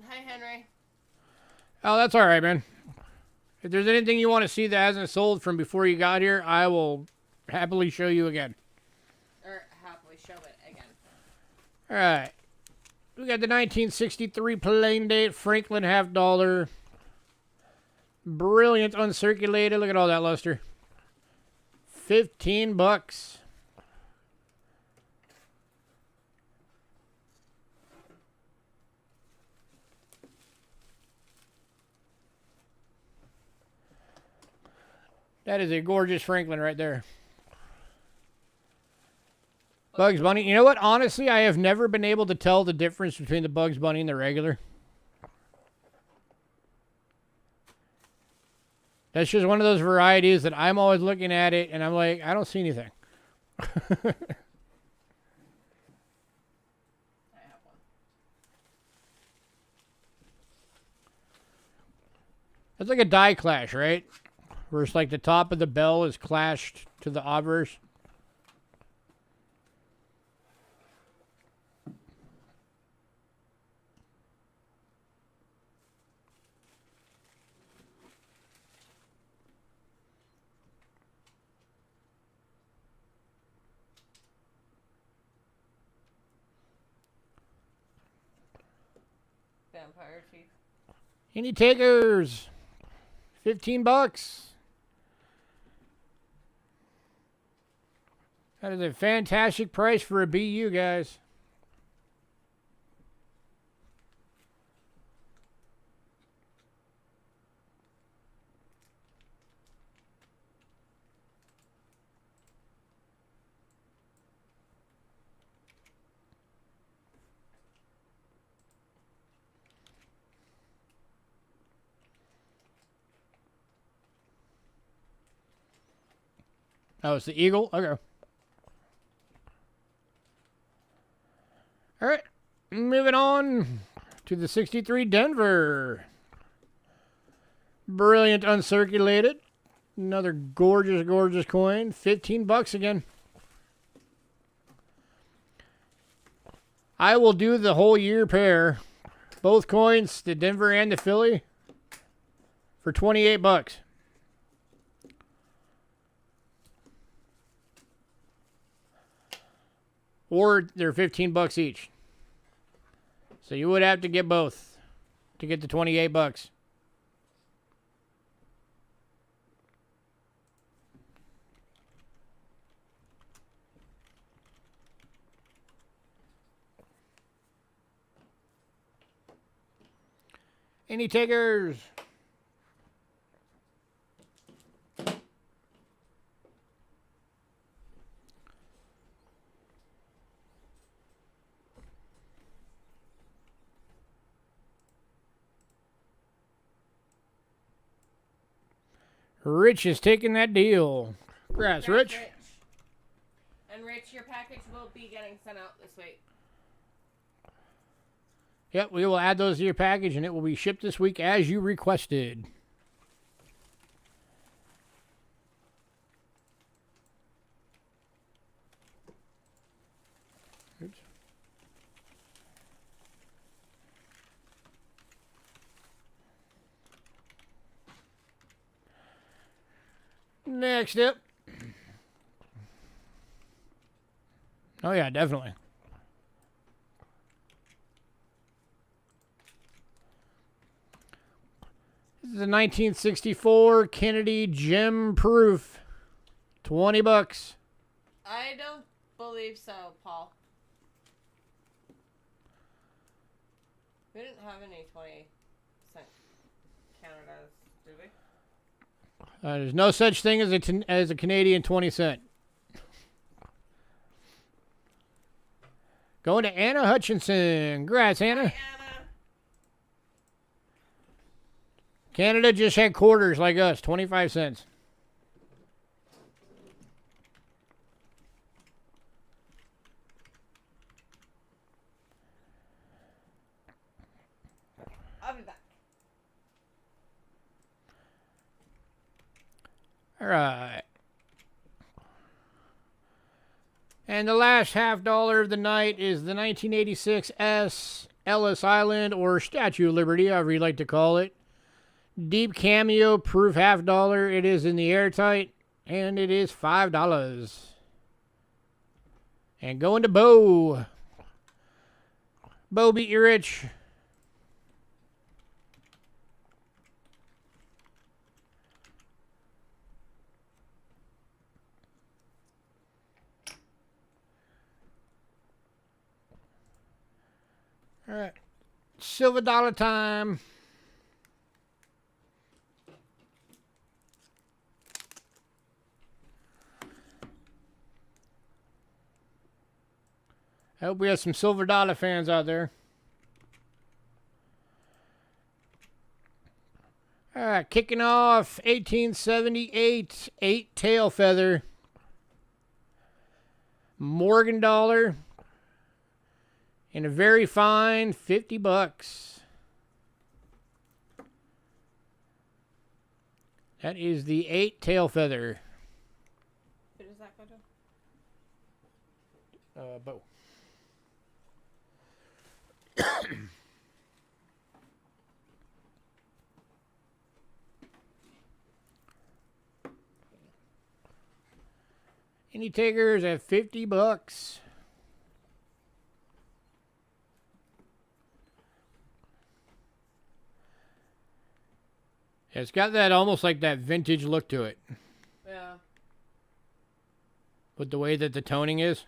Speaker 2: Hi, Henry.
Speaker 1: Oh, that's all right, man. If there's anything you want to see that hasn't sold from before you got here, I will happily show you again.
Speaker 2: Or happily show it again.
Speaker 1: All right. We got the 1963 plain date Franklin $50. Brilliant uncirculated. Look at all that luster. $15. That is a gorgeous Franklin right there. Bugs Bunny. You know what? Honestly, I have never been able to tell the difference between the Bugs Bunny and the regular. That's just one of those varieties that I'm always looking at it and I'm like, I don't see anything.
Speaker 2: I have one.
Speaker 1: That's like a die clash, right? Where it's like the top of the bell is clashed to the obverse.
Speaker 2: Vampire Chief.
Speaker 1: Any takers? $15. That is a fantastic price for a BU, guys. Oh, it's the Eagle? Okay. All right. Moving on to the 63 Denver. Brilliant uncirculated. Another gorgeous, gorgeous coin. $15 again. I will do the whole year pair. Both coins, the Denver and the Philly, for $28. Or they're $15 each. So you would have to get both to get the $28. Any takers? Rich is taking that deal. Congrats, Rich.
Speaker 2: And Rich, your package will be getting sent out this week.
Speaker 1: Yep, we will add those to your package, and it will be shipped this week as you requested. Oops. Next up. Oh, yeah, definitely. This is a 1964 Kennedy Gem Proof. $20.
Speaker 2: I don't believe so, Paul. We didn't have any 20-cent Canadas, did we?
Speaker 1: There's no such thing as a Canadian 20 cent. Going to Anna Hutchinson. Congrats, Anna.
Speaker 2: Hi, Anna.
Speaker 1: Canada just had quarters like us, 25 cents.
Speaker 2: I'll be back.
Speaker 1: All right. And the last $50 of the night is the 1986 S Ellis Island, or Statue of Liberty, however you like to call it. Deep cameo proof $50. It is in the airtight, and it is $5. And going to Bo. Bo beat you rich. All right, silver dollar time. I hope we have some silver dollar fans out there. All right, kicking off 1878 8 tail feather. Morgan dollar. And a very fine $50. That is the 8 tail feather.
Speaker 2: Who does that go to?
Speaker 1: Bo. Any takers at $50? It's got that almost like that vintage look to it.
Speaker 2: Yeah.
Speaker 1: With the way that the toning is.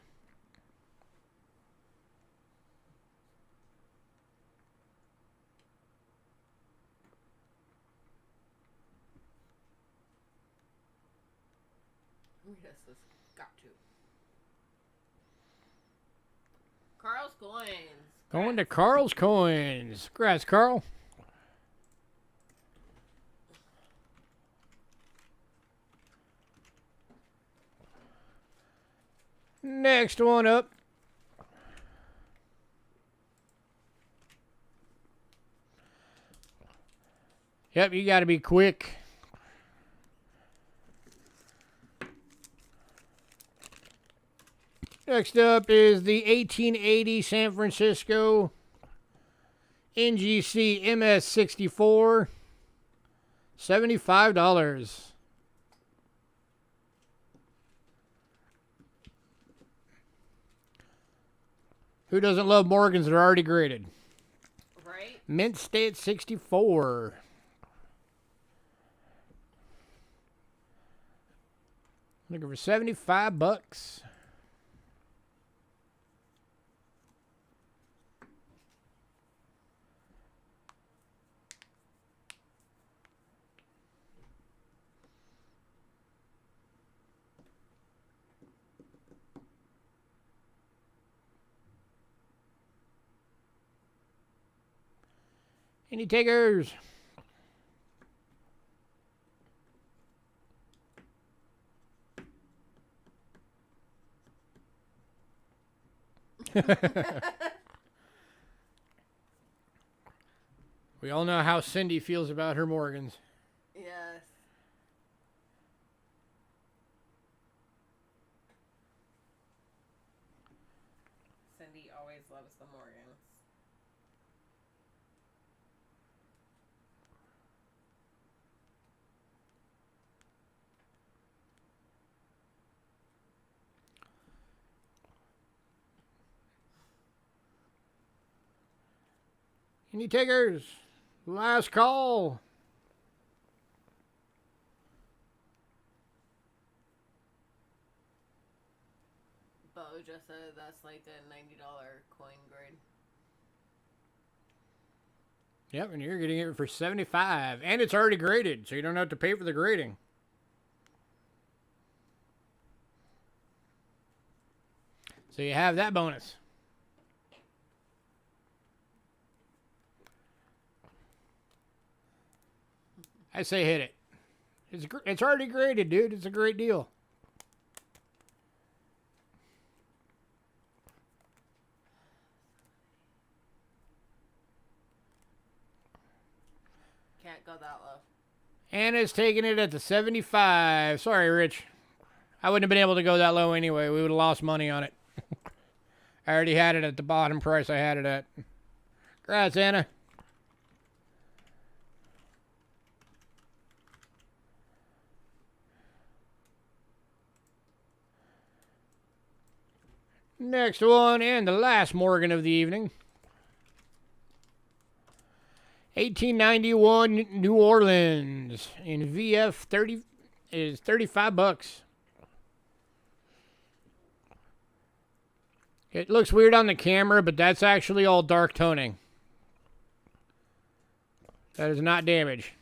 Speaker 2: Yes, this got to. Carl's Coins.
Speaker 1: Going to Carl's Coins. Congrats, Carl. Next one up. Yep, you got to be quick. Next up is the 1880 San Francisco NGC MS64. $75. Who doesn't love Morgans that are already graded?
Speaker 2: Right?
Speaker 1: Mint State 64. Looking for $75. Any takers? We all know how Cindy feels about her Morgans.
Speaker 2: Yes. Cindy always loves the Morgans.
Speaker 1: Any takers? Last call.
Speaker 2: But we just said that's like a $90 coin grade.
Speaker 1: Yep, and you're getting it for $75, and it's already graded, so you don't have to pay for the grading. So you have that bonus. I say hit it. It's already graded, dude. It's a great deal.
Speaker 2: Can't go that low.
Speaker 1: And it's taking it at the 75. Sorry, Rich. I wouldn't have been able to go that low anyway. We would have lost money on it. I already had it at the bottom price I had it at. Congrats, Anna. Next one, and the last Morgan of the evening. 1891 New Orleans in VF 30 is $35. It looks weird on the camera, but that's actually all dark toning. That is not damage.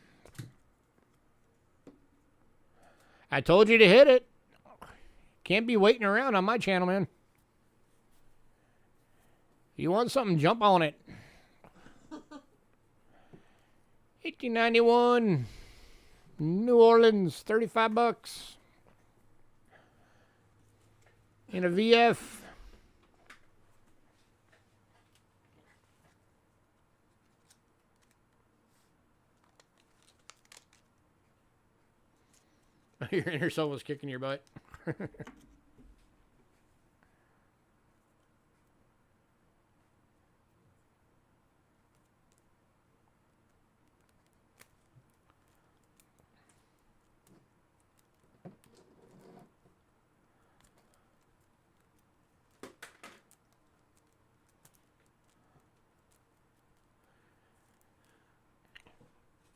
Speaker 1: I told you to hit it. Can't be waiting around on my channel, man. You want something, jump on it. 1891 New Orleans, $35 in a VF. Your inner soul was kicking your butt.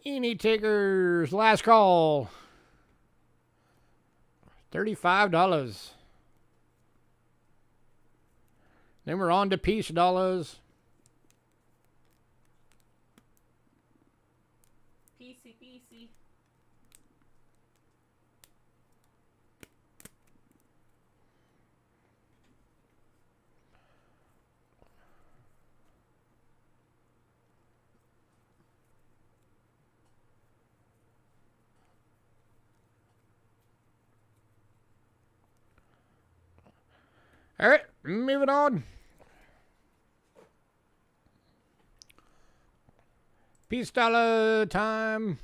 Speaker 1: Any takers? Last call. $35. Then we're on to piece dollars.
Speaker 2: PC.
Speaker 1: All right, moving on. Piece dollar time.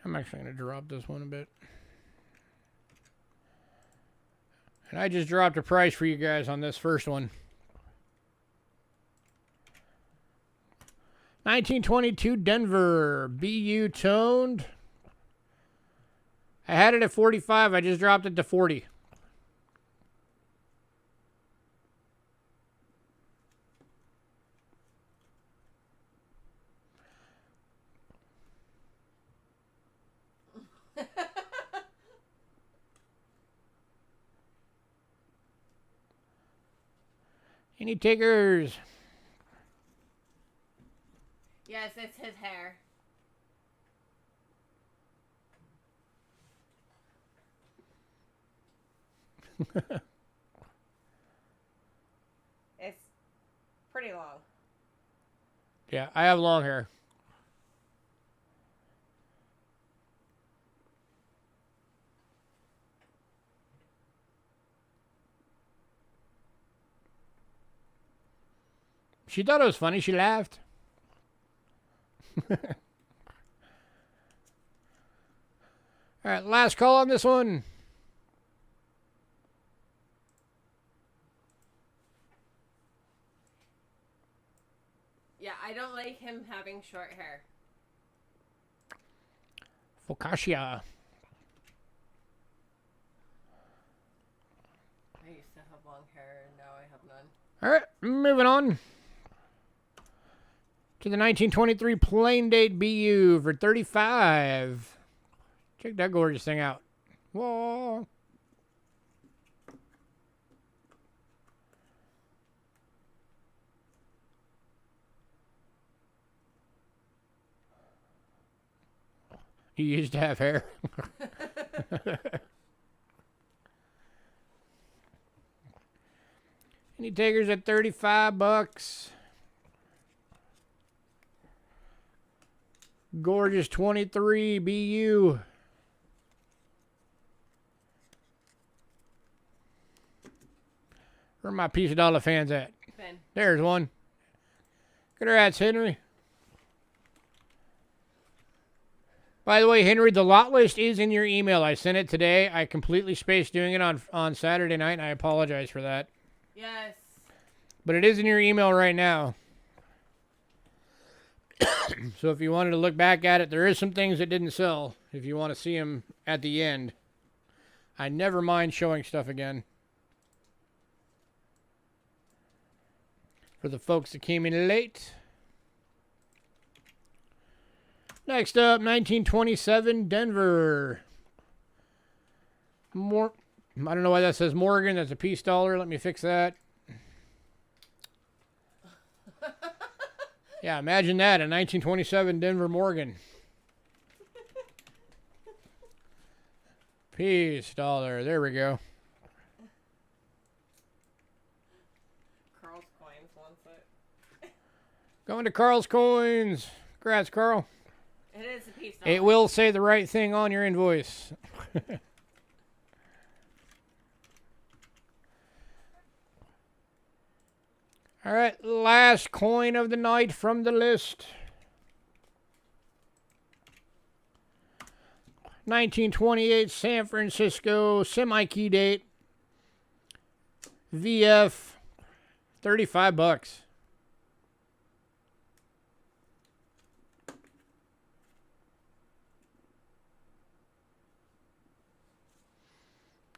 Speaker 1: I'm actually going to drop this one a bit. And I just dropped a price for you guys on this first one. 1922 Denver BU toned. I had it at 45. I just dropped it to 40. Any takers?
Speaker 2: Yes, it's his hair. It's pretty long.
Speaker 1: Yeah, I have long hair. She thought it was funny. She laughed. All right, last call on this one.
Speaker 2: Yeah, I don't like him having short hair.
Speaker 1: Focaccia.
Speaker 2: I used to have long hair, and now I have none.
Speaker 1: All right, moving on to the 1923 plain date BU for 35. Check that gorgeous thing out. Whoa. You used to have hair. Any takers at $35? Gorgeous 23 BU. Where are my piece of dollar fans at?
Speaker 2: Ben.
Speaker 1: There's one. Congrats, Henry. By the way, Henry, the lot list is in your email. I sent it today. I completely spaced doing it on Saturday night, and I apologize for that.
Speaker 2: Yes.
Speaker 1: But it is in your email right now. So if you wanted to look back at it, there is some things that didn't sell. If you want to see them at the end. I never mind showing stuff again. For the folks that came in late. Next up, 1927 Denver. I don't know why that says Morgan. That's a peace dollar. Let me fix that. Yeah, imagine that, a 1927 Denver Morgan. Peace dollar. There we go.
Speaker 2: Carl's Coins wants it.
Speaker 1: Going to Carl's Coins. Congrats, Carl.
Speaker 2: It is a piece dollar.
Speaker 1: It will say the right thing on your invoice. All right, last coin of the night from the list. 1928 San Francisco semi-key date. VF, $35.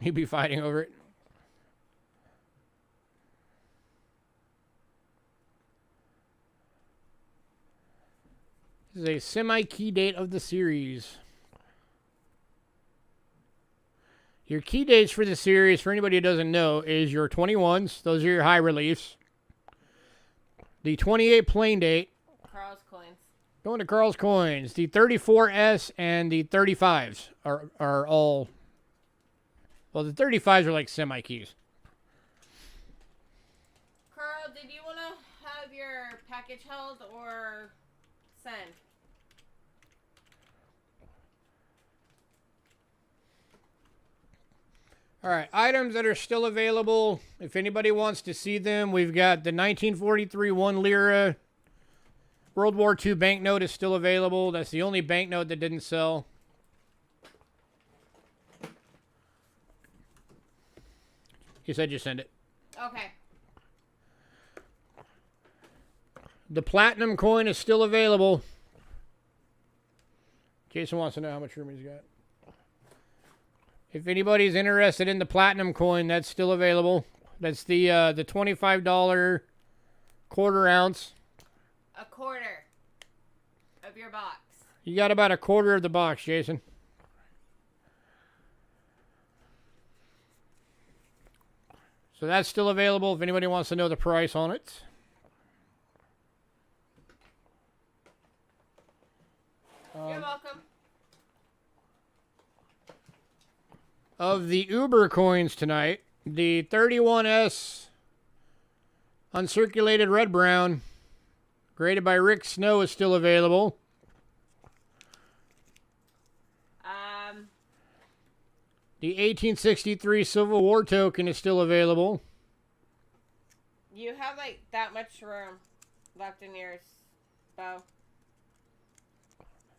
Speaker 1: He'd be fighting over it. This is a semi-key date of the series. Your key dates for the series, for anybody who doesn't know, is your 21s. Those are your high reliefs. The 28 plain date.
Speaker 2: Carl's Coins.
Speaker 1: Going to Carl's Coins. The 34S and the 35s are all... Well, the 35s are like semi-keys.
Speaker 2: Carl, did you want to have your package held or send?
Speaker 1: All right, items that are still available. If anybody wants to see them, we've got the 1943 1 lira. World War II banknote is still available. That's the only banknote that didn't sell. He said just send it.
Speaker 2: Okay.
Speaker 1: The platinum coin is still available. Jason wants to know how much room he's got. If anybody's interested in the platinum coin, that's still available. That's the $25 quarter ounce.
Speaker 2: A quarter of your box.
Speaker 1: You got about a quarter of the box, Jason. So that's still available if anybody wants to know the price on it.
Speaker 2: You're welcome.
Speaker 1: Of the Uber coins tonight, the 31S uncirculated red brown, graded by Rick Snow, is still available. The 1863 Civil War token is still available.
Speaker 2: You have like that much room left in yours, Bo.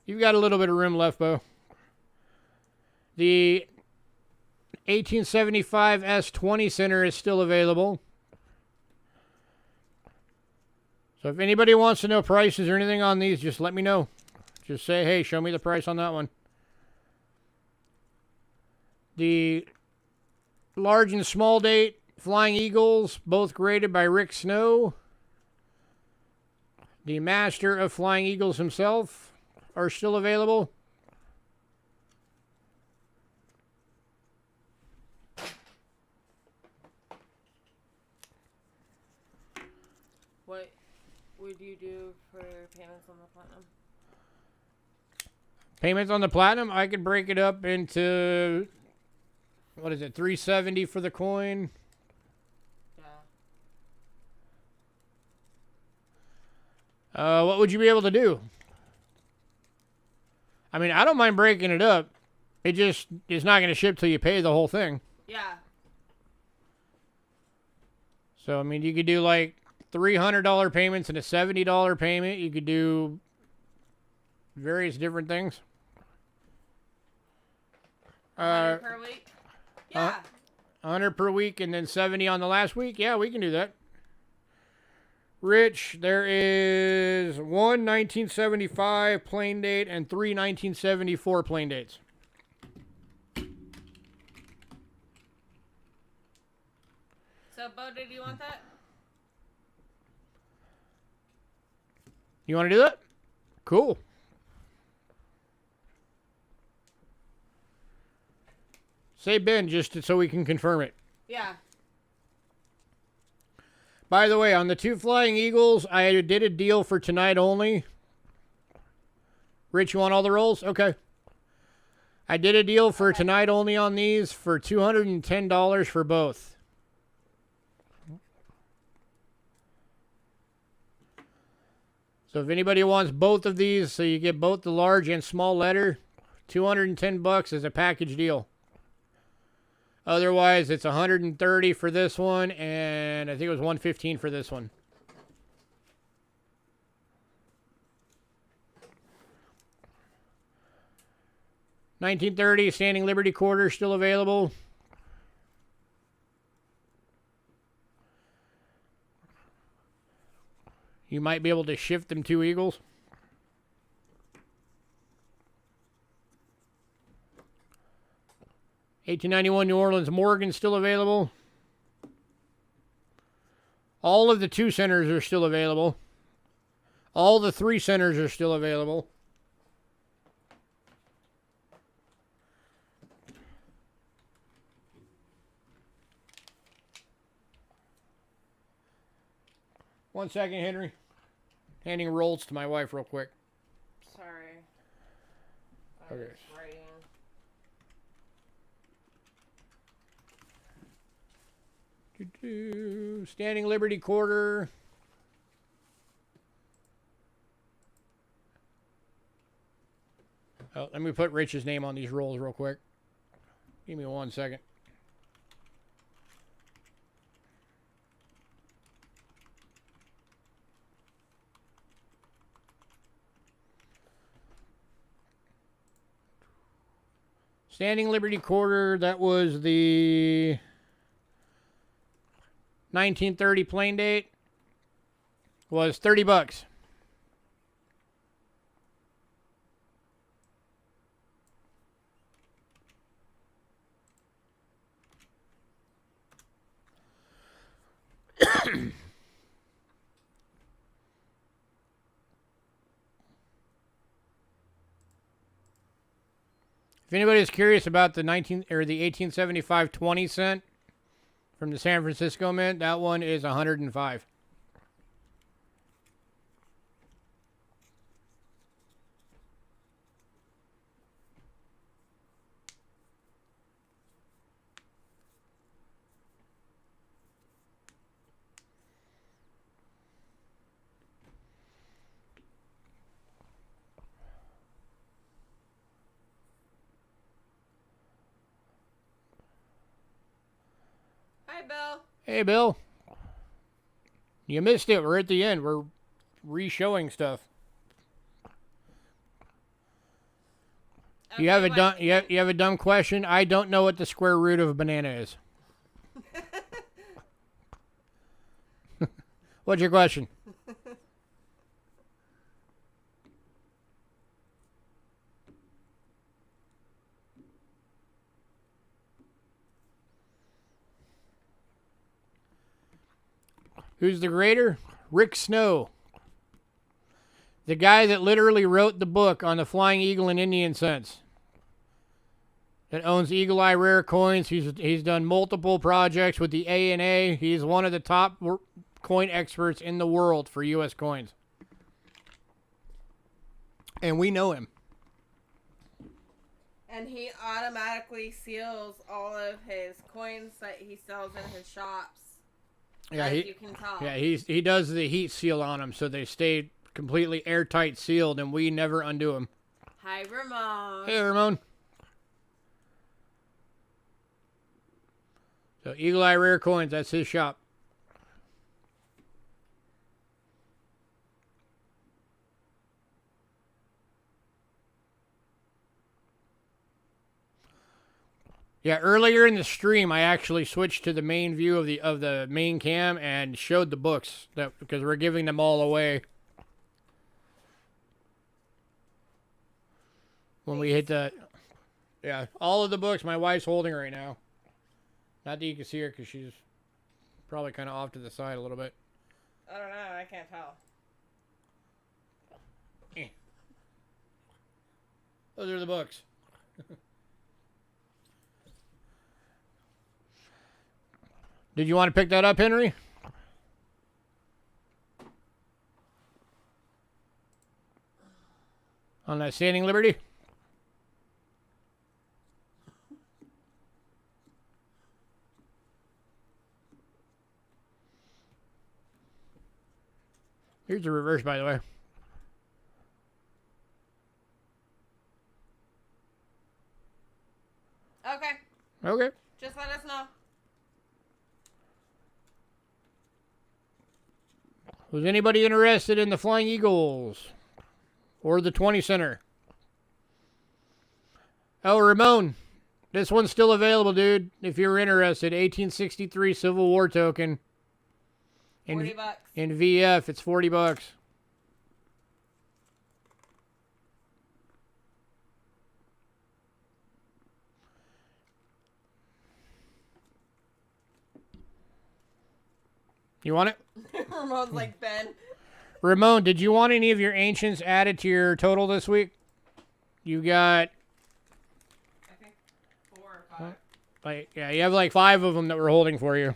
Speaker 1: You've got a little bit of room left, Bo. The 1875 S20 center is still available. So if anybody wants to know prices or anything on these, just let me know. Just say, hey, show me the price on that one. The large and small date Flying Eagles, both graded by Rick Snow. The master of Flying Eagles himself are still available.
Speaker 2: do for payments on the platinum?
Speaker 1: Payments on the platinum, I could break it up into, what is it, $370 for the coin.
Speaker 2: Yeah.
Speaker 1: What would you be able to do? I mean, I don't mind breaking it up. It just is not going to ship till you pay the whole thing.
Speaker 2: Yeah.
Speaker 1: So, I mean, you could do like $300 payments and a $70 payment. You could do various different things.
Speaker 2: 100 per week? Yeah.
Speaker 1: 100 per week and then 70 on the last week? Yeah, we can do that. Rich, there is 1 1975 plain date and 3 1974 plain dates.
Speaker 2: So, Bo, did you want that?
Speaker 1: You want to do that? Cool. Say Ben just so we can confirm it.
Speaker 2: Yeah.
Speaker 1: By the way, on the 2 Flying Eagles, I did a deal for tonight only. Rich, you want all the rolls? Okay. I did a deal for tonight only on these for $210 for both. So if anybody wants both of these, so you get both the large and small letter, $210 is a package deal. Otherwise, it's $130 for this one, and I think it was $115 for this one. $1930 Standing Liberty Quarter still available. You might be able to shift them 2 Eagles. $1891 New Orleans Morgan still available. All of the 2 centers are still available. All the 3 centers are still available. One second, Henry. Handing rolls to my wife real quick.
Speaker 2: Sorry. I
Speaker 1: Okay.
Speaker 2: was writing.
Speaker 1: Standing Liberty Quarter. Oh, let me put Rich's name on these rolls real quick. Give me 1 second. Standing Liberty Quarter, that was the 1930 plain date, was $30. If anybody's curious about the 1875 20 cent from the San Francisco Mint, that one is $105.
Speaker 2: Hi, Bill.
Speaker 1: Hey, Bill. You missed it. We're at the end. We're re-showing stuff.
Speaker 2: Okay,
Speaker 1: You have a
Speaker 2: what?
Speaker 1: dumb. You have a dumb question. I don't know what the square root of a banana is. What's your question? Who's the greater? Rick Snow. The guy that literally wrote the book on the Flying Eagle and Indian cents. That owns Eagle Eye Rare Coins. He's done multiple projects with the A&A. He's one of the top coin experts in the world for U.S. coins. And we know him.
Speaker 2: And he automatically seals all of his coins that he sells in his shops.
Speaker 1: Yeah,
Speaker 2: as you can tell.
Speaker 1: Yeah, he does the heat seal on them, so they stay completely airtight sealed, and we never undo them.
Speaker 2: Hi, Ramon.
Speaker 1: Hey, Ramon. So Eagle Eye Rare Coins, that's his shop. Yeah, earlier in the stream, I actually switched to the main view of the main cam and showed the books because we're giving them all away. When we hit the, yeah, all of the books my wife's holding right now. Not that you can see her because she's probably kind of off to the side a little bit.
Speaker 2: I don't know. I can't tell.
Speaker 1: Those are the books. Did you want to pick that up, Henry? On that Standing Liberty? Here's the reverse, by the way.
Speaker 2: Okay.
Speaker 1: Okay.
Speaker 2: Just let us know.
Speaker 1: Was anybody interested in the Flying Eagles? Or the 20 center? Oh, Ramon. This one's still available, dude. If you're interested. 1863 Civil War token.
Speaker 2: $40.
Speaker 1: In VF, it's $40. You want it?
Speaker 2: Ramon's like, Ben.
Speaker 1: Ramon, did you want any of your ancients added to your total this week? You got,
Speaker 2: I think 4 or 5.
Speaker 1: like, yeah, you have like 5 of them that we're holding for you.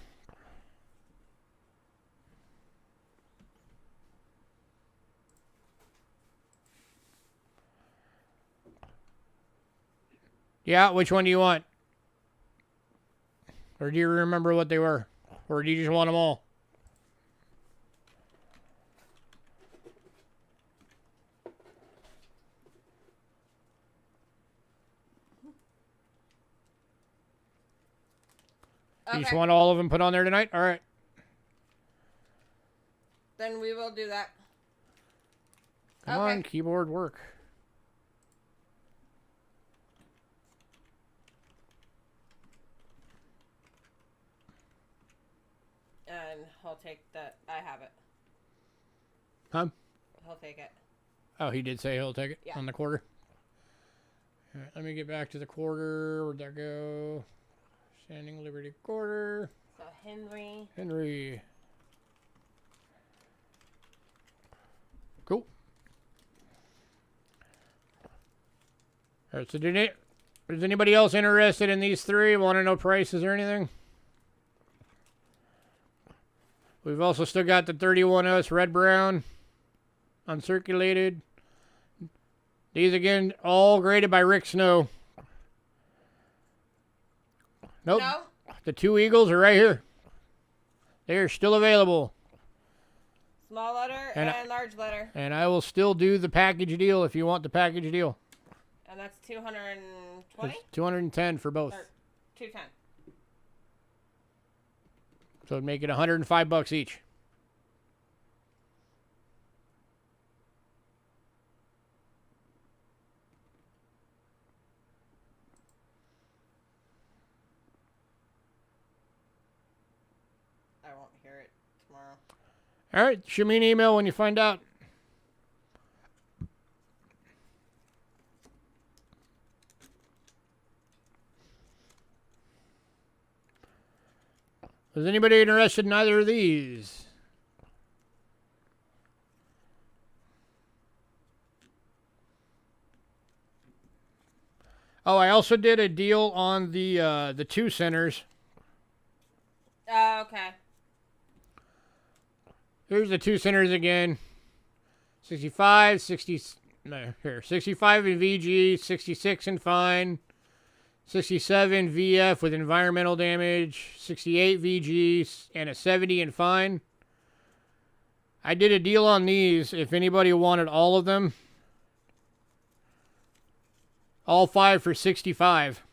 Speaker 1: Yeah, which one do you want? Or do you remember what they were? Or do you just want them all?
Speaker 2: Okay.
Speaker 1: You just want all of them put on there tonight? All right.
Speaker 2: Then we will do that.
Speaker 1: Come on, keyboard work.
Speaker 2: And he'll take that. I have it.
Speaker 1: Huh?
Speaker 2: He'll take it.
Speaker 1: Oh, he did say he'll take it
Speaker 2: Yeah.
Speaker 1: on the quarter. All right, let me get back to the quarter. Where'd that go? Standing Liberty quarter.
Speaker 2: So Henry.
Speaker 1: Henry. Cool. All right, so is anybody else interested in these 3? Want to know prices or anything? We've also still got the 31S Red Brown uncirculated. These again, all graded by Rick Snow. Nope.
Speaker 2: No?
Speaker 1: The 2 Eagles are right here. They are still available.
Speaker 2: Small letter and large letter.
Speaker 1: And I will still do the package deal if you want the package deal.
Speaker 2: And that's 220?
Speaker 1: It's 210 for both.
Speaker 2: Or 210.
Speaker 1: So it'd make it $105 each.
Speaker 2: I won't hear it tomorrow.
Speaker 1: All right, shoot me an email when you find out. Is anybody interested in either of these? Oh, I also did a deal on the 2 centers.
Speaker 2: Oh, okay.
Speaker 1: Here's the 2 centers again. 65, 60, No, here. 65 in VG, 66 in fine, 67 VF with environmental damage, 68 VG, and a 70 in fine. I did a deal on these if anybody wanted all of them. All 5 for 65.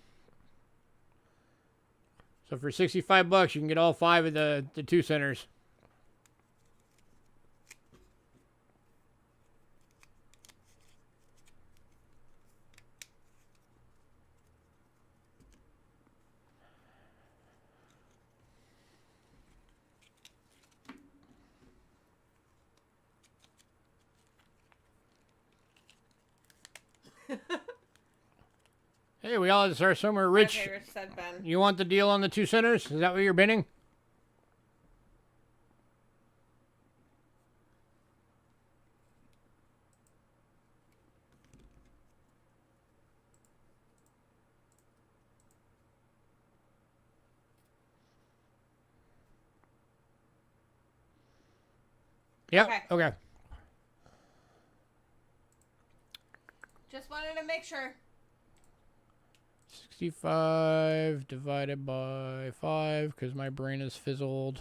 Speaker 1: So for 65 bucks, you can get all 5 of the 2 centers. Hey, we all are somewhere rich.
Speaker 2: Okay, Rich said Ben.
Speaker 1: You want the deal on the 2 centers? Is that what you're bidding? Yep. Okay.
Speaker 2: Just wanted to make sure.
Speaker 1: 65 divided by 5 because my brain is fizzled.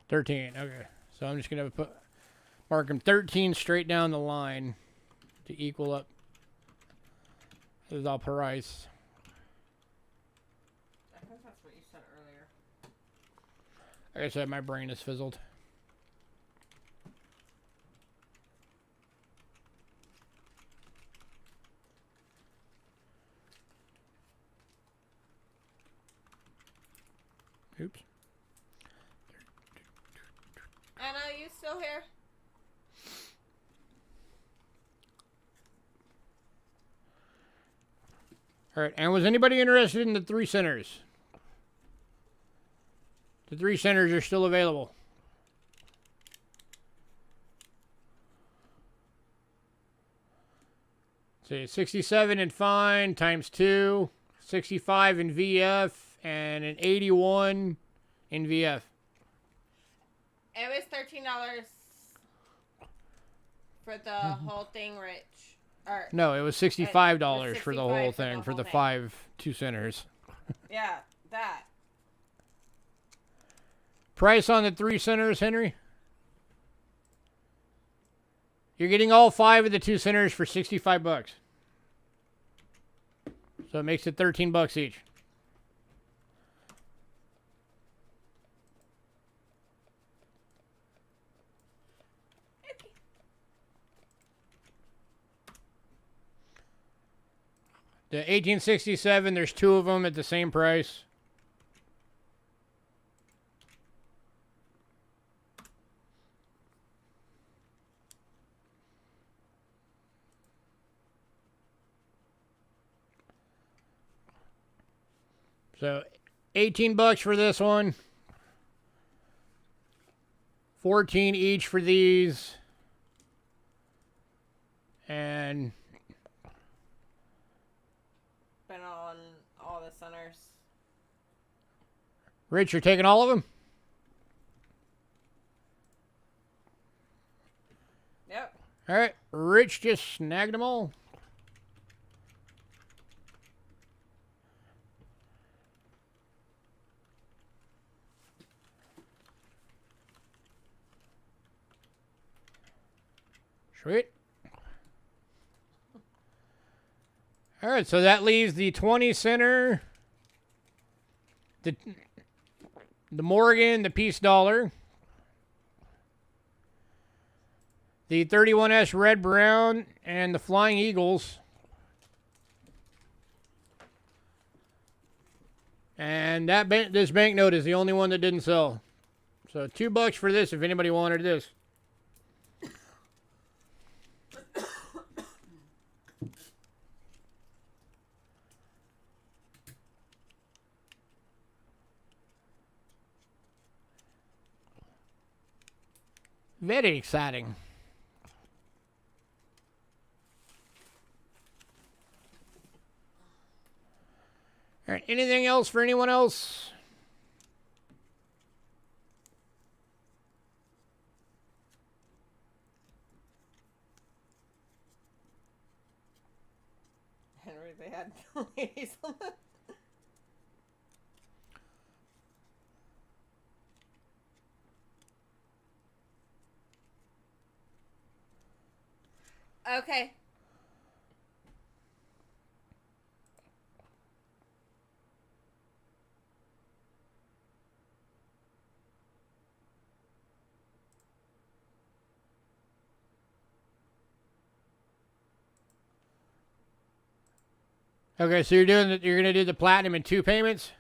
Speaker 1: $13. Okay. So I'm just going to mark them 13 straight down the line to equal up the price.
Speaker 2: I think that's what you said earlier.
Speaker 1: Like I said, my brain is fizzled. Oops.
Speaker 2: Anna, you still here?
Speaker 1: All right. And was anybody interested in the 3 centers? The 3 centers are still available. See, 67 in fine times 2, 65 in VF, and an 81 in VF.
Speaker 2: It was $13 for the whole thing, Rich. Or,
Speaker 1: No, it was $65
Speaker 2: it
Speaker 1: for the
Speaker 2: was
Speaker 1: whole
Speaker 2: $65
Speaker 1: thing, for the
Speaker 2: thing.
Speaker 1: 5 2 centers.
Speaker 2: Yeah, that.
Speaker 1: Price on the 3 centers, Henry? You're getting all 5 of the 2 centers for 65 bucks. So it makes it 13 bucks each. The 1867, there's 2 of them at the same price. So 18 bucks for this one. 14 each for these. And
Speaker 2: Been on all the centers.
Speaker 1: Rich, you're taking all of them?
Speaker 2: Yep.
Speaker 1: All right. Rich just snagged them all. Sweet. All right, so that leaves the 20 center, the Morgan, the Peace Dollar, the 31S Red Brown, and the Flying Eagles. And this banknote is the only one that didn't sell. So $2 for this if anybody wanted this. Very exciting. All right, anything else for anyone else?
Speaker 2: like they had ladies on the... Okay.
Speaker 1: Okay, so you're gonna do the platinum in 2 payments?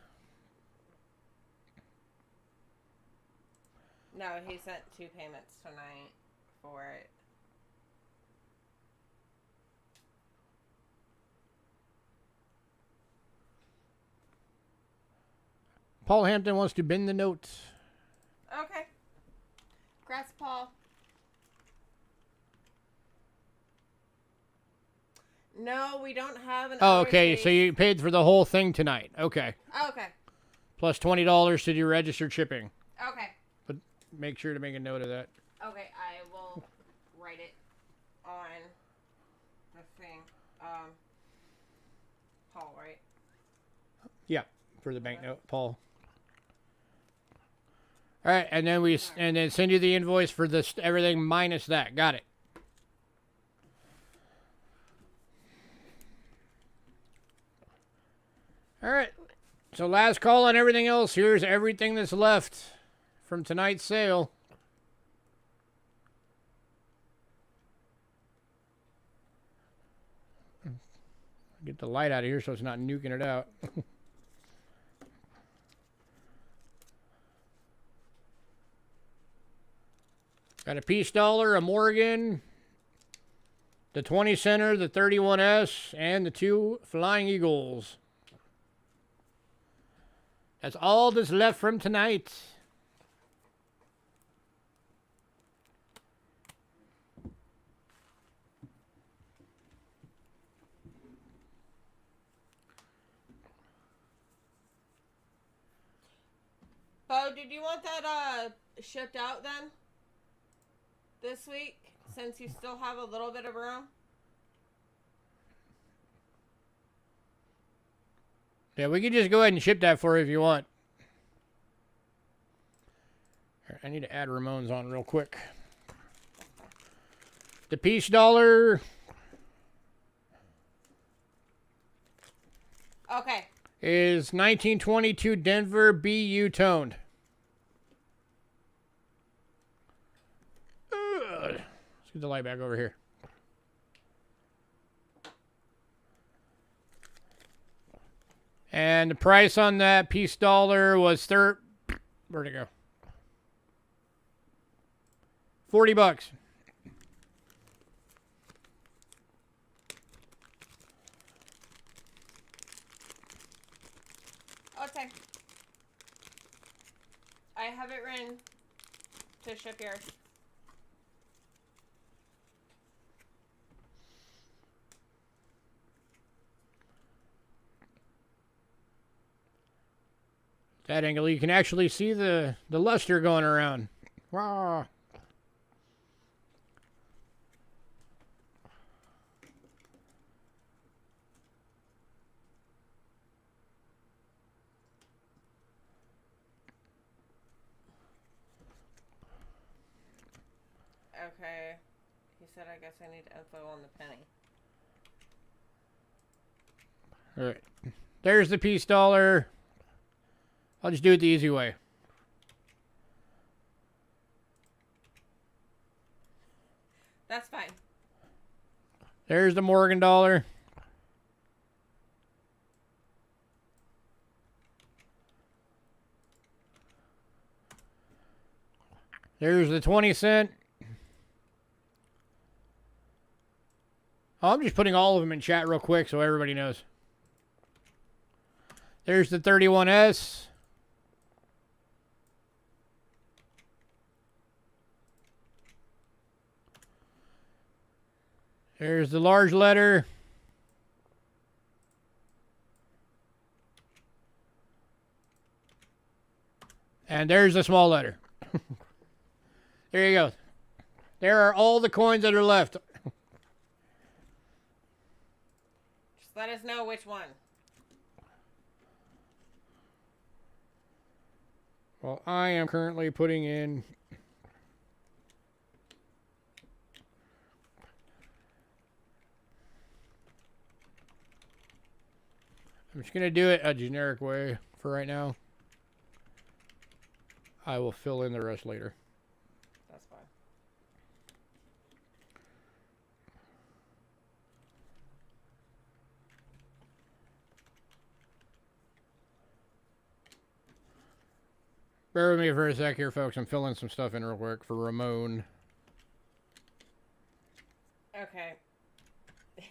Speaker 2: No, he sent 2 payments tonight for it.
Speaker 1: Paul Hampton wants to bend the notes.
Speaker 2: Okay. Grass Paul. No, we don't have an...
Speaker 1: Oh, okay, so you paid for the whole thing tonight. Okay.
Speaker 2: Okay.
Speaker 1: Plus $20 to do registered shipping.
Speaker 2: Okay.
Speaker 1: But make sure to make a note of that.
Speaker 2: Okay, I will write it on the thing. Paul, right?
Speaker 1: Yeah, for the banknote, Paul. All right, and then send you the invoice for this everything minus that. Got it. All right. So last call on everything else. Here's everything that's left from tonight's sale. Get the light out of here so it's not nuking it out. Got a piece dollar, a Morgan, the 20 center, the 31S, and the 2 Flying Eagles. That's all that's left from tonight.
Speaker 2: Bo, did you want that shipped out then? This week? Since you still have a little bit of room?
Speaker 1: Yeah, we can just go ahead and ship that for you if you want. Here, I need to add Ramones on real quick. The piece dollar
Speaker 2: Okay.
Speaker 1: is 1922 Denver BU toned. Let's get the light back over here. And the price on that piece dollar was where'd it go? $40.
Speaker 2: Okay. I have it written to ship yours.
Speaker 1: That angle, you can actually see the luster going around. Wow.
Speaker 2: Okay. He said I guess I need info on the penny.
Speaker 1: All right. There's the piece dollar. I'll just do it the easy way.
Speaker 2: That's fine.
Speaker 1: There's the Morgan dollar. There's the 20 cent. Oh, I'm just putting all of them in chat real quick so everybody knows. There's the 31S. There's the large letter. And there's the small letter. There you go. There are all the coins that are left.
Speaker 2: Just let us know which one.
Speaker 1: Well, I am currently putting in... I'm just going to do it a generic way for right now. I will fill in the rest later.
Speaker 2: That's fine.
Speaker 1: Bear with me for a sec here, folks. I'm filling some stuff in real quick for Ramon.
Speaker 2: Okay.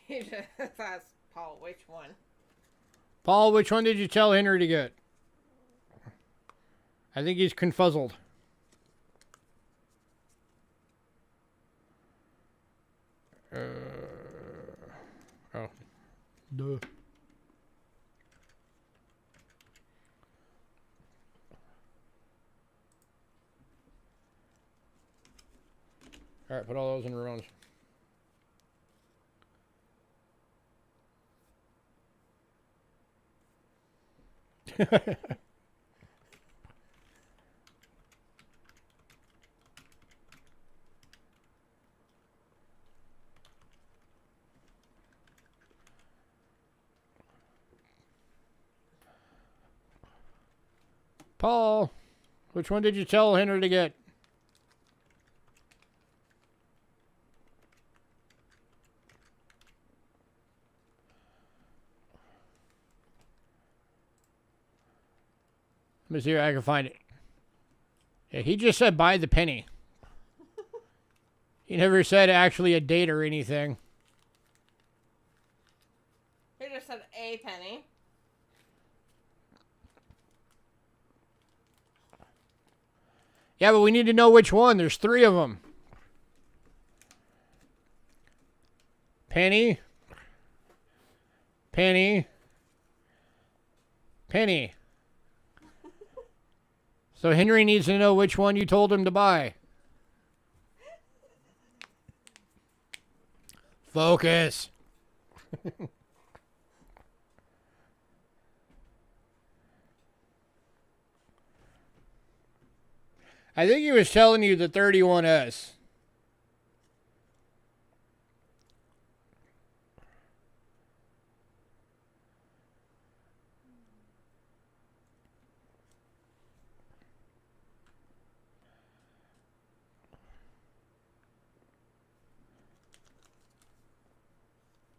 Speaker 2: He just asked Paul which one.
Speaker 1: Paul, which one did you tell Henry to get? I think he's confuzzled. Oh. Duh. Alright, put all those in Ramon's. Paul, which one did you tell Henry to get? Let me see if I can find it. Yeah, he just said buy the penny. He never said actually a date or anything.
Speaker 2: He just said a penny.
Speaker 1: Yeah, but we need to know which one. There's 3 of them. Penny. Penny. Penny. So Henry needs to know which one you told him to buy. Focus. I think he was telling you the 31S.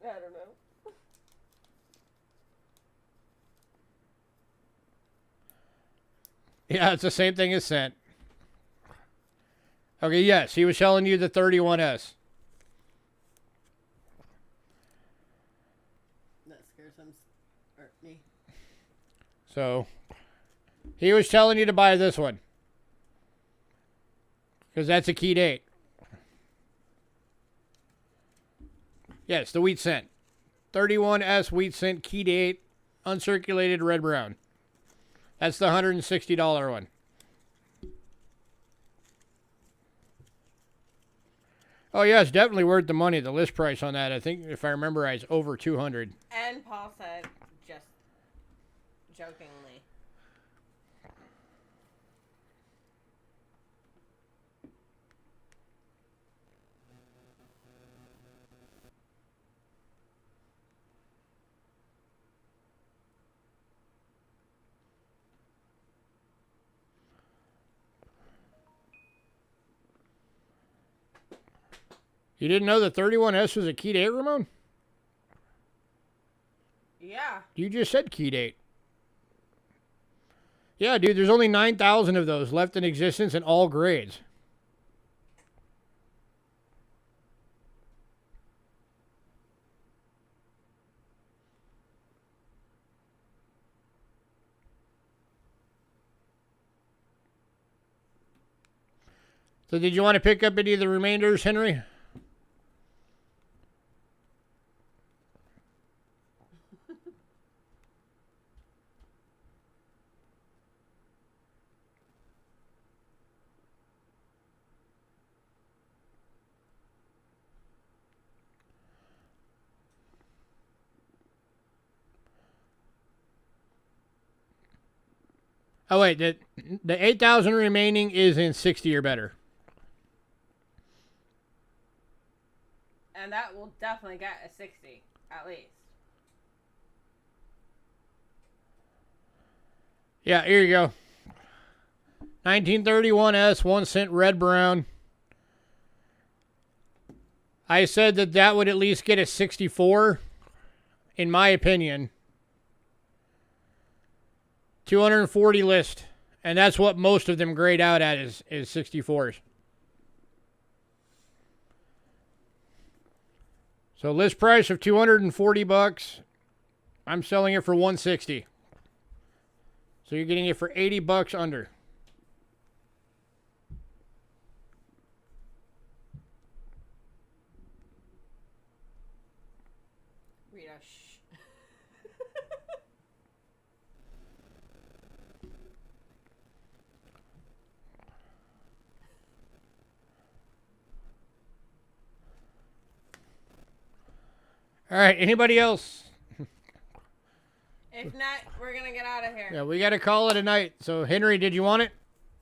Speaker 2: I don't know.
Speaker 1: Yeah, it's the same thing as sent. Okay, yes, he was telling you the 31S.
Speaker 2: That scares him. Or me.
Speaker 1: So, he was telling you to buy this one. Because that's a key date. Yes, the wheat cent. 31S wheat cent key date, uncirculated red brown. That's the $160 one. Oh yeah, it's definitely worth the money. The list price on that, I think, if I remember right, is over $200.
Speaker 2: And Paul said, just jokingly.
Speaker 1: You didn't know the 31S was a key date, Ramon?
Speaker 2: Yeah.
Speaker 1: You just said key date. Yeah, dude, there's only 9,000 of those left in existence in all grades. So did you want to pick up any of the remainders, Henry? Oh wait, the 8,000 remaining is in 60 or better.
Speaker 2: And that will definitely get a 60, at least.
Speaker 1: Yeah, here you go. 1931S, 1 cent red brown. I said that would at least get a 64, in my opinion. 240 list. And that's what most of them grade out at is 64s. So list price of $240. I'm selling it for $160. So you're getting it for $80 under.
Speaker 2: Rita, shh.
Speaker 1: All right, anybody else?
Speaker 2: If not, we're going to get out of here.
Speaker 1: Yeah, we got to call it a night. So, Henry, did you want it?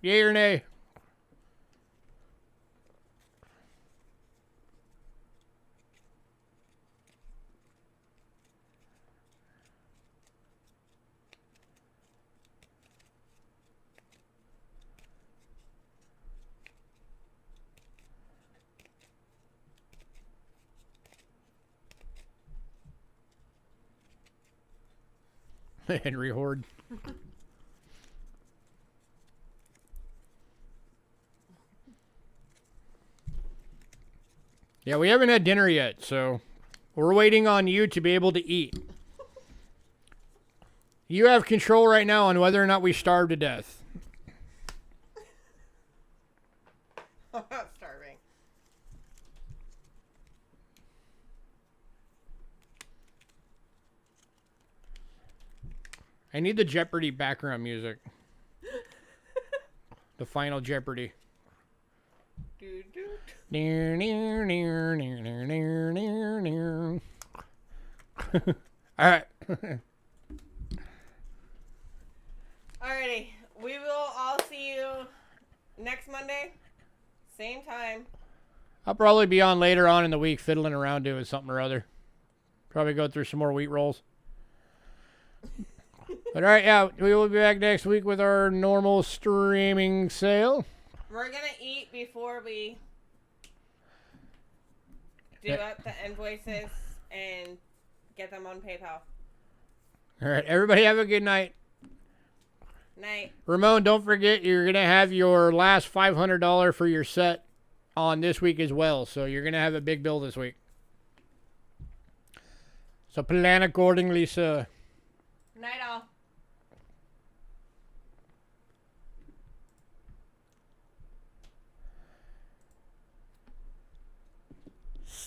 Speaker 1: Yay or nay? Henry Horde. Yeah, we haven't had dinner yet, so we're waiting on you to be able to eat. You have control right now on whether or not we starve to death.
Speaker 2: I'm not starving.
Speaker 1: I need the Jeopardy background music. The final Jeopardy.
Speaker 2: Doo doo.
Speaker 1: Near, near, near, near, near, near, near, near. All right.
Speaker 2: Alrighty. We will all see you next Monday. Same time.
Speaker 1: I'll probably be on later on in the week fiddling around doing something or other. Probably go through some more wheat rolls. But all right, yeah, we will be back next week with our normal streaming sale.
Speaker 2: We're going to eat before we do up the invoices and get them on PayPal.
Speaker 1: All right, everybody have a good night.
Speaker 2: Night.
Speaker 1: Ramon, don't forget you're going to have your last $500 for your set on this week as well. So you're going to have a big bill this week. So plan accordingly, sir.
Speaker 2: Night all.